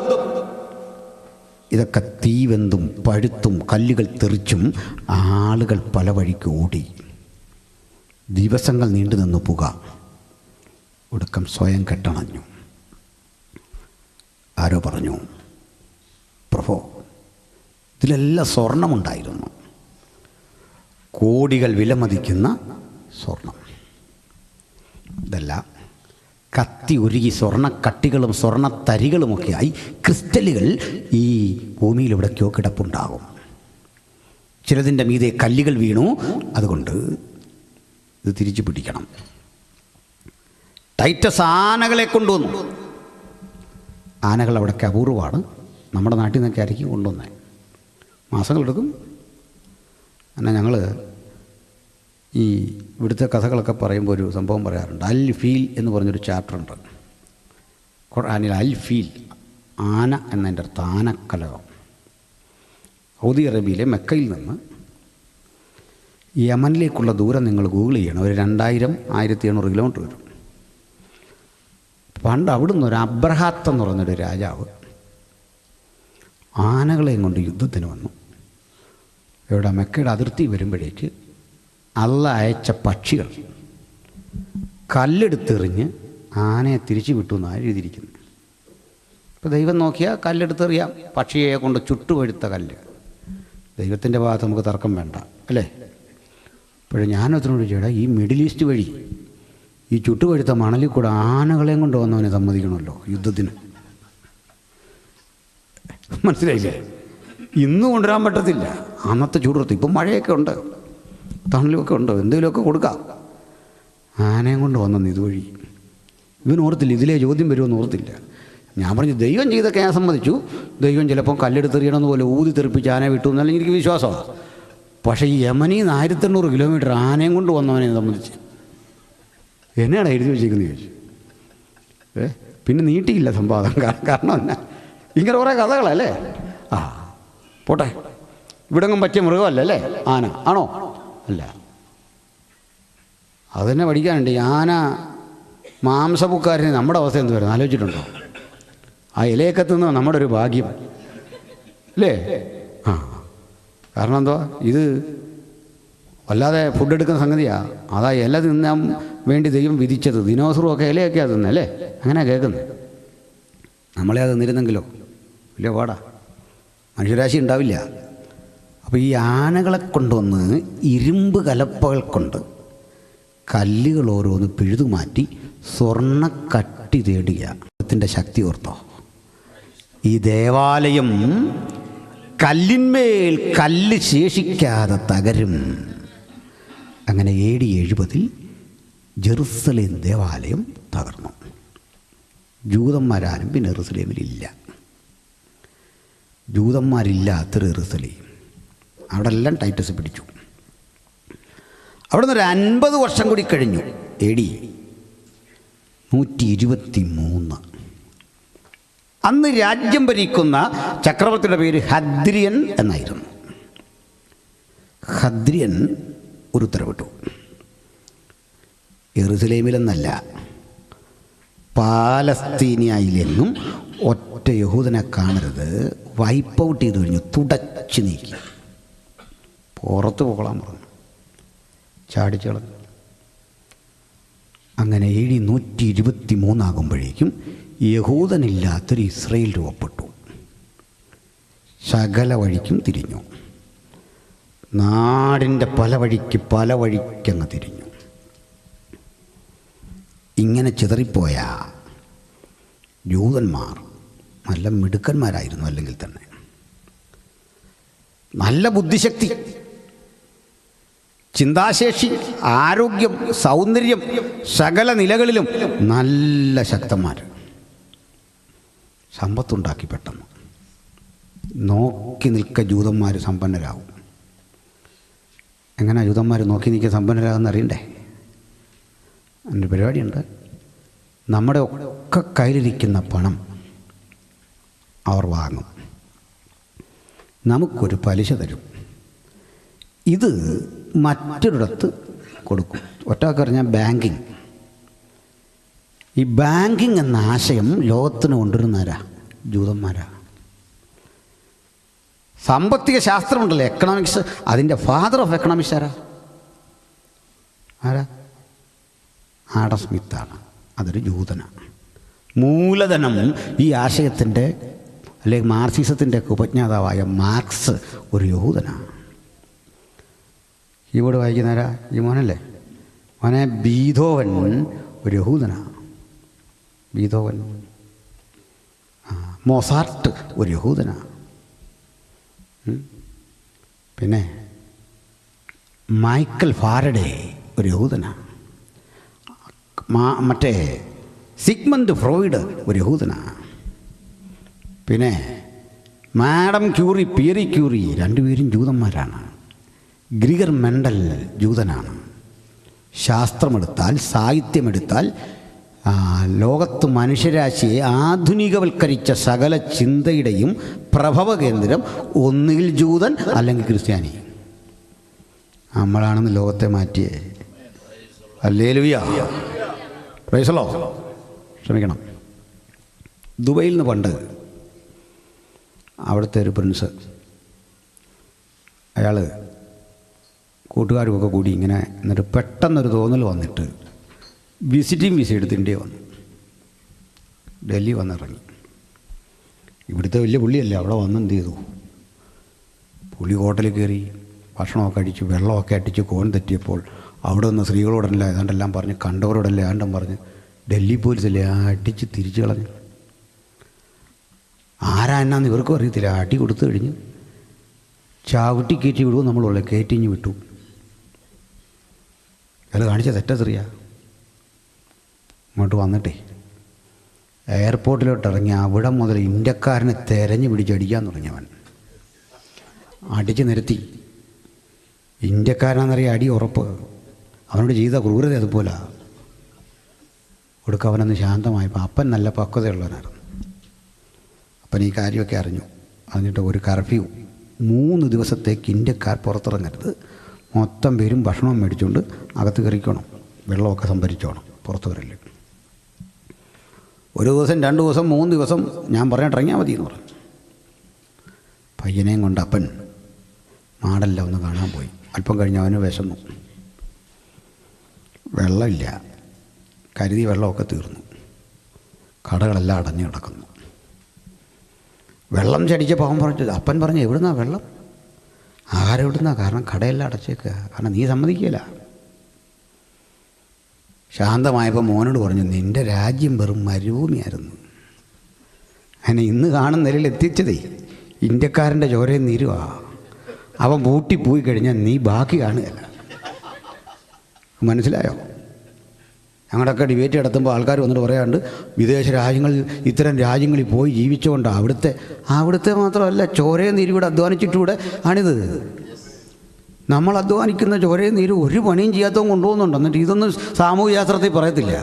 ഇതൊക്കെ തീവെന്തും പഴുത്തും കല്ലുകൾ തെറിച്ചും ആളുകൾ പല വഴിക്ക് ഓടി. ദിവസങ്ങൾ നീണ്ടു നിന്നു പുക. ഒടുക്കം സ്വയം കെട്ടണഞ്ഞു. ആരോ പറഞ്ഞു, പ്രഭോ, ഇതിലെല്ലാം സ്വർണമുണ്ടായിരുന്നു, കോടികൾ വിലമതിക്കുന്ന സ്വർണം. ഇതെല്ലാം കത്തി ഉരുകി സ്വർണ്ണക്കട്ടികളും സ്വർണ്ണത്തരികളുമൊക്കെയായി ക്രിസ്റ്റലുകൾ ഈ ഭൂമിയിൽ എവിടേക്കോ കിടപ്പുണ്ടാകും. ചിലതിൻ്റെ മീതെ കല്ലുകൾ വീണു. അതുകൊണ്ട് ഇത് തിരിച്ചു പിടിക്കണം. ടൈറ്റസ് ആനകളെ കൊണ്ടുവന്നു. ആനകൾ അവിടെയൊക്കെ അപൂർവമാണ്. നമ്മുടെ നാട്ടിൽ നിന്നൊക്കെ ആയിരിക്കും കൊണ്ടുവന്നത്. മാസങ്ങളെടുക്കും. എന്നാൽ ഞങ്ങൾ ഈ ഇവിടുത്തെ കഥകളൊക്കെ പറയുമ്പോൾ ഒരു സംഭവം പറയാറുണ്ട്. അൽ ഫീൽ എന്ന് പറഞ്ഞൊരു ചാപ്റ്ററുണ്ട് ഖുർആനിൽ. അൽ ഫീൽ, ആന എന്നതിൻ്റെ അർത്ഥം ആനക്കലകം. സൗദി അറേബ്യയിലെ മെക്കയിൽ നിന്ന് യമനിലേക്കുള്ള ദൂരം നിങ്ങൾ ഗൂഗിൾ ചെയ്യണം. ഒരു 2000-1700 കിലോമീറ്റർ വരും. പണ്ട് അവിടുന്ന് ഒരു അബ്രഹാത്ത് എന്ന് പറഞ്ഞൊരു രാജാവ് ആനകളെയും കൊണ്ട് യുദ്ധത്തിന് വന്നു. ഇവിടെ മെക്കയുടെ അതിർത്തി വരുമ്പോഴേക്ക് അള്ളാഹ് അയച്ച പക്ഷികൾ കല്ലെടുത്തെറിഞ്ഞ് ആനയെ തിരിച്ചു വിട്ടു എന്നാണ് എഴുതിയിരിക്കുന്നത്. ഇപ്പോൾ ദൈവം നോക്കിയാൽ കല്ലെടുത്തെറിയാം. പക്ഷിയെ കൊണ്ട് ചുട്ടുപഴുത്ത കല്ല്. ദൈവത്തിൻ്റെ ഭാഗത്ത് നമുക്ക് തർക്കം വേണ്ട, അല്ലേ? ഇപ്പോഴും ഞാനതിനോട് ചേട്ടാ, ഈ മിഡിൽ ഈസ്റ്റ് വഴി ഈ ചുട്ടുപഴുത്ത മണലിൽ കൂടെ ആനകളെയും കൊണ്ട് വന്നവനെ സമ്മതിക്കണമല്ലോ യുദ്ധത്തിന്. മനസ്സിലായില്ലേ? ഇന്ന് കൊണ്ടുവരാൻ പറ്റത്തില്ല. അന്നത്തെ ചൂടുറത്ത്. ഇപ്പം മഴയൊക്കെ ഉണ്ട്, തണലുമൊക്കെ ഉണ്ട്, എന്തെങ്കിലുമൊക്കെ കൊടുക്കാം. ആനയും കൊണ്ട് വന്നെന്ന് ഇതുവഴി. ഇവൻ ഓർത്തില്ല ഇതിലേ ചോദ്യം വരുമെന്ന് ഓർത്തില്ല. ഞാൻ പറഞ്ഞു ദൈവം ചെയ്തൊക്കെ ഞാൻ സമ്മതിച്ചു. ദൈവം ചിലപ്പോൾ കല്ലെടുത്തെറിയണമെന്ന് പോലെ ഊതി തെറിപ്പിച്ച് ആനയെ വിട്ടു എന്നല്ല എനിക്ക് വിശ്വാസമാണ്. പക്ഷേ ഈ യമനിൽ നിന്ന് 1800 കിലോമീറ്റർ ആനയും കൊണ്ട് വന്നവനെ സംബന്ധിച്ച് എന്നെയാണ് എഴുതി വെച്ചേക്കുന്നത് ചോദിച്ചു. പിന്നെ നീട്ടിയില്ല സംവാദം. കാരണം എന്നാ, ഇങ്ങനെ കുറേ കഥകളല്ലേ. ആ പോട്ടെ, ഇവിടെങ്ങും പറ്റിയ മൃഗമല്ല അല്ലേ ആന? ആണോ? അല്ല. അതുതന്നെ പഠിക്കാനുണ്ട്. ഈ ആന മാംസപ്പുക്കാരന് നമ്മുടെ അവസ്ഥ എന്ത് വരുന്നത് ആലോചിച്ചിട്ടുണ്ടോ? ആ ഇലയൊക്കെ തിന്ന് നമ്മുടെ ഒരു ഭാഗ്യം അല്ലേ? ആ, കാരണം എന്തുവാ, ഇത് വല്ലാതെ ഫുഡ് എടുക്കുന്ന സംഗതിയാണ്. അതാ ഇല തിന്നാൻ വേണ്ടി ദൈവം വിധിച്ചത്. ദിനോസറുമൊക്കെ ഇലയൊക്കെയാണ് തിന്നല്ലേ? അങ്ങനെ കേൾക്കുന്നത്. നമ്മളെ അത് തിന്നിരുന്നെങ്കിലോ വലിയ പാടാ, മനുഷ്യരാശി ഉണ്ടാവില്ല. അപ്പോൾ ഈ ആനകളെ കൊണ്ടുവന്ന് ഇരുമ്പ് കലപ്പകൾ കൊണ്ട് കല്ലുകൾ ഓരോന്ന് പിഴുതുമാറ്റി സ്വർണ്ണക്കട്ടി തേടുക. ത്തിൻ്റെ ശക്തി ഓർത്തോ. ഈ ദേവാലയം കല്ലിന്മേൽ കല്ല് ശേഷിക്കാതെ തകരും. അങ്ങനെ AD 70 ജെറുസലേം ദേവാലയം തകർന്നു. ജൂതന്മാരാരും പിന്നെ ജെറുസലേമിലില്ല. ജൂതന്മാരില്ലാത്തൊരു ജെറുസലേം. അവിടെ എല്ലാം ടൈറ്റസ് പിടിച്ചു. അവിടെ നിന്ന് ഒരു 50 വർഷം കൂടി കഴിഞ്ഞു. AD 123. അന്ന് രാജ്യം ഭരിക്കുന്ന ചക്രവർത്തിയുടെ പേര് ഹദ്രിയൻ എന്നായിരുന്നു. ഹദ്രിയൻ ഒരു ഉത്തരവിട്ടു. യെറുസലേമിലെന്നല്ല, പാലസ്തീനിയയിലെങ്ങും ഒറ്റ യഹൂദനെ കാണരുത്. വൈപ്പ് ഔട്ട് ചെയ്ത് കഴിഞ്ഞു, തുടച്ച് നീക്കി, പുറത്ത് പോകാൻ പറഞ്ഞു, ചാടിച്ചു കളഞ്ഞു. അങ്ങനെ AD 123 ആകുമ്പോഴേക്കും യഹൂദനില്ലാത്തൊരു ഇസ്രയേൽ രൂപപ്പെട്ടു. സകല വഴിക്കും തിരിഞ്ഞു, നാടിൻ്റെ പല വഴിക്കങ്ങ് തിരിഞ്ഞു. ഇങ്ങനെ ചിതറിപ്പോയ ജൂതന്മാർ നല്ല മിടുക്കന്മാരായിരുന്നു. അല്ലെങ്കിൽ തന്നെ നല്ല ബുദ്ധിശക്തി, ചിന്താശേഷി, ആരോഗ്യം, സൗന്ദര്യം, സകല നിലകളിലും നല്ല ശക്തന്മാർ. സമ്പത്തുണ്ടാക്കി പെട്ടെന്ന് നോക്കി നിൽക്ക ജൂതന്മാർ സമ്പന്നരാകും. എങ്ങനെ ജൂതന്മാർ നോക്കി നിൽക്കുക സമ്പന്നരാകുമെന്ന് അറിയണ്ടേ? അതിൻ്റെ പരിപാടിയുണ്ട്. നമ്മുടെ ഒക്കെ കയ്യിലിരിക്കുന്ന പണം അവർ വാങ്ങും, നമുക്കൊരു പലിശ തരും, ഇത് മറ്റൊരിടത്ത് കൊടുക്കും. ഒറ്റവാക്ക് പറഞ്ഞാൽ ബാങ്കിങ്. ഈ ബാങ്കിങ് എന്ന ആശയം ലോകത്തിന് കൊണ്ടുവരുന്നവരാ ജൂതന്മാരാ. സാമ്പത്തിക ശാസ്ത്രമുണ്ടല്ലോ, എക്കണോമിക്സ്, അതിൻ്റെ ഫാദർ ഓഫ് എക്കണോമിക്സ് ആരാ? ആഡം സ്മിത്താണ്. അതൊരു ജൂതനാണ്. മൂലധനം ഈ ആശയത്തിൻ്റെ അല്ലെങ്കിൽ മാർക്സിസത്തിൻ്റെ ഉപജ്ഞാതാവായ മാർക്സ് ഒരു യഹൂദനാണ്. കീബോർഡ് വായിക്കുന്നവരാ ഈ മോനല്ലേ? മോനെ ബീഥോവൻ ഒരു യഹൂദനാണ്. ബീഥോവൻ. മോസാർട്ട് ഒരു യഹൂദനാണ്. പിന്നെ മൈക്കൽ ഫാരഡേ ഒരു യഹൂദനാണ്. മറ്റേ സിഗ്മണ്ട് ഫ്രോയിഡ് ഒരു യഹൂദനാണ്. പിന്നെ മാഡം ക്യൂറി, പിയറി ക്യൂറി, രണ്ടുപേരും ജൂതന്മാരാണ്. Gregor Mendel ജൂതനാണ്. ശാസ്ത്രമെടുത്താൽ, സാഹിത്യമെടുത്താൽ, ലോകത്ത് മനുഷ്യരാശിയെ ആധുനികവൽക്കരിച്ച സകല ചിന്തയുടെയും പ്രഭവ കേന്ദ്രം ഒന്നുകിൽ ജൂതൻ അല്ലെങ്കിൽ ക്രിസ്ത്യാനി. നമ്മളാണെന്ന് ലോകത്തെ മാറ്റിയേ. Hallelujah, praise the lord. ക്ഷമിക്കണം. ദുബൈയിൽ നിന്ന് പണ്ട് അവിടുത്തെ ഒരു പ്രിൻസ്, അയാൾ കൂട്ടുകാരുമൊക്കെ കൂടി ഇങ്ങനെ എന്നിട്ട് പെട്ടെന്നൊരു തോന്നൽ വന്നിട്ട് വിസിറ്റിംഗ് വിസ എടുത്ത് ഇന്ത്യ വന്നു. ഡൽഹി വന്നിറങ്ങി. ഇവിടുത്തെ വലിയ പുള്ളിയല്ലേ, അവിടെ വന്ന് എന്ത് ചെയ്തു? പുള്ളി ഹോട്ടലിൽ കയറി ഭക്ഷണമൊക്കെ അടിച്ച് വെള്ളമൊക്കെ അടിച്ച് കോൺ തെറ്റിയപ്പോൾ അവിടെ നിന്ന് സ്ത്രീകളോടല്ല ഏതാണ്ടെല്ലാം പറഞ്ഞ്, കണ്ടവരോടല്ല ഏതാണ്ടും പറഞ്ഞ് ഡൽഹി പോലീസല്ലേ അടിച്ച് തിരിച്ചു കളഞ്ഞു. ആരാ എന്നാന്ന് ഇവർക്കും അറിയത്തില്ല. അടി കൊടുത്തു കഴിഞ്ഞ് ചാവിട്ടി കയറ്റി വിടുമോ നമ്മളുള്ള കയറ്റിഞ്ഞ് വിട്ടു. അയാൾ കാണിച്ച തെറ്റെറിയാ. ഇങ്ങോട്ട് വന്നിട്ടേ എയർപോർട്ടിലോട്ട് ഇറങ്ങി അവിടെ മുതൽ ഇന്ത്യക്കാരനെ തെരഞ്ഞു പിടിച്ചടിക്കാൻ തുടങ്ങിയവൻ. അടിച്ച് നിരത്തി. ഇന്ത്യക്കാരനാണെന്നറിയാം, അടി ഉറപ്പ്. അവനോട് ചെയ്ത ക്രൂരത അതുപോലെ കൊടുക്കുക. അവനൊന്ന് ശാന്തമായപ്പോൾ അപ്പൻ നല്ല പക്വതയുള്ളവനായിരുന്നു. അപ്പൻ ഈ കാര്യമൊക്കെ അറിഞ്ഞിട്ട് ഒരു കർഫ്യൂ, 3 ദിവസത്തേക്ക് ഇന്ത്യക്കാർ പുറത്തിറങ്ങരുത്, മൊത്തം പേരും ഭക്ഷണം മേടിച്ചുകൊണ്ട് അകത്ത് കയറിക്കണം, വെള്ളമൊക്കെ സംഭരിച്ചോണം, പുറത്ത് വരല്. 1 ദിവസം 2 ദിവസം 3 ദിവസം ഞാൻ പറഞ്ഞിട്ടിറങ്ങിയാൽ മതി എന്ന് പറഞ്ഞു. പയ്യനെയും കൊണ്ട് അപ്പൻ മാടെല്ലാം ഒന്ന് കാണാൻ പോയി. അല്പം കഴിഞ്ഞ് അവന് വിശന്നു. വെള്ളമില്ല, കരുതി വെള്ളമൊക്കെ തീർന്നു, കടകളെല്ലാം അടഞ്ഞു കിടക്കുന്നു. വെള്ളം ചടിച്ചപ്പോൾ അപ്പൻ പറഞ്ഞു, എവിടുന്നാ വെള്ളം? ആഹാരം എവിടുന്നാ? കാരണം കടയെല്ലാം അടച്ചേക്കുക, കാരണം നീ സമ്മതിക്കില്ല. ശാന്തമായപ്പോൾ മോനോട് പറഞ്ഞു, നിൻ്റെ രാജ്യം വെറും മരുഭൂമിയായിരുന്നു, അങ്ങനെ ഇന്ന് കാണുന്ന നിലയിൽ എത്തിച്ചതേ ഇന്ത്യക്കാരൻ്റെ ചോരയും നീരുവാ. അവൻ പൂട്ടിപ്പോയി കഴിഞ്ഞാൽ നീ ബാക്കി കാണുകയല്ല. മനസ്സിലായോ? ഞങ്ങളുടെയൊക്കെ ഡിബേറ്റ് നടത്തുമ്പോൾ ആൾക്കാർ വന്നിട്ട് പറയാറുണ്ട്, വിദേശ രാജ്യങ്ങളിൽ ഇത്തരം രാജ്യങ്ങളിൽ പോയി ജീവിച്ചുകൊണ്ടാണ് അവിടുത്തെ മാത്രമല്ല, ചോരയും നീരും അധ്വാനിച്ചിട്ടൂടെ ആണിത്. നമ്മൾ അധ്വാനിക്കുന്ന ചോരയും നീരും ഒരു പണിയും ചെയ്യാത്തവൻ കൊണ്ടുപോകുന്നുണ്ട്. എന്നിട്ട് ഇതൊന്നും സാമൂഹ്യ ശാസ്ത്രത്തിൽ പറയത്തില്ല.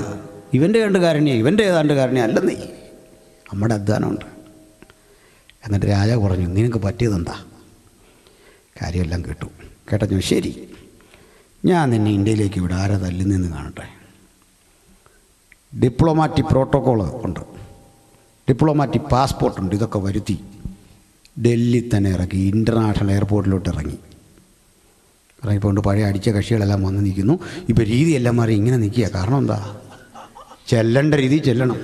ഇവൻ്റെ കണ്ട് കാരണിയാണ്, ഇവൻ്റെ ഏതാണ്ട് കാരണിയാണ്, അല്ലെന്നേ, നമ്മുടെ അധ്വാനമുണ്ട്. എന്നിട്ട് രാജാവ് പറഞ്ഞു, നിനക്ക് പറ്റിയതെന്താ? കാര്യമെല്ലാം കേട്ടു. കേട്ടോ, ശരി, ഞാൻ നിന്നെ ഇന്ത്യയിലേക്ക് വിടാതെ തല്ലുന്നെന്ന് കാണട്ടെ. ഡിപ്ലോമാറ്റിക് പ്രോട്ടോക്കോൾ ഉണ്ട്, ഡിപ്ലോമാറ്റിക് പാസ്പോർട്ടുണ്ട്. ഇതൊക്കെ വരുത്തി ഡൽഹി തന്നെ ഇറക്കി, ഇൻ്റർനാഷണൽ എയർപോർട്ടിലോട്ട് ഇറങ്ങിപ്പോണ്ട് പഴയ അടിച്ച കക്ഷികളെല്ലാം വന്ന് നിൽക്കുന്നു. ഇപ്പോൾ രീതിയെല്ലാം മാറി ഇങ്ങനെ നിൽക്കുക. കാരണം എന്താ? ചെല്ലേണ്ട രീതി ചെല്ലണം.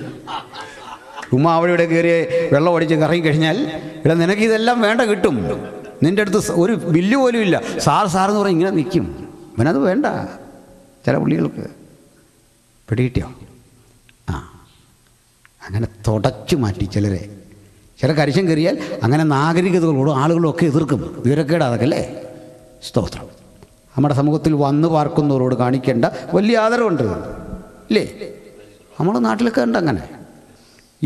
ചുമ്മാ അവിടെ ഇവിടെ കയറി വെള്ളം അടിച്ച് കറങ്ങിക്കഴിഞ്ഞാൽ ഇവിടെ നിനക്ക് ഇതെല്ലാം വേണ്ട കിട്ടും. നിൻ്റെ അടുത്ത് ഒരു ബില്ല് പോലും ഇല്ല. സാറെന്ന് പറഞ്ഞ് ഇങ്ങനെ നിൽക്കും. അവനത് വേണ്ട. ചില പുള്ളികൾക്ക് പിടികിട്ടിയോ? അങ്ങനെ തുടച്ചു മാറ്റി ചിലരെ. ചില കരിശം കയറിയാൽ അങ്ങനെ നാഗരികതകളോടും ആളുകളൊക്കെ എതിർക്കും. വിവരക്കേട് അതൊക്കെ അല്ലേ? സ്തോത്രം. നമ്മുടെ സമൂഹത്തിൽ വന്ന് പാർക്കുന്നവരോട് കാണിക്കേണ്ട വലിയ ആദരവുണ്ട് ഇല്ലേ? നമ്മുടെ നാട്ടിലൊക്കെ ഉണ്ട് അങ്ങനെ.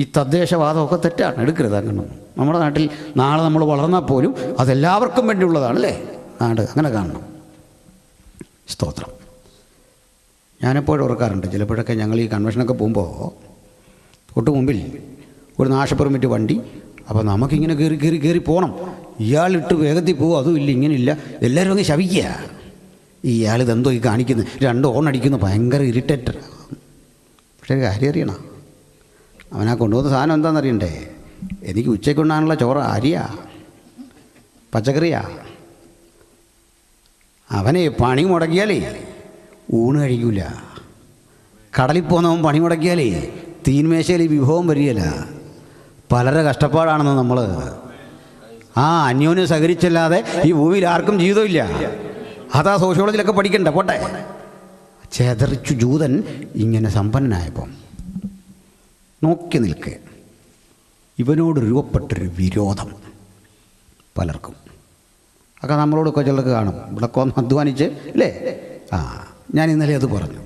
ഈ തദ്ദേശവാദമൊക്കെ തെറ്റാണ്, എടുക്കരുത് അങ്ങനെ. നമ്മുടെ നാട്ടിൽ നാളെ നമ്മൾ വളർന്നാൽ പോലും അതെല്ലാവർക്കും വേണ്ടിയുള്ളതാണല്ലേ നാട്. അങ്ങനെ കാണണം. സ്തോത്രം. ഞാനെപ്പോഴും ഓർക്കാറുണ്ട്, ചിലപ്പോഴൊക്കെ ഞങ്ങൾ ഈ കൺവെൻഷനൊക്കെ പോകുമ്പോൾ തൊട്ട് മുമ്പിൽ ഒരു നാശപ്പെർമിറ്റ് വണ്ടി. അപ്പോൾ നമുക്കിങ്ങനെ കയറി പോകണം. ഇയാളിട്ട് വേഗത്തിൽ പോകും, അതും ഇല്ല ഇങ്ങനെയില്ല. എല്ലാവരും അങ്ങ് ശവിക്കുക. ഇയാളിതെന്തോ ഈ കാണിക്കുന്നത്, 2 ഹോൺ അടിക്കുന്നു, ഭയങ്കര ഇറിറ്റേറ്റർ. പക്ഷേ കാര്യം അറിയണം, അവനാ കൊണ്ടുപോകുന്ന സാധനം എന്താണെന്നറിയണ്ടേ? എനിക്ക് ഉച്ചയ്ക്കുണ്ടാനുള്ള ചോറ് അരിയാ, പച്ചക്കറിയാ. അവനെ പണി മുടക്കിയാലേ ഊണ് കഴിക്കില്ല. കടലിൽ പോകുന്നവൻ പണി മുടക്കിയാലേ തീന്മേശയിൽ ഈ വിഭവം വരികയില്ല. പലരെ കഷ്ടപ്പാടാണെന്ന് നമ്മൾ അന്യോന്യം സഹകരിച്ചല്ലാതെ ഈ ഭൂമിയിൽ ആർക്കും ജീവിതമില്ല. അതാ സോഷ്യോളജിയിലൊക്കെ പഠിക്കണ്ട. പോട്ടെ. ചെതറിച്ചു ജൂതൻ ഇങ്ങനെ സമ്പന്നനായപ്പം നോക്കി നിൽക്കെ ഇവനോട് രൂപപ്പെട്ടൊരു വിരോധം പലർക്കും. ഒക്കെ നമ്മളോടൊക്കെ ചിലർക്ക് കാണും. ഇവിടെയൊക്കെ ഒന്ന് അധ്വാനിച്ച് അല്ലേ? ഞാൻ ഇന്നലെ അത് പറഞ്ഞു.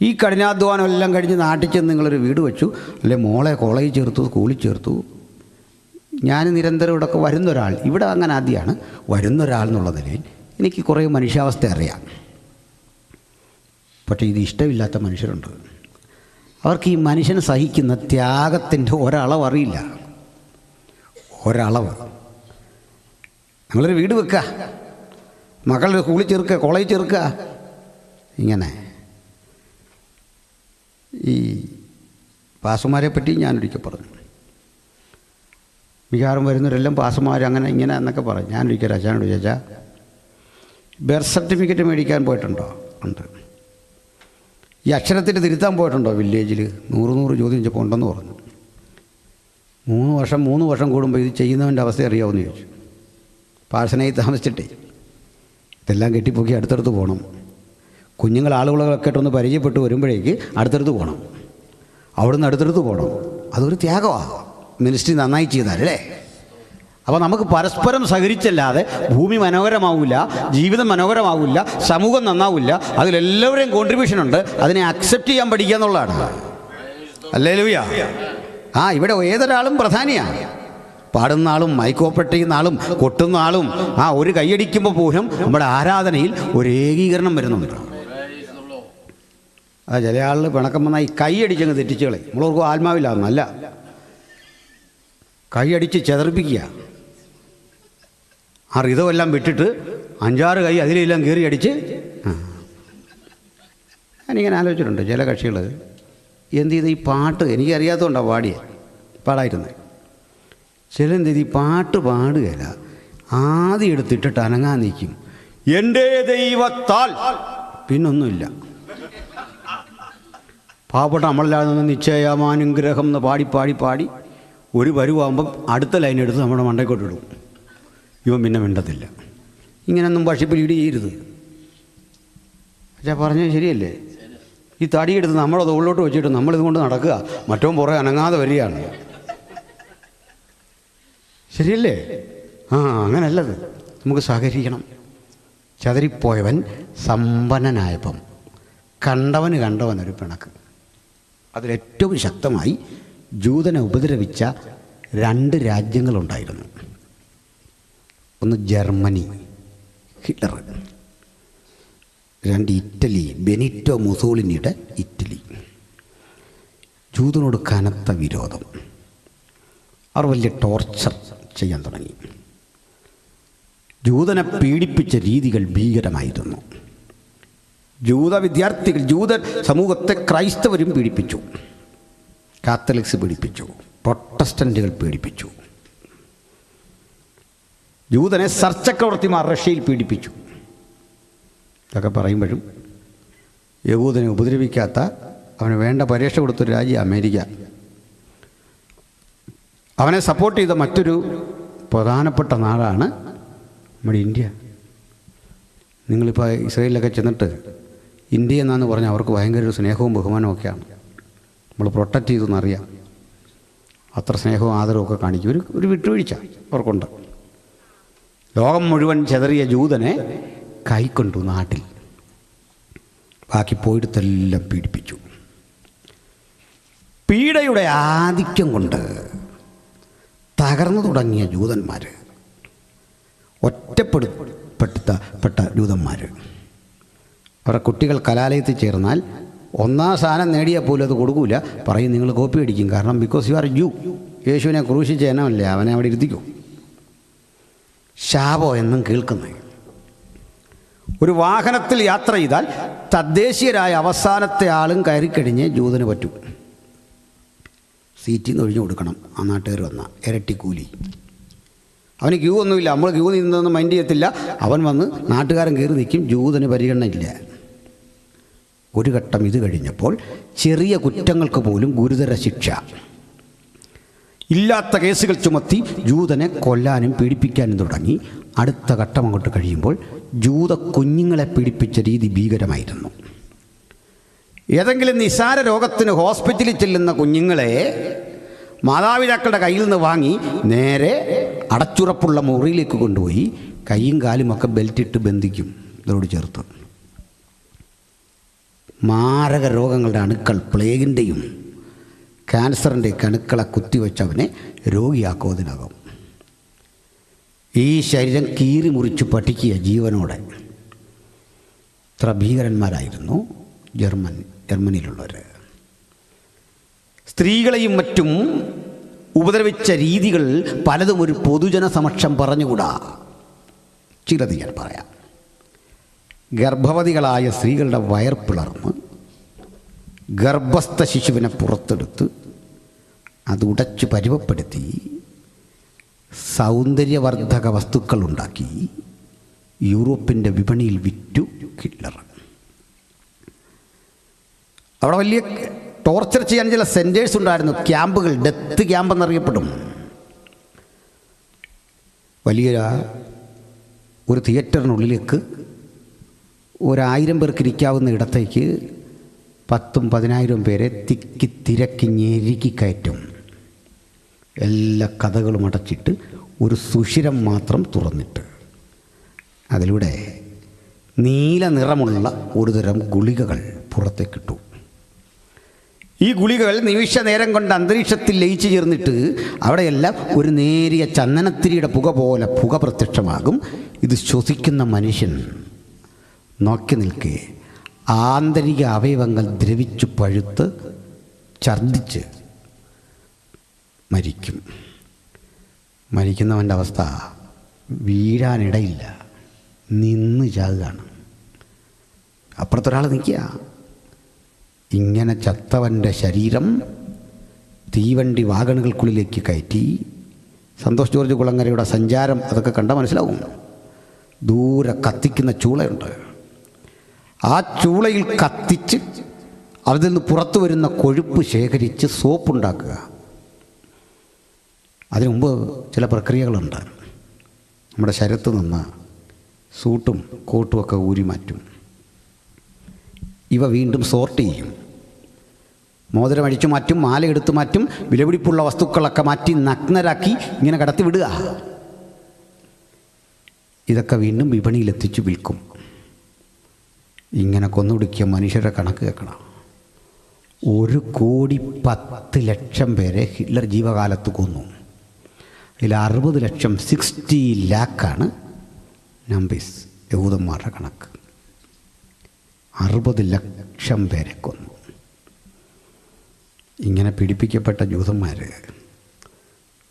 ഈ കഠിനാധ്വാനം എല്ലാം കഴിഞ്ഞ് നാട്ടിൽ ചെന്ന് നിങ്ങളൊരു വീട് വെച്ചു, അല്ലെ മോളെ കോളേജിൽ ചേർത്തു, സ്കൂളിൽ ചേർത്തു. ഞാൻ നിരന്തരം ഇവിടെയൊക്കെ വരുന്നൊരാൾ, ഇവിടെ അങ്ങനെ ആദ്യമാണ് വരുന്നൊരാൾ എന്നുള്ള നിലയിൽ എനിക്ക് കുറേ മനുഷ്യാവസ്ഥ അറിയാം. പക്ഷേ ഇത് ഇഷ്ടമില്ലാത്ത മനുഷ്യരുണ്ട്. അവർക്ക് ഈ മനുഷ്യനെ സഹിക്കുന്ന ത്യാഗത്തിൻ്റെ ഒരളവ് അറിയില്ല. ഒരളവ്. ഞങ്ങളൊരു വീട് വെക്കുക, മക്കളുടെ സ്കൂളിൽ ചേർക്കുക, കോളേജിൽ ചേർക്കുക. ഇങ്ങനെ ഈ പാസുമാരെ പറ്റി ഞാനൊരിക്കൽ പറഞ്ഞു. മിക്കവാറും വരുന്നവരെല്ലാം പാസുമാർ അങ്ങനെ ഇങ്ങനെ എന്നൊക്കെ പറയും. ഞാനൊരിക്കൽ അച്ഛനോട് ചോദിച്ചാൽ ബർത്ത് സർട്ടിഫിക്കറ്റ് മേടിക്കാൻ പോയിട്ടുണ്ടോ? ഉണ്ട്. ഈ അക്ഷരത്തിൽ തിരുത്താൻ പോയിട്ടുണ്ടോ വില്ലേജിൽ? 100 ചോദ്യം ചോദിച്ചപ്പോൾ ഉണ്ടെന്ന് പറഞ്ഞു. 3 വർഷം കൂടുമ്പോൾ ഇത് ചെയ്യുന്നവൻ്റെ അവസ്ഥ അറിയാമെന്ന് ചോദിച്ചു. പാഴ്സനായി താമസിച്ചിട്ടേ ഇതെല്ലാം കെട്ടിപ്പൊക്കി അടുത്തടുത്ത് പോകണം. കുഞ്ഞുങ്ങൾ ആളുകളൊക്കെ ആയിട്ടൊന്ന് പരിചയപ്പെട്ട് വരുമ്പോഴേക്ക് അടുത്തടുത്ത് പോകണം, അവിടുന്ന് അടുത്തടുത്ത് പോകണം. അതൊരു ത്യാഗമാണ്. മിനിസ്ട്രി നന്നായി ചെയ്താലല്ലേ? അപ്പോൾ നമുക്ക് പരസ്പരം സഹകരിച്ചല്ലാതെ ഭൂമി മനോഹരമാവില്ല, ജീവിതം മനോഹരമാവില്ല, സമൂഹം നന്നാവില്ല. അതിലെല്ലാവരുടെയും കോൺട്രിബ്യൂഷൻ ഉണ്ട്. അതിനെ അക്സെപ്റ്റ് ചെയ്യാൻ പഠിക്കുക എന്നുള്ളതാണ്. ഹല്ലേലൂയ. ഇവിടെ ഏതൊരാളും പ്രധാനിയാണ്. പാടുന്ന ആളും മൈക്കോപ്പട്ട് ചെയ്യുന്ന ആളും കൊട്ടുന്ന ആളും ഒരു കൈയടിക്കുമ്പോൾ പോലും നമ്മുടെ ആരാധനയിൽ ഒരു ഏകീകരണം വരുന്നുണ്ട്. ചില ആളിൽ പിണക്കം വന്നാൽ ഈ കൈയടിച്ചങ്ങ് തെറ്റിച്ചുകളെ. നമ്മളോർക്കും ആത്മാവില്ലാന്നല്ല, കൈയടിച്ച് ചെതറിപ്പിക്കുക. റിതമെല്ലാം വിട്ടിട്ട് 5-6 കൈ അതിലെല്ലാം കയറി അടിച്ച്. ഞാനിങ്ങനെ ആലോചിച്ചിട്ടുണ്ട്, ചില കക്ഷികൾ എന്ത് ചെയ്ത് ഈ പാട്ട് എനിക്കറിയാത്തതുകൊണ്ടാണ് പാടായിരുന്നത്. ചിലെന്ത് ചെയ്ത് ഈ പാട്ട് പാടുകയില്ല, ആദ്യം എടുത്തിട്ടിട്ട് അനങ്ങാൻ നിൽക്കും. എൻ്റെ ദൈവത്താൽ പിന്നൊന്നുമില്ല. പാവപ്പെട്ട നമ്മളല്ലാതെ നിശ്ചയമാനുഗ്രഹം എന്ന് പാടി ഒരു വരുവാകുമ്പം അടുത്ത ലൈൻ എടുത്ത് നമ്മുടെ മണ്ടയ്ക്കോട്ടിടും. ഇവൻ പിന്നെ മിണ്ടത്തില്ല. ഇങ്ങനെയൊന്നും പക്ഷിപ്പിൽ ചെയ്യരുത്. പക്ഷേ പറഞ്ഞത് ശരിയല്ലേ? ഈ തടിയെടുത്ത് നമ്മുടെ തോളിലോട്ട് വെച്ചിട്ട് നമ്മളിതുകൊണ്ട് നടക്കുക, മറ്റോ പുറകെ അനങ്ങാതെ വരികയാണ്. ശരിയല്ലേ? അങ്ങനല്ലത്. നമുക്ക് സഹകരിക്കണം. ചതറിപ്പോയവൻ സമ്പന്നനായപ്പം കണ്ടവനൊരു പിണക്ക്. അതിലേറ്റവും ശക്തമായി ജൂതനെ ഉപദ്രവിച്ച 2 രാജ്യങ്ങളുണ്ടായിരുന്നു. ഒന്ന് ജർമ്മനി, ഹിറ്റ്ലർ. 2 ഇറ്റലി, ബെനിറ്റോ മുസോളിനിയുടെ ഇറ്റലി. ജൂതനോട് കനത്ത വിരോധം. അവർ വലിയ ടോർച്ചർ ചെയ്യാൻ തുടങ്ങി. ജൂതനെ പീഡിപ്പിച്ച രീതികൾ ഭീകരമായിരുന്നു. ജൂത വിദ്യാർത്ഥികൾ, ജൂത സമൂഹത്തെ ക്രൈസ്തവരും പീഡിപ്പിച്ചു, കാത്തലിക്സ് പീഡിപ്പിച്ചു, പ്രൊട്ടസ്റ്റന്റുകൾ പീഡിപ്പിച്ചു. ജൂതനെ സർച്ചക്രവർത്തിമാർ റഷ്യയിൽ പീഡിപ്പിച്ചു. ഇതൊക്കെ പറയുമ്പോഴും യഹൂദനെ ഉപദ്രവിക്കാത്ത, അവന് വേണ്ട പരീക്ഷ കൊടുത്തൊരു രാജ്യം അമേരിക്ക. അവനെ സപ്പോർട്ട് ചെയ്ത മറ്റൊരു പ്രധാനപ്പെട്ട നാടാണ് നമ്മുടെ ഇന്ത്യ. നിങ്ങളിപ്പോൾ ഇസ്രായേലിലൊക്കെ ചെന്നിട്ട് ഇന്ത്യ എന്നാന്ന് പറഞ്ഞാൽ അവർക്ക് ഭയങ്കര ഒരു സ്നേഹവും ബഹുമാനവും ഒക്കെയാണ്. നമ്മൾ പ്രൊട്ടക്റ്റ് ചെയ്തെന്നറിയാം. അത്ര സ്നേഹവും ആദരവും ഒക്കെ കാണിക്കും. ഒരു വിട്ടുവീഴ്ച അവർക്കുണ്ട്. ലോകം മുഴുവൻ ചെതറിയ ജൂതനെ കൈക്കൊണ്ടു നാട്ടിൽ, ബാക്കി പോയിടത്തെല്ലാം പീഡിപ്പിച്ചു. പീഡയുടെ ആധിക്യം കൊണ്ട് തകർന്നു തുടങ്ങിയ ജൂതന്മാർ, ഒറ്റപ്പെടുത്തപ്പെട്ട ജൂതന്മാർ, അവരുടെ കുട്ടികൾ കലാലയത്തിൽ ചേർന്നാൽ ഒന്നാം സ്ഥാനം നേടിയാൽ പോലും അത് കൊടുക്കൂല. പറയും നിങ്ങൾ കോപ്പി അടിക്കും, കാരണം ബിക്കോസ് യു ആർ ജൂ. യേശുവിനെ ക്രൂശിച്ച ഇനമല്ലേ, അവനെ അവിടെ ഇരുത്തിക്കും. ശാപം എന്നും കേൾക്കുന്നത്. ഒരു വാഹനത്തിൽ യാത്ര ചെയ്താൽ തദ്ദേശീയരായ അവസാനത്തെ ആളും കയറിക്കഴിഞ്ഞ് ജൂതന് പറ്റും. സീറ്റിൽ നിന്ന് ഒഴിഞ്ഞു കൊടുക്കണം. ആ നാട്ടുകാർ വന്ന ഇരട്ടി കൂലി. അവന് ക്യൂ ഒന്നുമില്ല, നമ്മൾ ക്യൂ നിന്നൊന്നും മൈൻഡ് ചെയ്യത്തില്ല. അവൻ വന്ന് നാട്ടുകാരൻ കയറി നിൽക്കും, ജൂതന് പരിഗണന ഇല്ല. ഒരു ഘട്ടം ഇത് കഴിഞ്ഞപ്പോൾ ചെറിയ കുറ്റങ്ങൾക്ക് പോലും ഗുരുതര ശിക്ഷ, ഇല്ലാത്ത കേസുകൾ ചുമത്തി ജൂതനെ കൊല്ലാനും പീഡിപ്പിക്കാനും തുടങ്ങി. അടുത്ത ഘട്ടം അങ്ങോട്ട് കഴിയുമ്പോൾ ജൂത കുഞ്ഞുങ്ങളെ പീഡിപ്പിച്ച രീതി ഭീകരമായിരുന്നു. ഏതെങ്കിലും നിസാര രോഗത്തിന് ഹോസ്പിറ്റലിൽ ചെല്ലുന്ന കുഞ്ഞുങ്ങളെ മാതാപിതാക്കളുടെ കയ്യിൽ നിന്ന് വാങ്ങി നേരെ അടച്ചുറപ്പുള്ള മുറിയിലേക്ക് കൊണ്ടുപോയി കൈയും കാലുമൊക്കെ ബെൽറ്റിട്ട് ബന്ധിക്കും. ഇതോട് ചേർത്ത് മാരക രോഗങ്ങളുടെ അണുക്കൾ, പ്ലേഗിൻ്റെയും ക്യാൻസറിൻ്റെയൊക്കെ അണുക്കളെ കുത്തിവെച്ചവനെ രോഗിയാക്കും. അതിനകം ഈ ശരീരം കീറി മുറിച്ച് പഠിക്കുക ജീവനോടെ. ഇത്ര ഭീകരന്മാരായിരുന്നു ജർമ്മനിയിലുള്ളവർ. സ്ത്രീകളെയും മറ്റും ഉപദ്രവിച്ച രീതികൾ പലതും ഒരു പൊതുജന സമക്ഷം പറഞ്ഞുകൂടാ. ചിലത് ഞാൻ പറയാം. ഗർഭവതികളായ സ്ത്രീകളുടെ വയർ പിളർന്ന് ഗർഭസ്ഥ ശിശുവിനെ പുറത്തെടുത്ത് അത് ഉടച്ച് പരുവപ്പെടുത്തി സൗന്ദര്യവർദ്ധക വസ്തുക്കൾ ഉണ്ടാക്കി യൂറോപ്പിൻ്റെ വിപണിയിൽ വിറ്റു ഹിറ്റ്ലർ. അവിടെ വലിയ ടോർച്ചർ ചെയ്യാൻ ചില സെൻറ്റേഴ്സ് ഉണ്ടായിരുന്നു, ക്യാമ്പുകൾ, ഡെത്ത് ക്യാമ്പ് എന്നറിയപ്പെടും. വലിയ ഒരു തിയേറ്ററിനുള്ളിലേക്ക് 1000 പേർക്ക് ഇരിക്കാവുന്ന ഇടത്തേക്ക് 10,000-10,000 പേരെ തിക്കി തിരക്കി ഞെരുക്കി കയറ്റും. എല്ലാ കഥകളും അടച്ചിട്ട് ഒരു സുഷിരം മാത്രം തുറന്നിട്ട് അതിലൂടെ നീല നിറമുള്ള ഒരുതരം ഗുളികകൾ പുറത്തേക്കിട്ടു. ഈ ഗുളികകൾ നിമിഷ നേരം കൊണ്ട് അന്തരീക്ഷത്തിൽ ലയിച്ചു ചേർന്നിട്ട് അവിടെയെല്ലാം ഒരു നേരിയ ചന്ദനത്തിരിയുടെ പുക പോലെ പുക പ്രത്യക്ഷമാകും. ഇത് ശ്വസിക്കുന്ന മനുഷ്യൻ നോക്കി നിൽക്കെ ആന്തരിക അവയവങ്ങൾ ദ്രവിച്ചു പഴുത്ത് ഛർദ്ദിച്ച് മരിക്കും. മരിക്കുന്നവൻ്റെ അവസ്ഥ വീഴാനിടയില്ല, നിന്ന് ചാകുകയാണ്. അപ്പുറത്തൊരാൾ നിൽക്കുക. ഇങ്ങനെ ചത്തവൻ്റെ ശരീരം തീവണ്ടി വാഗണുകൾക്കുള്ളിലേക്ക് കയറ്റി. സന്തോഷ് ജോർജ് കുളങ്ങരയുടെ സഞ്ചാരം അതൊക്കെ കണ്ടാൽ മനസ്സിലാവും. ദൂരെ കത്തിക്കുന്ന ചൂളയുണ്ട്. ആ ചൂളയിൽ കത്തിച്ച് അതിൽ നിന്ന് പുറത്തു വരുന്ന കൊഴുപ്പ് ശേഖരിച്ച് സോപ്പുണ്ടാക്കുക. അതിനു മുമ്പ് ചില പ്രക്രിയകളുണ്ട്. നമ്മുടെ ശരീരത്ത് നിന്ന് സൂട്ടും കോട്ടുമൊക്കെ ഊരി മാറ്റും. ഇവ വീണ്ടും സോർട്ട് ചെയ്യും. മോതിരം അഴിച്ചു മാറ്റും, മാല എടുത്തു മാറ്റും, വിലപിടിപ്പുള്ള വസ്തുക്കളൊക്കെ മാറ്റി നഗ്നരാക്കി ഇങ്ങനെ കടത്തി വിടുക. ഇതൊക്കെ വീണ്ടും വിപണിയിലെത്തിച്ച് വിൽക്കും. ഇങ്ങനെ കൊന്നൊടുക്കിയ മനുഷ്യരുടെ കണക്ക് കേൾക്കണം. 1,10,00,000 പേരെ ഹിറ്റ്ലർ ജീവകാലത്ത് കൊന്നു. അതിൽ 60 ലക്ഷം 60 ലാക്കാണ് നമ്പേഴ്സ്, യഹൂദന്മാരുടെ കണക്ക്. 60 ലക്ഷം പേരെ കൊന്നു. ഇങ്ങനെ പീഡിപ്പിക്കപ്പെട്ട ജൂതന്മാർ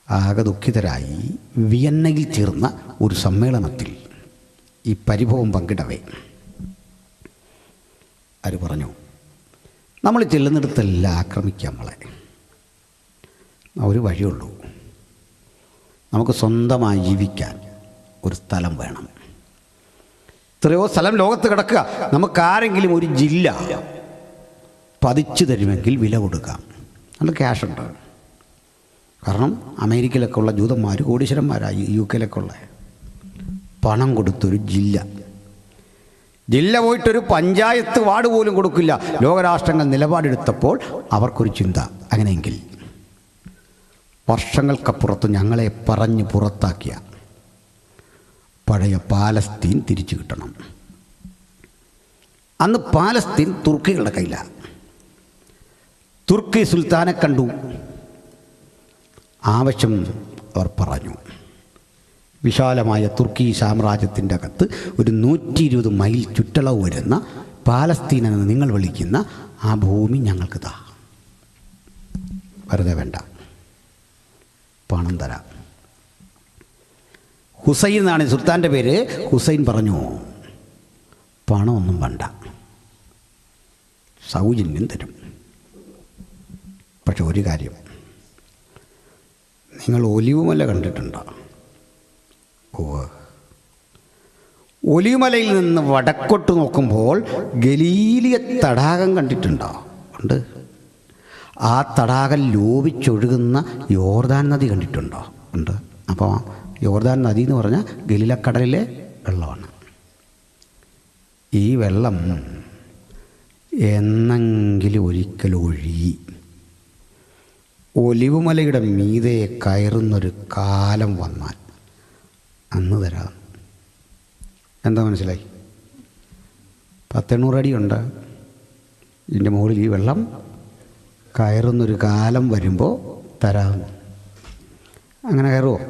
ആകെ ദുഃഖിതരായി വിയന്നയിൽ ചേർന്ന ഒരു സമ്മേളനത്തിൽ ഈ പരിഭവം പങ്കിടവേ അവർ പറഞ്ഞു, നമ്മൾ ചെല്ലുന്നിടത്തെല്ലാം ആക്രമിക്കാം നമ്മളെ. ഒരു വഴിയുള്ളൂ, നമുക്ക് സ്വന്തമായി ജീവിക്കാൻ ഒരു സ്ഥലം വേണം. എത്രയോ സ്ഥലം ലോകത്ത് കിടക്കുക, നമുക്കാരെങ്കിലും ഒരു ജില്ല പതിച്ചു തരുമെങ്കിൽ വില കൊടുക്കാം. നല്ല ക്യാഷുണ്ട്. കാരണം അമേരിക്കയിലൊക്കെ ഉള്ള ജൂതന്മാർ കോടീശ്വരന്മാരായി, UK ഉള്ള പണം കൊടുത്തൊരു ജില്ല പോയിട്ടൊരു പഞ്ചായത്ത് വാർഡ് പോലും കൊടുക്കില്ല. ലോകരാഷ്ട്രങ്ങൾ നിലപാടെടുത്തപ്പോൾ അവർക്കൊരു ചിന്ത, അങ്ങനെയെങ്കിൽ വർഷങ്ങൾക്കപ്പുറത്ത് ഞങ്ങളെ പറഞ്ഞ് പുറത്താക്കിയ പഴയ പാലസ്തീൻ തിരിച്ചു കിട്ടണം. അന്ന് പാലസ്തീൻ തുർക്കികളുടെ കയ്യിലാണ്. തുർക്കി സുൽത്താനെ കണ്ടു, ആവശ്യം അവർ പറഞ്ഞു. വിശാലമായ തുർക്കി സാമ്രാജ്യത്തിൻ്റെ അകത്ത് ഒരു 120 മൈൽ ചുറ്റളവ് വരുന്ന പാലസ്തീൻ എന്ന് നിങ്ങൾ വിളിക്കുന്ന ആ ഭൂമി ഞങ്ങൾക്ക് താ, വെറുതെ വേണ്ട, പണം തരാം. ഹുസൈൻ എന്നാണ് സുൽത്താൻ്റെ പേര്. ഹുസൈൻ പറഞ്ഞു, പണമൊന്നും വേണ്ട, സൗജന്യം തരും. പക്ഷെ ഒരു കാര്യം, നിങ്ങൾ ഒലിവുമല കണ്ടിട്ടുണ്ടോ? ഒലിവുമലയിൽ നിന്ന് വടക്കോട്ട് നോക്കുമ്പോൾ ഗലീലിയ തടാകം കണ്ടിട്ടുണ്ടോ? ഉണ്ട്. ആ തടാകം ലോപിച്ചൊഴുകുന്ന യോർദാൻ നദി കണ്ടിട്ടുണ്ടോ? ഉണ്ട്. അപ്പോൾ യോർദാൻ നദി എന്ന് പറഞ്ഞാൽ ഗലീലക്കടലിലെ വെള്ളമാണ്. ഈ വെള്ളം എന്നെങ്കിലും ഒരിക്കൽ ഒഴുകി ഒലിവുമലയുടെ മീതെ കയറുന്നൊരു കാലം വന്നാൽ അന്ന് തരാം. എന്താ മനസ്സിലായി? 100-800 അടിയുണ്ട്. ഇതിൻ്റെ മുകളിൽ ഈ വെള്ളം കയറുന്നൊരു കാലം വരുമ്പോൾ തരാം. അങ്ങനെ കയറുമോ?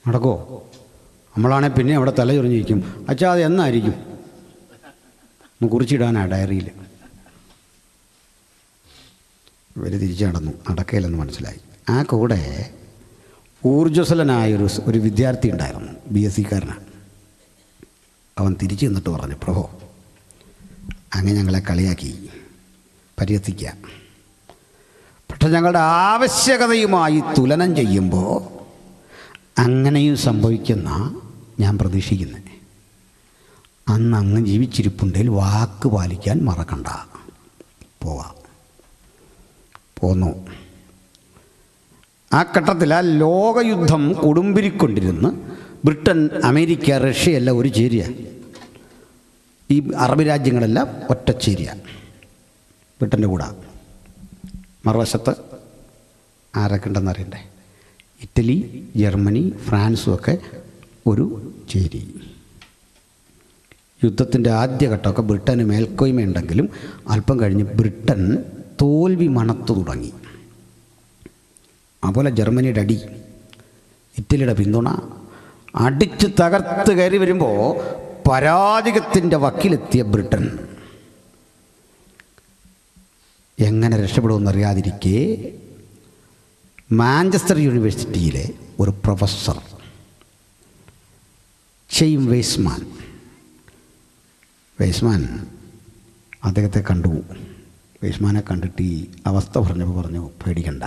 നടക്കുമോ? നമ്മളാണെങ്കിൽ പിന്നെ അവിടെ തല ചൊറിഞ്ഞിരിക്കും. അച്ഛാ അത് എന്നായിരിക്കും? ഒന്ന് കുറിച്ചിടാനാ ഡയറിയിൽ. ഇവർ തിരിച്ചു നടക്കയില്ലെന്ന് മനസ്സിലായി. ആ കൂടെ ഊർജ്ജസ്വലനായൊരു വിദ്യാർത്ഥി ഉണ്ടായിരുന്നു, BSc-കാരനാണ്. അവൻ തിരിച്ചു നിന്നിട്ട് പറഞ്ഞു, പ്രഭോ, അങ്ങനെ ഞങ്ങളെ കളിയാക്കി പരിഹസിക്കുക, പക്ഷെ ഞങ്ങളുടെ ആവശ്യകതയുമായി തുലനം ചെയ്യുമ്പോൾ അങ്ങനെയും സംഭവിക്കുന്ന ഞാൻ പ്രതീക്ഷിക്കുന്നത്. അന്ന് അങ്ങ് ജീവിച്ചിരിപ്പുണ്ടെങ്കിൽ വാക്ക് പാലിക്കാൻ മറക്കണ്ട, പോവാം. പോന്നു. ആ ഘട്ടത്തിൽ ആ ലോകയുദ്ധം കൊടുമ്പിരിക്കൊണ്ടിരുന്ന് ബ്രിട്ടൻ, അമേരിക്ക, റഷ്യയെല്ലാം ഒരു ചേരിയ, ഈ അറബ് രാജ്യങ്ങളെല്ലാം ഒറ്റച്ചേരിയ ബ്രിട്ടൻ്റെ കൂടെ. മറുവശത്ത് ആരൊക്കെ ഉണ്ടെന്ന് അറിയണ്ടേ? ഇറ്റലി, ജർമ്മനി, ഫ്രാൻസും ഒക്കെ ഒരു ചേരി. യുദ്ധത്തിൻ്റെ ആദ്യഘട്ടമൊക്കെ ബ്രിട്ടന് മേൽക്കോയ്മയുണ്ടെങ്കിലും അല്പം കഴിഞ്ഞ് ബ്രിട്ടൻ തോൽവി മണത്തു തുടങ്ങി. അതുപോലെ ജർമ്മനിയുടെ അടി, ഇറ്റലിയുടെ പിന്തുണ, അടിച്ച് തകർത്ത് കയറി വരുമ്പോൾ പരാജയത്തിൻ്റെ വക്കിലെത്തിയ ബ്രിട്ടൻ എങ്ങനെ രക്ഷപ്പെടുമെന്നറിയാതിരിക്കെ മാഞ്ചസ്റ്റർ യൂണിവേഴ്സിറ്റിയിലെ ഒരു പ്രൊഫസർ ചെയിം വെയ്സ്മാൻ അദ്ദേഹത്തെ കണ്ടു. വെയ്സ്മാനെ കണ്ടിട്ട് ഈ അവസ്ഥ പറഞ്ഞപ്പോൾ പറഞ്ഞു, പേടിക്കണ്ട,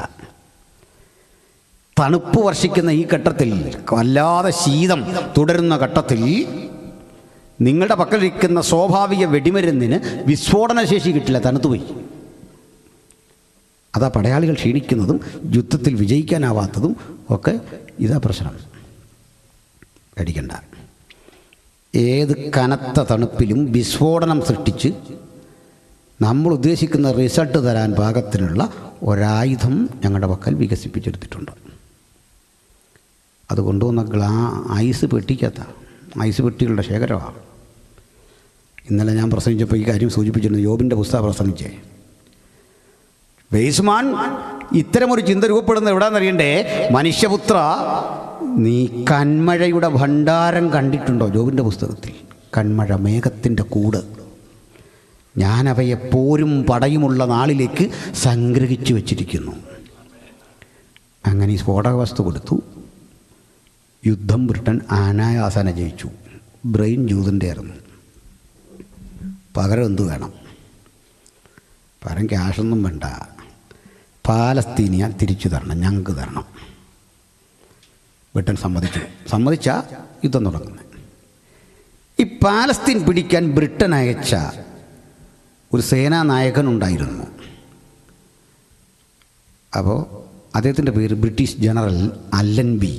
തണുപ്പ് വർഷിക്കുന്ന ഈ ഘട്ടത്തിൽ, വല്ലാതെ ശീതം തുടരുന്ന ഘട്ടത്തിൽ നിങ്ങളുടെ പക്കലിരിക്കുന്ന സ്വാഭാവിക വെടിമരുന്നിന് വിസ്ഫോടന ശേഷി കിട്ടില്ല, തണുത്തുപോയി. അതാ പടയാളികൾ ക്ഷീണിക്കുന്നതും യുദ്ധത്തിൽ വിജയിക്കാനാവാത്തതും ഒക്കെ ഇതാ പ്രശ്നം. പേടിക്കണ്ട, ഏത് കനത്ത തണുപ്പിലും വിസ്ഫോടനം സൃഷ്ടിച്ച് നമ്മൾ ഉദ്ദേശിക്കുന്ന റിസൾട്ട് തരാൻ പാകത്തിനുള്ള ഒരായുധം ഞങ്ങളുടെ പക്കൽ വികസിപ്പിച്ചെടുത്തിട്ടുണ്ട്. അത് കൊണ്ടുവന്ന ഐസ് പെട്ടികളുടെ ശേഖരമാണ്. ഇന്നലെ ഞാൻ പ്രസംഗിച്ചപ്പോൾ ഈ കാര്യം സൂചിപ്പിച്ചിരുന്നു. യോബിൻ്റെ പുസ്തകം പ്രസംഗിച്ചേ. വെയ്സ്മാൻ ഇത്തരമൊരു ചിന്ത രൂപപ്പെടുന്നത് എവിടെയെന്നറിയണ്ടേ? മനുഷ്യപുത്ര, നീ കന്മഴയുടെ ഭണ്ഡാരം കണ്ടിട്ടുണ്ടോ? ജോബിൻ്റെ പുസ്തകത്തിൽ കന്മഴ, മേഘത്തിൻ്റെ കൂട്, ഞാനവയെ പോരും പടയുമുള്ള നാളിലേക്ക് സംഗ്രഹിച്ചു വച്ചിരിക്കുന്നു. അങ്ങനെ ഈ സ്ഫോടക വസ്തു കൊടുത്തു. യുദ്ധം ബ്രിട്ടൻ അനായാസന ജയിച്ചു. ബ്രെയിൻ ജൂതൻ്റെ ആയിരുന്നു. പകരം എന്ത് വേണം? പകരം ക്യാഷൊന്നും വേണ്ട, പാലസ്തീനിയ തിരിച്ചു തരണം, ഞങ്ങൾക്ക് തരണം. ബ്രിട്ടൻ സമ്മതിച്ചാൽ യുദ്ധം തുടങ്ങുന്നത്. ഈ പാലസ്തീൻ പിടിക്കാൻ ബ്രിട്ടൻ അയച്ച ഒരു സേനാനായകനുണ്ടായിരുന്നു. അപ്പോൾ അദ്ദേഹത്തിൻ്റെ പേര് ബ്രിട്ടീഷ് ജനറൽ അല്ലൻബി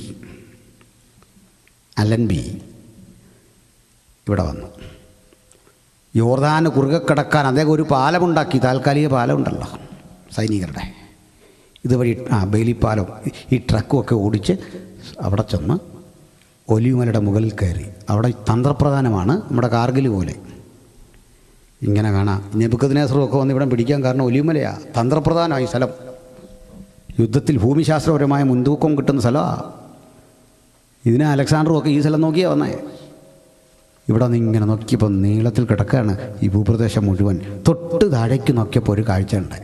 ഇവിടെ വന്നു. യോർദാന് കുറുകെ കിടക്കാൻ അദ്ദേഹം ഒരു പാലമുണ്ടാക്കി, താൽക്കാലിക പാലമുണ്ടല്ലോ സൈനികരുടെ, ഇതുവഴി ബെയിലിപ്പാലം, ഈ ട്രക്കുമൊക്കെ ഓടിച്ച് അവിടെ ചെന്ന് ഒലിവുമലയുടെ മുകളിൽ കയറി. അവിടെ തന്ത്രപ്രധാനമാണ്, നമ്മുടെ കാർഗിൽ പോലെ. ഇങ്ങനെ കാണാം. നെബൂഖദ്നേസറുമൊക്കെ വന്ന് ഇവിടെ പിടിക്കാൻ കാരണം ഒലിവുമലയാണ്, തന്ത്രപ്രധാനമായി സ്ഥലം. യുദ്ധത്തിൽ ഭൂമിശാസ്ത്രപരമായ മുൻതൂക്കം കിട്ടുന്ന സ്ഥലമാണ്. ഇതിനെ അലക്സാണ്ടറുമൊക്കെ ഈ സ്ഥലം നോക്കിയാണ് വന്നേ. ഇവിടെ നിന്ന് ഇങ്ങനെ നോക്കിയപ്പോൾ നീളത്തിൽ കിടക്കുകയാണ് ഈ ഭൂപ്രദേശം മുഴുവൻ. തൊട്ട് താഴേക്ക് നോക്കിയപ്പോൾ ഒരു കാഴ്ച ഉണ്ട്.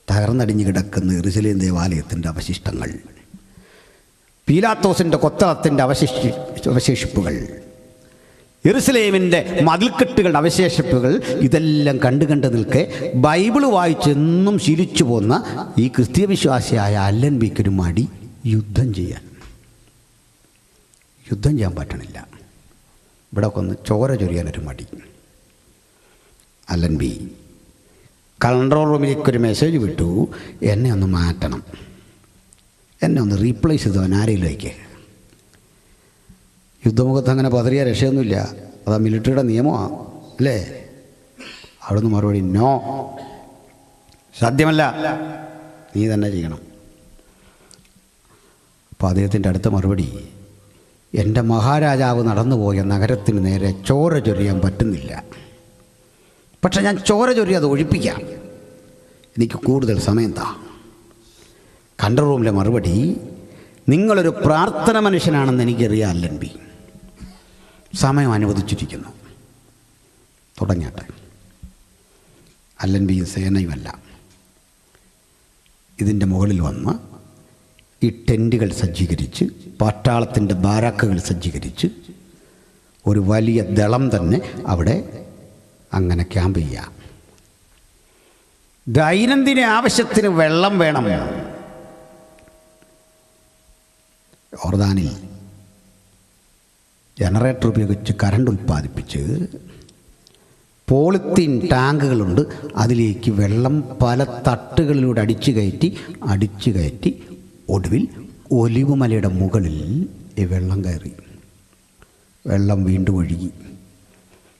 തകർന്നടിഞ്ഞ് കിടക്കുന്ന യെരുശലേം ദേവാലയത്തിൻ്റെ അവശിഷ്ടങ്ങൾ, പീലാത്തോസിൻ്റെ കൊത്തളത്തിൻ്റെ അവശേഷിപ്പുകൾ, യെരുശലേമിൻ്റെ മതിൽക്കെട്ടുകളുടെ അവശേഷിപ്പുകൾ, ഇതെല്ലാം കണ്ടു നിൽക്കെ ബൈബിള് വായിച്ചെന്നും ശീലിച്ചു പോന്ന ഈ ക്രിസ്തീയ വിശ്വാസിയായ അല്ലൻബിക്കൊരു മടി യുദ്ധം ചെയ്യാൻ പറ്റണില്ല. ഇവിടെ ഒന്ന് ചോര ചൊരിയാനൊരു മടി. അല്ലൻബി കൺട്രോൾ റൂമിലേക്കൊരു മെസ്സേജ് വിട്ടു, എന്നെ ഒന്ന് മാറ്റണം, എന്നെ ഒന്ന് റീപ്ലേസ് ചെയ്തവൻ ആരെയിലേക്ക്. യുദ്ധമുഖത്ത് അങ്ങനെ പതറിയ രക്ഷയൊന്നുമില്ല, അതാ മിലിറ്ററിയുടെ നിയമമാണ് അല്ലേ. അവിടുന്ന് മറുപടി, നോ, സാധ്യമല്ല, നീ തന്നെ ചെയ്യണം. അപ്പോൾ അദ്ദേഹത്തിൻ്റെ അടുത്ത മറുപടി, എൻ്റെ മഹാരാജാവ് നടന്നുപോയ നഗരത്തിന് നേരെ ചോര ചൊരിയാൻ പറ്റുന്നില്ല, പക്ഷെ ഞാൻ ചോര ചൊരി അത് ഒഴിപ്പിക്കാം, എനിക്ക് കൂടുതൽ സമയം താ. കൺട്രോൾ റൂമിലെ മറുപടി, നിങ്ങളൊരു പ്രാർത്ഥന മനുഷ്യനാണെന്ന് എനിക്കറിയാം അല്ലൻബി, സമയം അനുവദിച്ചിരിക്കുന്നു, തുടങ്ങട്ടെ. അല്ലൻബിയും സേനയുമല്ല ഇതിൻ്റെ മുകളിൽ വന്ന് ഈ ടെൻറ്റുകൾ സജ്ജീകരിച്ച്, പട്ടാളത്തിൻ്റെ ബാരാക്കുകൾ സജ്ജീകരിച്ച്, ഒരു വലിയ ദളം തന്നെ അവിടെ അങ്ങനെ ക്യാമ്പ് ചെയ്യാം. ദൈനംദിന ആവശ്യത്തിന് വെള്ളം വേണം. യോർദാനിൽ ജനറേറ്റർ ഉപയോഗിച്ച് കറണ്ട് ഉൽപ്പാദിപ്പിച്ച് പോളിത്തീൻ ടാങ്കുകളുണ്ട്, അതിലേക്ക് വെള്ളം പല തട്ടുകളിലൂടെ അടിച്ചു കയറ്റി ഒടുവിൽ ഒലിവുമലയുടെ മുകളിൽ ഈ വെള്ളം കയറി. വെള്ളം വീണ്ടും ഒഴുകി,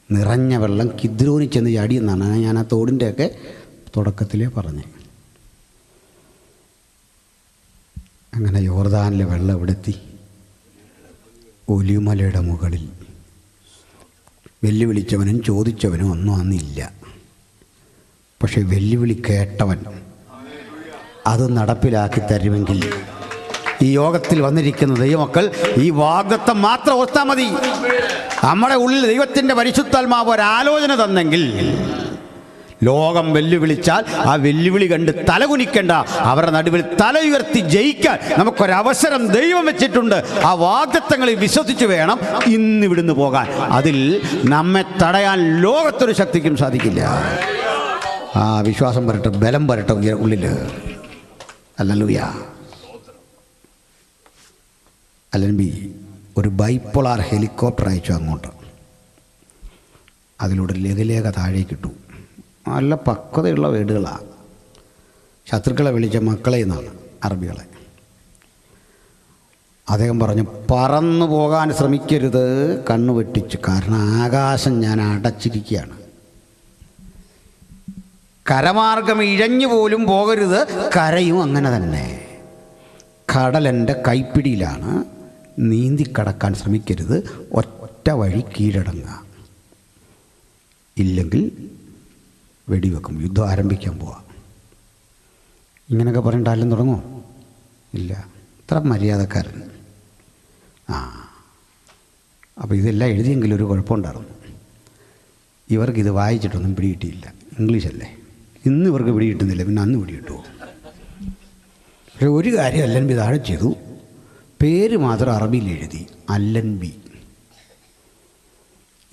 നിറഞ്ഞ വെള്ളം കിദ്രോനിൽ ചെന്ന് ചാടിയെന്നാണ് ഞാൻ ആ തോടിൻ്റെയൊക്കെ തുടക്കത്തിലേ പറഞ്ഞത്. അങ്ങനെ യോർദാനിലെ വെള്ളം എവിടെത്തി? ഒലിവുമലയുടെ മുകളിൽ. വെല്ലുവിളിച്ചവനും ചോദിച്ചവനും ഒന്നും അന്നില്ല. പക്ഷെ വെല്ലുവിളി കേട്ടവൻ അത് നടപ്പിലാക്കി തരുമെങ്കിൽ ഈ യോഗത്തിൽ വന്നിരിക്കുന്ന ദൈവമക്കൾ ഈ വാഗ്ദത്തം മാത്രം ഓർത്താൽ മതി. നമ്മുടെ ഉള്ളിൽ ദൈവത്തിൻ്റെ പരിശുദ്ധാത്മാവ് ഒരാലോചന തന്നെങ്കിൽ, ലോകം വെല്ലുവിളിച്ചാൽ ആ വെല്ലുവിളി കണ്ട് തലകുനിക്കേണ്ട, അവരുടെ നടുവിൽ തല ഉയർത്തി ജയിക്കാൻ നമുക്കൊരവസരം ദൈവം വെച്ചിട്ടുണ്ട്. ആ വാഗ്ദത്തങ്ങളിൽ വിശ്വസിച്ച് വേണം ഇന്ന് ഇവിടുന്ന് പോകാൻ. അതിൽ നമ്മെ തടയാൻ ലോകത്തൊരു ശക്തിക്കും സാധിക്കില്ല. ആ വിശ്വാസം വരട്ടെ, ബലം വരട്ടെ ഉള്ളിൽ. ഹല്ലേലൂയ. അല്ലൻബി ഒരു ബൈപ്പോളാർ ഹെലികോപ്റ്റർ അയച്ചു അങ്ങോട്ട്. അതിലൂടെ ലഘുലേഖ താഴേക്കിട്ടു. നല്ല പക്വതയുള്ള വീടുകളാണ്. ശത്രുക്കളെ വിളിച്ച മക്കളെ എന്നാണ്, അറബികളെ. അദ്ദേഹം പറഞ്ഞു, പറന്നു പോകാൻ ശ്രമിക്കരുത്, കണ്ണു വെട്ടിച്ച്, കാരണം ആകാശം ഞാൻ അടച്ചിരിക്കുകയാണ്. കരമാർഗം ഇഴഞ്ഞു പോലും പോകരുത്, കരയും അങ്ങനെ തന്നെ. കടലെൻ്റെ കൈപ്പിടിയിലാണ്, നീന്തിക്കടക്കാൻ ശ്രമിക്കരുത്, ഒറ്റ വഴി കീഴടങ്ങുക, ഇല്ലെങ്കിൽ വെടിവെക്കും, യുദ്ധം ആരംഭിക്കാൻ പോവാം. ഇങ്ങനെയൊക്കെ പറയേണ്ട ആരും തുടങ്ങുമോ? ഇല്ല. ഇത്ര മര്യാദക്കാരൻ. അപ്പോൾ ഇതെല്ലാം എഴുതിയെങ്കിലും ഒരു കുഴപ്പമുണ്ടായിരുന്നു. ഇവർക്കിത് വായിച്ചിട്ടൊന്നും പിടികിട്ടിയില്ല, ഇംഗ്ലീഷല്ലേ. ഇന്ന് ഇവർക്ക് പിടികിട്ടുന്നില്ല, പിന്നെ അന്ന് പിടികിട്ടുമോ? പക്ഷെ ഒരു കാര്യം അല്ലൻബി താഴെ ചെയ്തു, പേര് മാത്രം അറബിയിൽ എഴുതി, അല്ലൻബി.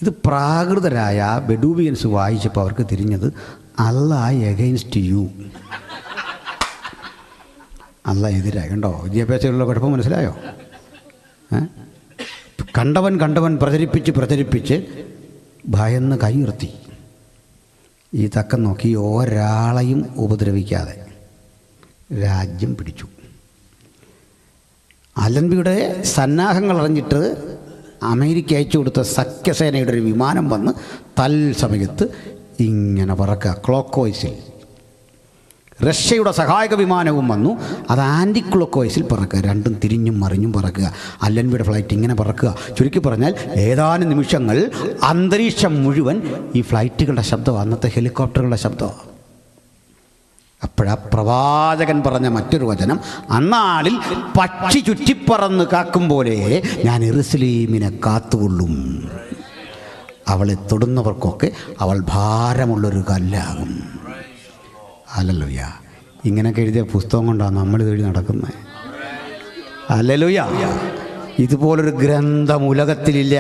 ഇത് പ്രാകൃതരായ ബെഡൂബിയൻസ് വായിച്ചപ്പോൾ അവർക്ക് തിരിഞ്ഞത് അല്ലാഹ് എഗെയിൻസ്റ്റ് യു. അല്ലാഹ് എതിരായി. കണ്ടോ വിദ്യാഭ്യാസത്തിലുള്ള കുഴപ്പം മനസ്സിലായോ? കണ്ടവൻ പ്രചരിപ്പിച്ച് ഭയന്ന് കൈയുയർത്തി. ഈ തക്കം നോക്കി ഒരാളെയും ഉപദ്രവിക്കാതെ രാജ്യം പിടിച്ചു. അലൻബിയുടെ സന്നാഹങ്ങൾ അറിഞ്ഞിട്ട് അമേരിക്ക അയച്ചു കൊടുത്ത സഖ്യസേനയുടെ ഒരു വിമാനം വന്ന് തൽസമയത്ത് ഇങ്ങനെ പറക്കുക ക്ലോക്ക് വൈസിൽ. റഷ്യയുടെ സഹായക വിമാനവും വന്നു, അത് ആൻറ്റി ക്ലോക്ക് വൈസിൽ പറക്കുക. രണ്ടും തിരിഞ്ഞും മറിഞ്ഞും പറക്കുക. അലൻബിയുടെ ഫ്ലൈറ്റ് ഇങ്ങനെ പറക്കുക. ചുരുക്കി പറഞ്ഞാൽ ഏതാനും നിമിഷങ്ങൾ അന്തരീക്ഷം മുഴുവൻ ഈ ഫ്ലൈറ്റുകളുടെ ശബ്ദം, അന്നത്തെ ഹെലികോപ്റ്ററുകളുടെ ശബ്ദം. അപ്പോഴാ പ്രവാചകൻ പറഞ്ഞ മറ്റൊരു വചനം, അന്നാളിൽ പക്ഷി ചുറ്റിപ്പറന്ന് കാക്കും പോലെ ഞാൻ യെരൂശലേമിനെ കാത്തുകൊള്ളും. അവളെ തൊടുന്നവർക്കൊക്കെ അവൾ ഭാരമുള്ളൊരു കല്ലാകും. ഹല്ലേലൂയ. ഇങ്ങനെയൊക്കെ എഴുതിയ പുസ്തകം കൊണ്ടാണ് നമ്മളിത് എഴുതി നടക്കുന്നത്. ഹല്ലേലൂയ. ഇതുപോലൊരു ഗ്രന്ഥം ഉലകത്തിലില്ല.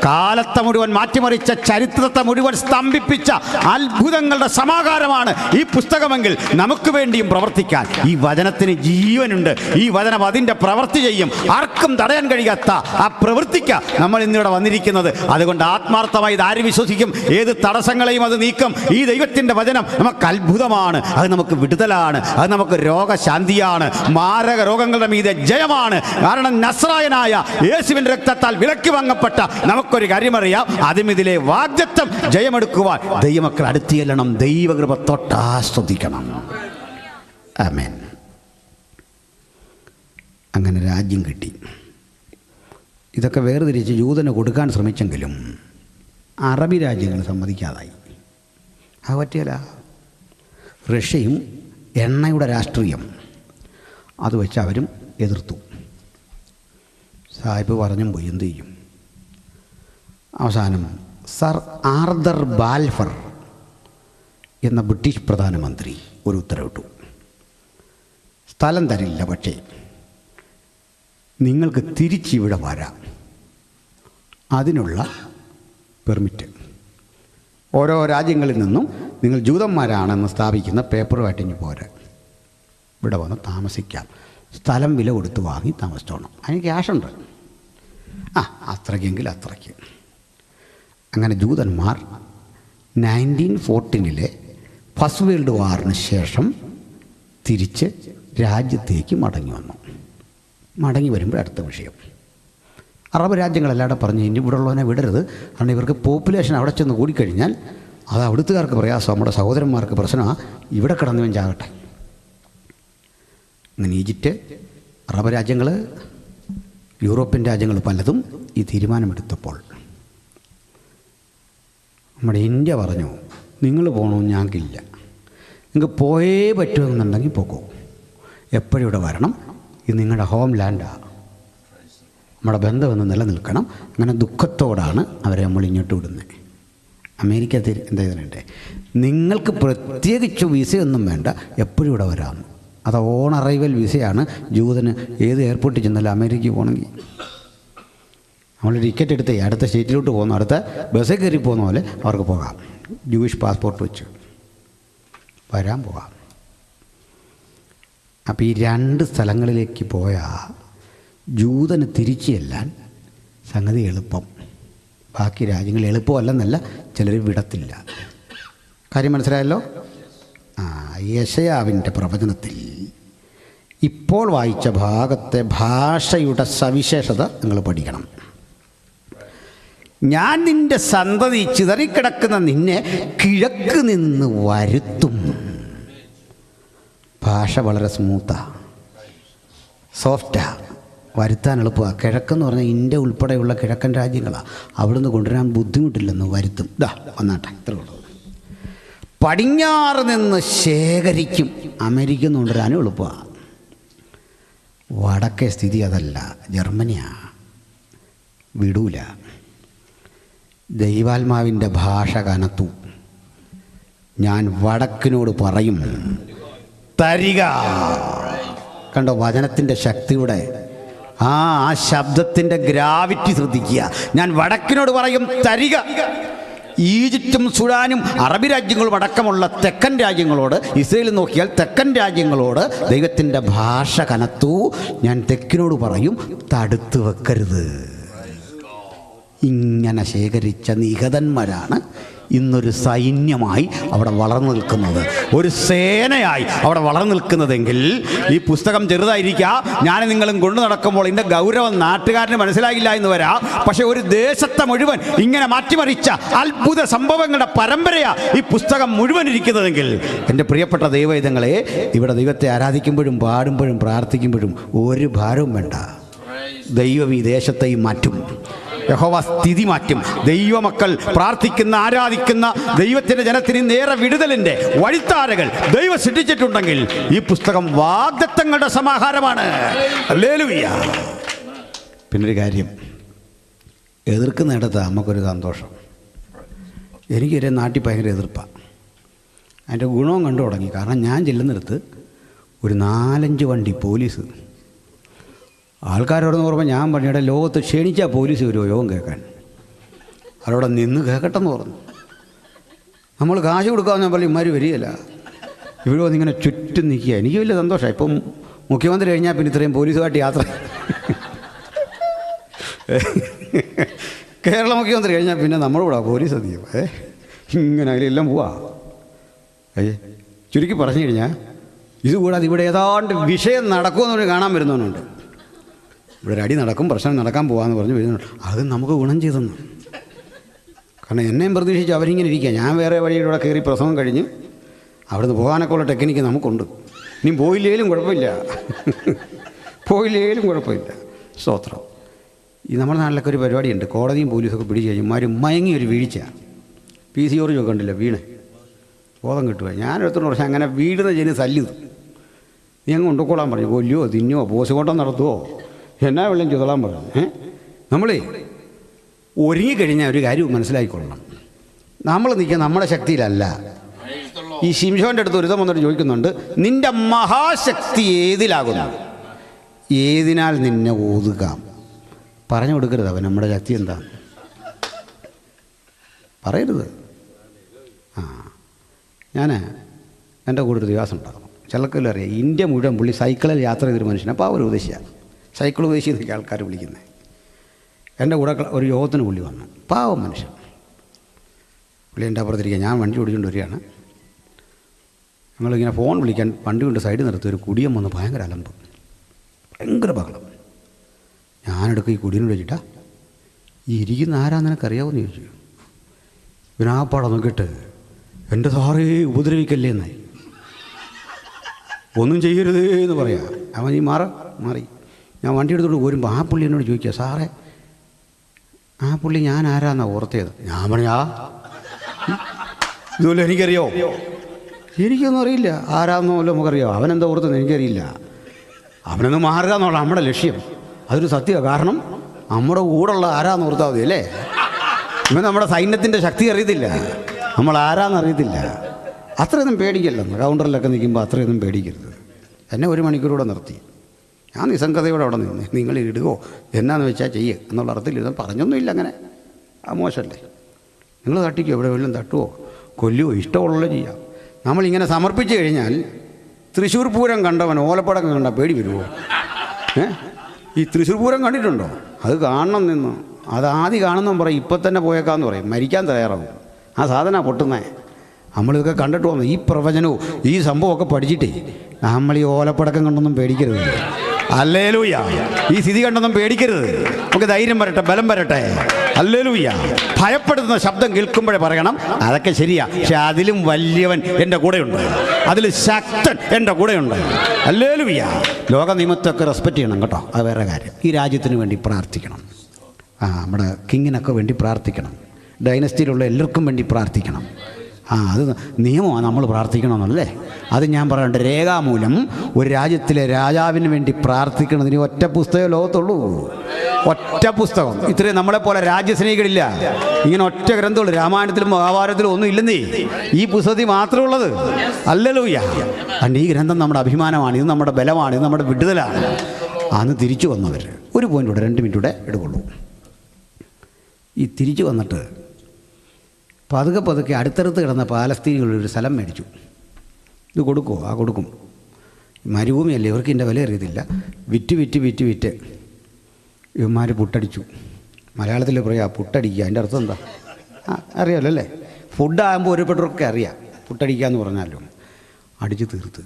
കാലത്തെ മുഴുവൻ മാറ്റിമറിച്ച, ചരിത്രത്തെ മുഴുവൻ സ്തംഭിപ്പിച്ച അത്ഭുതങ്ങളുടെ സമാഹാരമാണ് ഈ പുസ്തകമെങ്കിൽ നമുക്ക് വേണ്ടിയും പ്രവർത്തിക്കാൻ ഈ വചനത്തിന് ജീവനുണ്ട്. ഈ വചനം അതിൻ്റെ പ്രവൃത്തി ചെയ്യും. ആർക്കും തടയാൻ കഴിയാത്ത ആ പ്രവൃത്തിക്ക് നമ്മൾ ഇന്നിവിടെ വന്നിരിക്കുന്നത്. അതുകൊണ്ട് ആത്മാർത്ഥമായി ഇത് ആര് വിശ്വസിക്കും? ഏത് തടസ്സങ്ങളെയും അത് നീക്കും. ഈ ദൈവത്തിൻ്റെ വചനം നമുക്ക് അത്ഭുതമാണ്, അത് നമുക്ക് വിടുതലാണ്, അത് നമുക്ക് രോഗശാന്തിയാണ്, മാരക രോഗങ്ങളുടെ മീതെ ജയമാണ്. കാരണം നസ്രായനായ യേശുവിൻ്റെ രക്തത്താൽ വിലക്കി വാങ്ങപ്പെട്ട നമുക്കൊരു കാര്യമറിയാം, അതും ഇതിലെ വാഗ്ദത്തം ജയമെടുക്കുവാൻ ദൈവമക്കൾ അടുത്ത് ചെല്ലണം, ദൈവകൃപ തൊട്ടാസ്വദിക്കണം. ആമേൻ. അങ്ങനെ രാജ്യം കിട്ടി. ഇതൊക്കെ വേർതിരിച്ച് യൂതന് കൊടുക്കാൻ ശ്രമിച്ചെങ്കിലും അറബി രാജ്യങ്ങൾ സമ്മതിക്കാതായി. അത് പറ്റിയല്ല. റഷ്യയും എണ്ണയുടെ രാഷ്ട്രീയം അത് വെച്ച് അവരും എതിർത്തു. സാഹിബ് പറഞ്ഞും പോയി, എന്ത് ചെയ്യും? അവസാനം സർ ആർതർ ബാൽഫർ എന്ന ബ്രിട്ടീഷ് പ്രധാനമന്ത്രി ഒരു ഉത്തരവിട്ടു. സ്ഥലം തരില്ല, പക്ഷേ നിങ്ങൾക്ക് തിരിച്ചിവിടെ വരാം. അതിനുള്ള പെർമിറ്റ് ഓരോ രാജ്യങ്ങളിൽ നിന്നും നിങ്ങൾ ജൂതന്മാരാണെന്ന് സ്ഥാപിക്കുന്ന പേപ്പറുമായിട്ട് ഇനി പോരാ, ഇവിടെ വന്ന് താമസിക്കാം. സ്ഥലം വില കൊടുത്ത് വാങ്ങി താമസിച്ചോണം. അതിന് ക്യാഷുണ്ട്. അത്രയ്ക്കെങ്കിൽ അത്രയ്ക്ക്. അങ്ങനെ ജൂതന്മാർ 1914 ഫസ്റ്റ് വേൾഡ് വാറിന് ശേഷം തിരിച്ച് രാജ്യത്തേക്ക് മടങ്ങി വന്നു. മടങ്ങി വരുമ്പോൾ അടുത്ത വിഷയം, അറബ് രാജ്യങ്ങളല്ലാതെ പറഞ്ഞു ഇനി ഇവിടെ ഉള്ളവനെ വിടരുത്, കാരണം ഇവർക്ക് പോപ്പുലേഷൻ അവിടെ ചെന്ന് കൂടിക്കഴിഞ്ഞാൽ അത് അവിടുത്തുകാർക്ക് പ്രയാസം, നമ്മുടെ സഹോദരന്മാർക്ക് പ്രശ്നമാണ്, ഇവിടെ കിടന്നവൻ ചാകട്ടെ. അങ്ങനെ ഈജിപ്റ്റ്, അറബ് രാജ്യങ്ങൾ, യൂറോപ്യൻ രാജ്യങ്ങൾ പലതും ഈ തീരുമാനമെടുത്തപ്പോൾ നമ്മുടെ ഇന്ത്യ പറഞ്ഞു, നിങ്ങൾ പോകണമെന്ന് ഞങ്ങൾക്കില്ല, നിങ്ങൾക്ക് പോയേ പറ്റുമെന്നുണ്ടെങ്കിൽ പോകൂ, എപ്പോഴും ഇവിടെ വരണം, ഇത് നിങ്ങളുടെ ഹോം ലാൻഡാണ്, നമ്മുടെ ബന്ധമെന്ന് നിലനിൽക്കണം. അങ്ങനെ ദുഃഖത്തോടാണ് അവരെ നമ്മൾ ഇങ്ങോട്ട് വിടുന്നത്. അമേരിക്ക എന്താ ഇതിനുണ്ട്, നിങ്ങൾക്ക് പ്രത്യേകിച്ച് വിസയൊന്നും വേണ്ട, എപ്പോഴും ഇവിടെ വരാമെന്ന്. അത് ഓൺ അറൈവൽ വിസയാണ്. ജൂതന് ഏത് എയർപോർട്ടിൽ ചെന്നാലും അമേരിക്കയിൽ പോകണമെങ്കിൽ നമ്മൾ ടിക്കറ്റ് എടുത്ത് അടുത്ത സ്റ്റേറ്റിലോട്ട് പോകുന്നു, അടുത്ത ബസ്സിൽ കയറി പോകുന്ന പോലെ അവർക്ക് പോകാം. ജൂയിഷ് പാസ്പോർട്ട് വെച്ച് വരാൻ പോകാം. അപ്പോൾ ഈ രണ്ട് സ്ഥലങ്ങളിലേക്ക് പോയാൽ ജൂതന് തിരിച്ചു ചെല്ലാൻ സംഗതി എളുപ്പം. ബാക്കി രാജ്യങ്ങൾ എളുപ്പമല്ലെന്നല്ല, ചിലർ വിടത്തില്ല. കാര്യം മനസ്സിലായല്ലോ? യെശയ്യാവിൻ്റെ പ്രവചനത്തിൽ ഇപ്പോൾ വായിച്ച ഭാഗത്തെ ഭാഷയുടെ സവിശേഷത നിങ്ങൾ പഠിക്കണം. ഞാൻ നിൻ്റെ സന്തതി ചിതറിക്കിടക്കുന്ന നിന്നെ കിഴക്ക് നിന്ന് വരുത്തും. ഭാഷ വളരെ സ്മൂത്താണ്, സോഫ്റ്റാണ്, വരുത്താൻ എളുപ്പമാണ്. കിഴക്കെന്ന് പറഞ്ഞാൽ ഇന്ത്യ ഉൾപ്പെടെയുള്ള കിഴക്കൻ രാജ്യങ്ങളാണ്. അവിടുന്ന് കൊണ്ടുവരാൻ ബുദ്ധിമുട്ടില്ലെന്ന് വരുത്തും. വന്നാട്ടെ, ഇത്രേ ഉള്ളൂ. പടിഞ്ഞാറ് നിന്ന് ശേഖരിക്കും. അമേരിക്ക നിന്ന് കൊണ്ടുവരാനും എളുപ്പമാണ്. വടക്കേ സ്ഥിതി അതല്ല, ജർമ്മനിയാണ്, വിടൂല. ദൈവാത്മാവിൻ്റെ ഭാഷ കനത്തു. ഞാൻ വടക്കിനോട് പറയും, തരിക. കണ്ടോ വചനത്തിൻ്റെ ശക്തിയുടെ ആ ശബ്ദത്തിൻ്റെ ഗ്രാവിറ്റി ശ്രദ്ധിക്കുക. ഞാൻ വടക്കിനോട് പറയും തരിക. ഈജിപ്തും സുഡാനും അറബി രാജ്യങ്ങളും അടക്കമുള്ള തെക്കൻ രാജ്യങ്ങളോട്, ഇസ്രയേൽ നോക്കിയാൽ തെക്കൻ രാജ്യങ്ങളോട് ദൈവത്തിൻ്റെ ഭാഷ കനത്തു. ഞാൻ തെക്കിനോട് പറയും തടുത്തു വെക്കരുത്. ഇങ്ങനെ ശേഖരിച്ച നിഹതന്മാരാണ് ഇന്നൊരു സൈന്യമായി അവിടെ വളർന്നു നിൽക്കുന്നത്, ഒരു സേനയായി അവിടെ വളർന്നു നിൽക്കുന്നതെങ്കിൽ ഈ പുസ്തകം ചെറുതായിരിക്കാം, ഞാൻ നിങ്ങളും കൊണ്ടു നടക്കുമ്പോൾ ഇതിൻ്റെ ഗൗരവം നാട്ടുകാരന് മനസ്സിലാകില്ല എന്ന് വരാം. പക്ഷെ ഒരു ദേശത്തെ മുഴുവൻ ഇങ്ങനെ മാറ്റിമറിച്ച അത്ഭുത സംഭവങ്ങളുടെ പരമ്പരയാണ് ഈ പുസ്തകം മുഴുവൻ ഇരിക്കുന്നതെങ്കിൽ എൻ്റെ പ്രിയപ്പെട്ട ദൈവവേദങ്ങളെ, ഇവിടെ ദൈവത്തെ ആരാധിക്കുമ്പോഴും പാടുമ്പോഴും പ്രാർത്ഥിക്കുമ്പോഴും ഒരു ഭാരവും വേണ്ട. ദൈവം ഈ ദേശത്തെയും മാറ്റും. യഹോവ സ്ഥിതി മാറ്റും. ദൈവമക്കൾ പ്രാർത്ഥിക്കുന്ന ആരാധിക്കുന്ന ദൈവത്തിൻ്റെ ജനത്തിന് നേരെ വിടുതലിൻ്റെ വഴിത്താരകൾ ദൈവം സൃഷ്ടിച്ചിട്ടുണ്ടെങ്കിൽ ഈ പുസ്തകം വാഗ്ദത്തങ്ങളുടെ സമാഹാരമാണ്. ഹല്ലേലൂയ. പിന്നൊരു കാര്യം, എതിർക്കുന്നിടത്ത് നമുക്കൊരു സന്തോഷം. എനിക്കൊരു നാട്ടിൽ ഭയങ്കര എതിർപ്പാണ്. അതിൻ്റെ ഗുണവും കണ്ടു തുടങ്ങി. കാരണം ഞാൻ ചെല്ലുന്നിടത്ത് ഒരു 4-5 വണ്ടി പോലീസ്. ആൾക്കാരോടെന്ന് പറയുമ്പോൾ ഞാൻ പറഞ്ഞു, ഇവിടെ ലോകത്ത് ക്ഷണിച്ചാൽ പോലീസ് വരുമോ യോഗം കേൾക്കാൻ? അവരോടെ നിന്ന് കേൾക്കട്ടെന്ന് പറഞ്ഞു. നമ്മൾ കാശ് കൊടുക്കാമെന്ന് പറഞ്ഞാൽ ഇമാർ വരികയില്ല. ഇവിടെ വന്നിങ്ങനെ ചുറ്റും നിൽക്കുക. എനിക്ക് വലിയ സന്തോഷമായി. ഇപ്പം മുഖ്യമന്ത്രി കഴിഞ്ഞാൽ പിന്നെ ഇത്രയും പോലീസുമായിട്ട് യാത്ര. കേരള മുഖ്യമന്ത്രി കഴിഞ്ഞാൽ പിന്നെ നമ്മളിവിടെ പോലീസ് അധികം ഇങ്ങനെ അതിലെല്ലാം പോവാ. ചുരുക്കി പറഞ്ഞു കഴിഞ്ഞാൽ ഇതുകൂടാതെ ഇവിടെ ഏതാണ്ട് വിഷയം നടക്കുമെന്ന് കാണാൻ വരുന്നവനുണ്ട്. ഇവിടെ ഒരു അടി നടക്കും, പ്രശ്നം നടക്കാൻ പോകാമെന്ന് പറഞ്ഞ് വരുന്നുണ്ട്. അത് നമുക്ക് ഗുണം ചെയ്തെന്ന്. കാരണം എന്നെയും പ്രതീക്ഷിച്ച് അവരിങ്ങനെ ഇരിക്കുക. ഞാൻ വേറെ വഴിയിലൂടെ കയറി പ്രസവം കഴിഞ്ഞ് അവിടുന്ന് പോകാനൊക്കെ ഉള്ള ടെക്നിക്ക് നമുക്കുണ്ട്. ഇനി പോയില്ലേലും കുഴപ്പമില്ല, പോയില്ലേലും കുഴപ്പമില്ല. സ്തോത്രം. ഈ നമ്മുടെ നാട്ടിലൊക്കെ ഒരു പരിപാടിയുണ്ട്. കോടതിയും പോലീസൊക്കെ പിടിച്ച് കഴിഞ്ഞാൽ മയങ്ങി ഒരു വീഴ്ച. PC ജോർജൊക്കെ കണ്ടില്ല, വീണ് ബോധം കിട്ടുക. ഞാനെടുത്തോണ്ട് പക്ഷേ അങ്ങനെ വീടുന്ന ജനം തല്ലുത്. നീ അങ്ങ് കൊണ്ടുകൊള്ളാൻ പറഞ്ഞു. കൊല്ലുവോ തിന്നുവോ പോസ്റ്റ്മോർട്ടം നടത്തുവോ എന്നാ വെള്ളം ചുതളാൻ പറഞ്ഞു. നമ്മളേ ഒരുങ്ങിക്കഴിഞ്ഞാൽ ഒരു കാര്യം മനസ്സിലാക്കിക്കൊള്ളണം. നമ്മൾ നിൽക്കുക നമ്മുടെ ശക്തിയിലല്ല. ഈ ശിംശോൻ്റെ അടുത്ത് ഒരുത്തം വന്നിട്ട് ചോദിക്കുന്നുണ്ട്, നിൻ്റെ മഹാശക്തി ഏതിലാകുന്നു? ഏതിനാൽ നിന്നെ ഓതുകാം? പറഞ്ഞു കൊടുക്കരുത് അവൻ നമ്മുടെ ശക്തി എന്താ പറയരുത്. ഞാൻ എൻ്റെ കൂടെ ഒരു ദിവസം ഉണ്ടാകും. ചിലക്കല്ലറിയാം, ഇന്ത്യ മുഴുവൻ പുള്ളി സൈക്കിളിൽ യാത്ര ചെയ്തൊരു മനുഷ്യനെ. അപ്പോൾ അവർ ഉപദേശിയാണ്, സൈക്കിൾ ഉപദേശി എന്നൊക്കെ ആൾക്കാർ വിളിക്കുന്നത്. എൻ്റെ കൂടെ ഒരു യോഗത്തിന് പുള്ളി വന്നു. പാവം മനുഷ്യൻ. പുള്ളി എൻ്റെ അപ്പുറത്തിരിക്കുക. ഞാൻ വണ്ടി ഓടിച്ചുകൊണ്ട് വരികയാണ്. ഞങ്ങളിങ്ങനെ ഫോൺ വിളിക്കാൻ വണ്ടി കൊണ്ട് സൈഡിൽ നിർത്തി ഒരു കുടിയൻ വന്ന് ഭയങ്കര അലമ്പ്, ഭയങ്കര ബഹളം. ഞാനെടുക്കുക ഈ കുടിയനോട് ചോദിച്ചിട്ടാ, ഈ ഇരിക്കുന്ന ആരാന്ന് നിനക്കറിയാമെന്ന് ചോദിച്ചു. ഇവനാപ്പാടെ നോക്കിയിട്ട്, എൻ്റെ സാറേ ഉപദ്രവിക്കല്ലേ എന്നായി, ഒന്നും ചെയ്യരുതേ എന്ന് പറയാം. അവൻ ഈ മാറി ഞാൻ വണ്ടി എടുത്തോണ്ട് വരുമ്പോൾ ആ പുള്ളി എന്നോട് ചോദിക്കുക, സാറേ ആ പുള്ളി ഞാൻ ആരാന്നാണ് ഓർത്തേത്? ഞാൻ പറഞ്ഞാ ഇതുപോലെ എനിക്കറിയോ? എനിക്കൊന്നും അറിയില്ല. ആരാന്നോല്ലോ നമുക്കറിയാം. അവനെന്താ ഓർത്തെന്ന് എനിക്കറിയില്ല. അവനൊന്ന് മാറുക എന്നുള്ള നമ്മുടെ ലക്ഷ്യം. അതൊരു സത്യമാണ്. കാരണം നമ്മുടെ കൂടെയുള്ള ആരാന്ന് ഓർത്താൽ മതി അല്ലേ? ഇവൻ നമ്മുടെ സൈന്യത്തിൻ്റെ ശക്തി അറിയത്തില്ല, നമ്മൾ ആരാന്നറിയത്തില്ല. അത്രയൊന്നും പേടിക്കല്ലെന്ന്. കൗണ്ടറിലൊക്കെ നിൽക്കുമ്പോൾ അത്രയൊന്നും പേടിക്കരുത്. എന്നെ 1 മണിക്കൂറൂടെ നിർത്തി. ഞാൻ നിസ്സംഗതയോടെ അവിടെ നിന്ന്, നിങ്ങൾ ഇടുകയോ എന്നാന്ന് വെച്ചാൽ ചെയ്യുക എന്നുള്ള അർത്ഥത്തിൽ ഇത് പറഞ്ഞൊന്നുമില്ല. അങ്ങനെ ആ മോശമല്ലേ? നിങ്ങൾ തട്ടിക്കോ, എവിടെ വല്ലതും തട്ടുവോ കൊല്ലുവോ ഇഷ്ടമുള്ള ചെയ്യാം. നമ്മളിങ്ങനെ സമർപ്പിച്ച് കഴിഞ്ഞാൽ തൃശ്ശൂർ പൂരം കണ്ടവൻ ഓലപ്പടക്കം കണ്ട പേടി വരുമോ? ഈ തൃശ്ശൂർ പൂരം കണ്ടിട്ടുണ്ടോ? അത് കാണണം നിന്ന്. അത് ആദ്യം കാണുന്നവൻ പറയും ഇപ്പം തന്നെ പോയേക്കാന്ന് പറയും. മരിക്കാൻ തയ്യാറാവും. ആ സാധനമാണ് പൊട്ടുന്നത്. നമ്മളിതൊക്കെ കണ്ടിട്ട് വന്നു. ഈ പ്രവചനവും ഈ സംഭവമൊക്കെ പഠിച്ചിട്ടേ നമ്മൾ ഈ ഓലപ്പടക്കം കണ്ടൊന്നും പേടിക്കരുത്. ഹല്ലേലൂയ. ഈ സ്ഥിതി കണ്ടൊന്നും പേടിക്കരുത്. നമുക്ക് ധൈര്യം വരട്ടെ, ബലം വരട്ടെ. ഹല്ലേലൂയ. ഭയപ്പെടുത്തുന്ന ശബ്ദം കേൾക്കുമ്പോഴേ പറയണം അതൊക്കെ ശരിയാ, പക്ഷെ അതിലും വലിയവൻ എൻ്റെ കൂടെയുണ്ട്, അതിൽ ശക്തൻ എൻ്റെ കൂടെയുണ്ട്. ഹല്ലേലൂയ. ലോക നിയമത്തൊക്കെ റെസ്പെക്റ്റ് ചെയ്യണം കേട്ടോ, അത് വേറെ കാര്യം. ഈ രാജ്യത്തിന് വേണ്ടി പ്രാർത്ഥിക്കണം. നമ്മുടെ കിങ്ങിനൊക്കെ വേണ്ടി പ്രാർത്ഥിക്കണം. ഡൈനസ്റ്റിയിലുള്ള എല്ലാവർക്കും വേണ്ടി പ്രാർത്ഥിക്കണം. അത് നിയമമാണ്, നമ്മൾ പ്രാർത്ഥിക്കണമെന്നല്ലേ? അത് ഞാൻ പറയണ്ട. രേഖാമൂലം ഒരു രാജ്യത്തിലെ രാജാവിന് വേണ്ടി പ്രാർത്ഥിക്കണതിന് ഒറ്റ പുസ്തകം ലോകത്തുള്ളൂ. ഒറ്റ പുസ്തകം. ഇത്രയും നമ്മളെപ്പോലെ രാജ്യസ്നേഹികളില്ല. ഇങ്ങനെ ഒറ്റ ഗ്രന്ഥമുള്ളൂ. രാമായണത്തിലും മഹാഭാരതത്തിലും ഒന്നും ഇല്ലെന്നേ, ഈ പുസ്തകത്തിൽ മാത്രമേ ഉള്ളത്. ഹല്ലേലൂയ. ഈ ഗ്രന്ഥം നമ്മുടെ അഭിമാനമാണ്, ഇത് നമ്മുടെ ബലമാണ്, ഇത് നമ്മുടെ വിടുതലാണ്. അന്ന് തിരിച്ചു വന്നവർ ഒരു പോയിൻ്റ് കൂടെ 2 മിനിറ്റ് കൂടെ എടുക്കുള്ളൂ. ഈ തിരിച്ചു വന്നിട്ട് പതുക്കെ അടുത്തടുത്ത് കിടന്ന പാലസ്തീനികളൊരു സ്ഥലം മേടിച്ചു. ഇത് കൊടുക്കുമോ? കൊടുക്കും. മരുഭൂമിയല്ലേ, ഇവർക്ക് ഇതിൻ്റെ വില അറിയത്തില്ല. വിറ്റ് ഇവന്മാർ പുട്ടടിച്ചു. മലയാളത്തിൽ പറയാ പുട്ടടിക്കുക. അതിൻ്റെ അർത്ഥം എന്താ അറിയാമല്ലോ അല്ലേ? ഫുഡാകുമ്പോൾ ഒരുപ്പെട്ടവർക്ക് അറിയാം പുട്ടടിക്കുക എന്ന് പറഞ്ഞാലോ. അടിച്ചു തീർത്ത്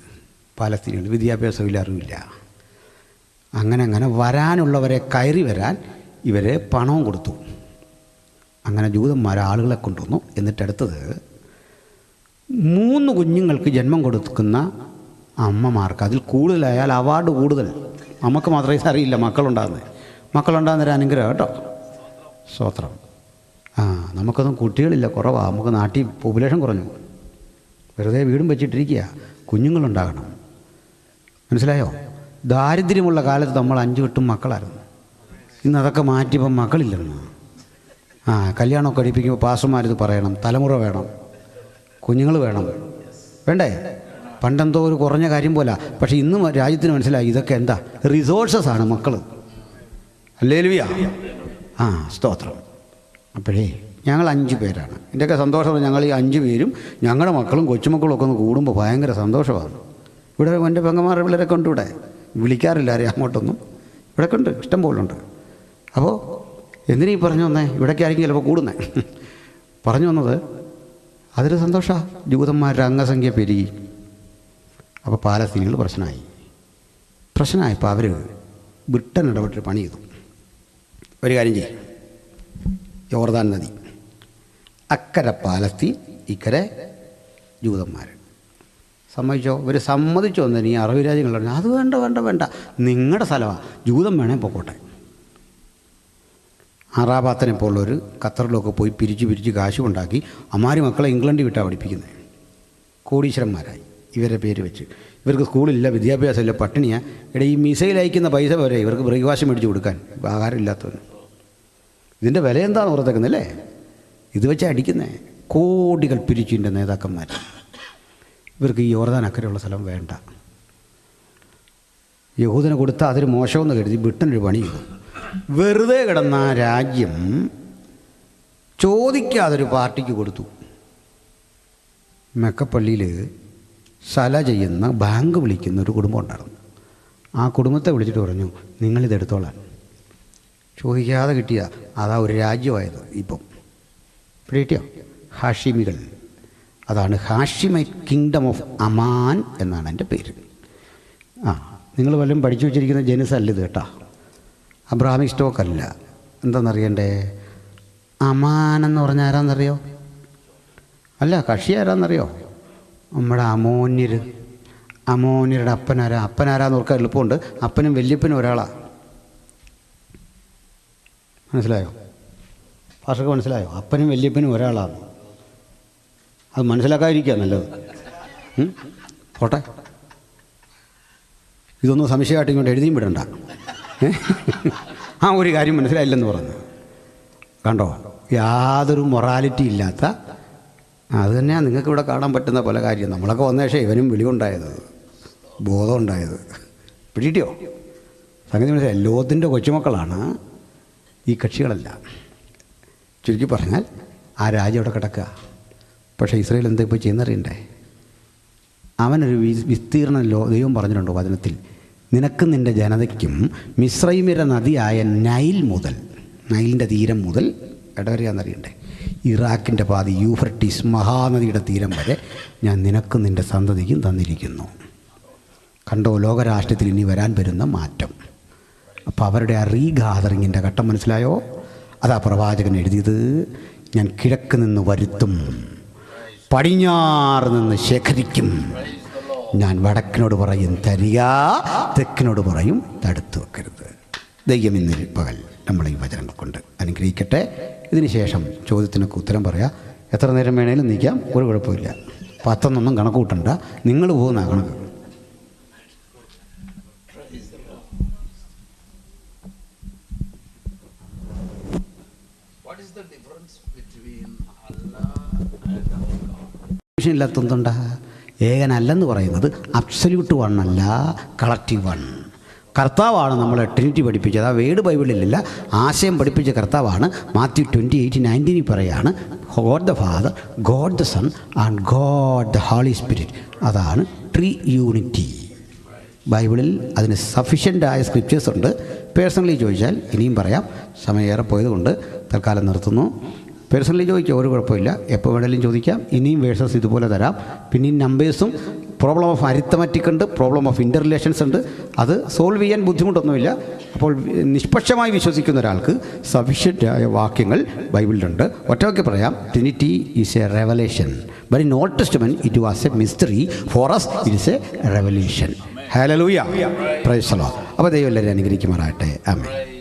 പാലസ്തീനികൾ. വിദ്യാഭ്യാസമില്ല, അറിവില്ല. അങ്ങനെ വരാനുള്ളവരെ കയറി വരാൻ ഇവരെ പണവും കൊടുത്തു. അങ്ങനെ ജൂതന്മാർ ആളുകളെ കൊണ്ടുവന്നു. എന്നിട്ട് അടുത്തത് 3 കുഞ്ഞുങ്ങൾക്ക് ജന്മം കൊടുക്കുന്ന അമ്മമാർക്ക്, അതിൽ കൂടുതലായാൽ അവാർഡ് കൂടുതൽ. നമുക്ക് മാത്രമേ അറിയില്ല മക്കളുണ്ടാകുന്നൊരു അനുഗ്രഹം കേട്ടോ. സ്തോത്രം. നമുക്കൊന്നും കുട്ടികളില്ല, കുറവാണ്. നമുക്ക് നാട്ടിൽ പോപ്പുലേഷൻ കുറഞ്ഞു. വെറുതെ വീടും വെച്ചിട്ടിരിക്കുക. കുഞ്ഞുങ്ങളുണ്ടാകണം. മനസ്സിലായോ? ദാരിദ്ര്യമുള്ള കാലത്ത് നമ്മൾ 5-8 മക്കളായിരുന്നു. ഇന്ന് അതൊക്കെ മാറ്റിയപ്പം മക്കളില്ലെന്ന്. കല്യാണമൊക്കെ കഴിപ്പിക്കുമ്പോൾ പാസ്റ്റർമാരിത് പറയണം, തലമുറ വേണം, കുഞ്ഞുങ്ങൾ വേണം. വേണ്ടേ? പണ്ടെന്തോ ഒരു കുറഞ്ഞ കാര്യം പോലെ. പക്ഷേ ഇന്നും രാജ്യത്തിന് മനസ്സിലായി ഇതൊക്കെ എന്താ റിസോഴ്സസ് ആണ് മക്കൾ. ഹല്ലേലൂയ. സ്തോത്രം. അപ്പോഴേ ഞങ്ങൾ 5 പേരാണ്. എൻ്റെയൊക്കെ സന്തോഷം ഞങ്ങൾ ഈ 5 പേരും ഞങ്ങളുടെ മക്കളും കൊച്ചുമക്കളും ഒക്കെ ഒന്ന് കൂടുമ്പോൾ ഭയങ്കര സന്തോഷമാണ്. ഇവിടെ എൻ്റെ പെങ്ങന്മാരുടെ പിള്ളേരൊക്കെ ഉണ്ട്. ഇവിടെ വിളിക്കാറില്ല ആരെയും അങ്ങോട്ടൊന്നും. ഇവിടെയൊക്കെ ഉണ്ട്, ഇഷ്ടം പോലുണ്ട്. അപ്പോൾ എന്തിനീ പറഞ്ഞു വന്നേ? ഇവിടേക്ക് ആയിരിക്കും ചിലപ്പോൾ കൂടുന്നേ. പറഞ്ഞു വന്നത് അതൊരു സന്തോഷമാണ്. ജൂതന്മാരുടെ അംഗസംഖ്യ പെരുകി. അപ്പോൾ പാലസ്തീനികൾ പ്രശ്നമായപ്പോൾ അവർ ബ്രിട്ടൻ ഇടപെട്ട് പണി ചെയ്തു. ഒരു കാര്യം ചെയ്യും, യോർദാൻ നദി അക്കരെ പാലസ്തീൻ, ഇക്കരെ ജൂതന്മാർ. സമ്മതിച്ചോ? ഇവർ സമ്മതിച്ചോ? എന്ന് ഈ അറബ് രാജ്യങ്ങൾ പറഞ്ഞു അത് വേണ്ട, നിങ്ങളുടെ സ്ഥലമാണ്, ജൂതം വേണേൽ പൊക്കോട്ടെ. അറാബാത്തിനെ പോലുള്ളൊരു ഖത്തറിലൊക്കെ പോയി പിരിച്ച് കാശ് ഉണ്ടാക്കി അമ്മാരി മക്കളെ ഇംഗ്ലണ്ടിൽ വിട്ടാണ് പഠിപ്പിക്കുന്നത്. കോടീശ്വരന്മാരായി ഇവരുടെ പേര് വെച്ച്. ഇവർക്ക് സ്കൂളില്ല, വിദ്യാഭ്യാസമില്ല, പട്ടിണിയാണ്. ഈ മിസൈൽ അയക്കുന്ന പൈസ വരെ ഇവർക്ക് ബ്രേക്ക്ഫാസ്റ്റ് മേടിച്ച് കൊടുക്കാൻ ആഹാരം ഇല്ലാത്തവന്. ഇതിൻ്റെ വില എന്താണെന്ന് ഓർത്തേക്കുന്നല്ലേ? ഇത് വെച്ച് അടിക്കുന്നേ. കോടികൾ പിരിച്ചിൻ്റെ നേതാക്കന്മാർ. ഇവർക്ക് ഈ യോർദാൻ അക്കരെയുള്ള സ്ഥലം വേണ്ട. യഹൂദന് കൊടുത്താൽ അതൊരു മോശമെന്ന് കരുതി ബ്രിട്ടനൊരു പണി ചെയ്തു. വെറുതെ കിടന്ന രാജ്യം ചോദിക്കാതൊരു പാർട്ടിക്ക് കൊടുത്തു. മെക്കപ്പള്ളിയിൽ സല ചെയ്യുന്ന ബാങ്ക് വിളിക്കുന്ന ഒരു കുടുംബം ഉണ്ടായിരുന്നു. ആ കുടുംബത്തെ വിളിച്ചിട്ട് പറഞ്ഞു നിങ്ങളിതെടുത്തോളാൻ. ചോദിക്കാതെ കിട്ടിയ അതാ ഒരു രാജ്യമായത്. ഇപ്പം പിടികിട്ടിയോ? ഹാഷിമികൾ. അതാണ് ഹാഷിമൈറ്റ് കിങ്ഡം ഓഫ് അമാൻ എന്നാണ് എൻ്റെ പേര്. നിങ്ങൾ വല്ലതും പഠിച്ചു വെച്ചിരിക്കുന്ന ജനുസല്ല ഇത് കേട്ടോ. അബ്രാമിക് സ്റ്റോക്ക് അല്ല. എന്താണെന്നറിയണ്ടേ? അമാൻ എന്ന് പറഞ്ഞാൽ ആരാന്നറിയോ? അല്ല, കക്ഷി ആരാന്നറിയോ? നമ്മുടെ അമോന്യരുടെ അപ്പനാരാന്ന് ഓർക്കാൻ എളുപ്പമുണ്ട്. അപ്പനും വല്യപ്പനും ഒരാളാണ്. മനസ്സിലായോ? ഭാഷക്ക് മനസ്സിലായോ? അപ്പനും വല്യപ്പനും ഒരാളാണ്. അത് മനസ്സിലാക്കാതിരിക്കുക നല്ലത്. പോട്ടെ, ഇതൊന്നും സംശയമായിട്ട് ഇങ്ങോട്ട് എഴുതിയും വിടണ്ട. ഒരു കാര്യം മനസ്സിലായില്ലെന്ന് പറഞ്ഞു. കണ്ടോ? യാതൊരു മൊറാലിറ്റി ഇല്ലാത്ത, അത് തന്നെയാണ് നിങ്ങൾക്ക് ഇവിടെ കാണാൻ പറ്റുന്ന പല കാര്യം. നമ്മളൊക്കെ വന്നേഷേ ഇവനും വിളിയുണ്ടായത്, ബോധം ഉണ്ടായത്. പിടികിട്ടിയോ? സംഗതി മനസ്സിലായി. ലോകത്തിൻ്റെ കൊച്ചുമക്കളാണ് ഈ കക്ഷികളല്ല. ചുരുക്കി പറഞ്ഞാൽ ആ രാജ്യം അവിടെ കിടക്കുക. പക്ഷേ ഇസ്രായേൽ എന്താ ഇപ്പോൾ ചെയ്യുന്നറിയണ്ടേ? അവനൊരു വിസ്തീർണം ദൈവം പറഞ്ഞിട്ടുണ്ടോ വചനത്തിൽ? നിനക്കും നിൻ്റെ ജനതയ്ക്കും മിസ്രൈമിര നദിയായ നൈലിൻ്റെ തീരം മുതൽ എടവരെയാണെന്നറിയണ്ടേ, ഇറാഖിൻ്റെ പാതി യൂഫ്രട്ടീസ് മഹാനദിയുടെ തീരം വരെ ഞാൻ നിനക്കും നിൻ്റെ സന്തതിക്കും തന്നിരിക്കുന്നു. കണ്ടോ ലോകരാഷ്ട്രത്തിൽ ഇനി വരാൻ വരുന്ന മാറ്റം. അപ്പോൾ അവരുടെ ആ റീഗാദറിങ്ങിൻ്റെ ഘട്ടം മനസ്സിലായോ? അതാ പ്രവാചകൻ എഴുതിയത്. ഞാൻ കിഴക്ക് നിന്ന് വരുത്തും, പടിഞ്ഞാറ് നിന്ന് ശേഖരിക്കും. ഞാൻ വടക്കിനോട് പറയും തരിക, തെക്കിനോട് പറയും തടുത്തു വെക്കരുത്. ദൈവം ഇന്ന് പകൽ നമ്മളെ ഈ വചനങ്ങൾ കൊണ്ട് അനുഗ്രഹിക്കട്ടെ. ഇതിന് ശേഷം ചോദ്യത്തിനൊക്കെ ഉത്തരം പറയാം. എത്ര നേരം വേണേലും നിൽക്കാം, ഒരു കുഴപ്പമില്ല. 10 കണക്ക് കൂട്ടണ്ട, നിങ്ങൾ പോകുന്ന കണക്ക്. ഇല്ലാത്തതുണ്ടാ? ഏകനല്ലെന്ന് പറയുന്നത് അബ്സല്യൂട്ട് വൺ അല്ല, കളക്റ്റീവ് വൺ. കർത്താവാണ് നമ്മളെ ട്രിനിറ്റി പഠിപ്പിച്ചത്. ആ വേർഡ് ബൈബിളിലില്ല, ആശയം പഠിപ്പിച്ച കർത്താവാണ്. മാത്യു 28:19 പറയാണ്, God the Father, God the Son and God the Holy Spirit. അതാണ് ട്രീ യൂണിറ്റി. ബൈബിളിൽ അതിന് സഫിഷ്യൻ്റായ സ്ക്രിപ്റ്റേഴ്സ് ഉണ്ട്. പേഴ്സണലി ചോദിച്ചാൽ ഇനിയും പറയാം, സമയം ഏറെ പോയതുകൊണ്ട് തൽക്കാലം നിർത്തുന്നു. പേഴ്സണലി ചോദിക്കാം, ഒരു കുഴപ്പമില്ല, എപ്പോൾ വേണമെങ്കിലും ചോദിക്കാം. ഇനിയും വേഴ്സസ് ഇതുപോലെ തരാം. പിന്നെയും നമ്പേഴ്സും പ്രോബ്ലം ഓഫ് അരിത്തമാറ്റിക് ഉണ്ട്, പ്രോബ്ലം ഓഫ് ഇൻ്റർ റിലേഷൻസ് ഉണ്ട്. അത് സോൾവ് ചെയ്യാൻ ബുദ്ധിമുട്ടൊന്നുമില്ല. അപ്പോൾ നിഷ്പക്ഷമായി വിശ്വസിക്കുന്ന ഒരാൾക്ക് സഫിഷ്യൻ്റായ വാക്യങ്ങൾ ബൈബിളിലുണ്ട്. ഒറ്റയ്ക്ക് പറയാം, trinity is a revelation. But in Old Testament it was a mystery, for us it is a revelation. Hallelujah, praise the Lord. അപ്പോൾ ദൈവം എല്ലാവരെയും അനുഗ്രഹിക്കുമാറാകട്ടെ. ആമേൻ.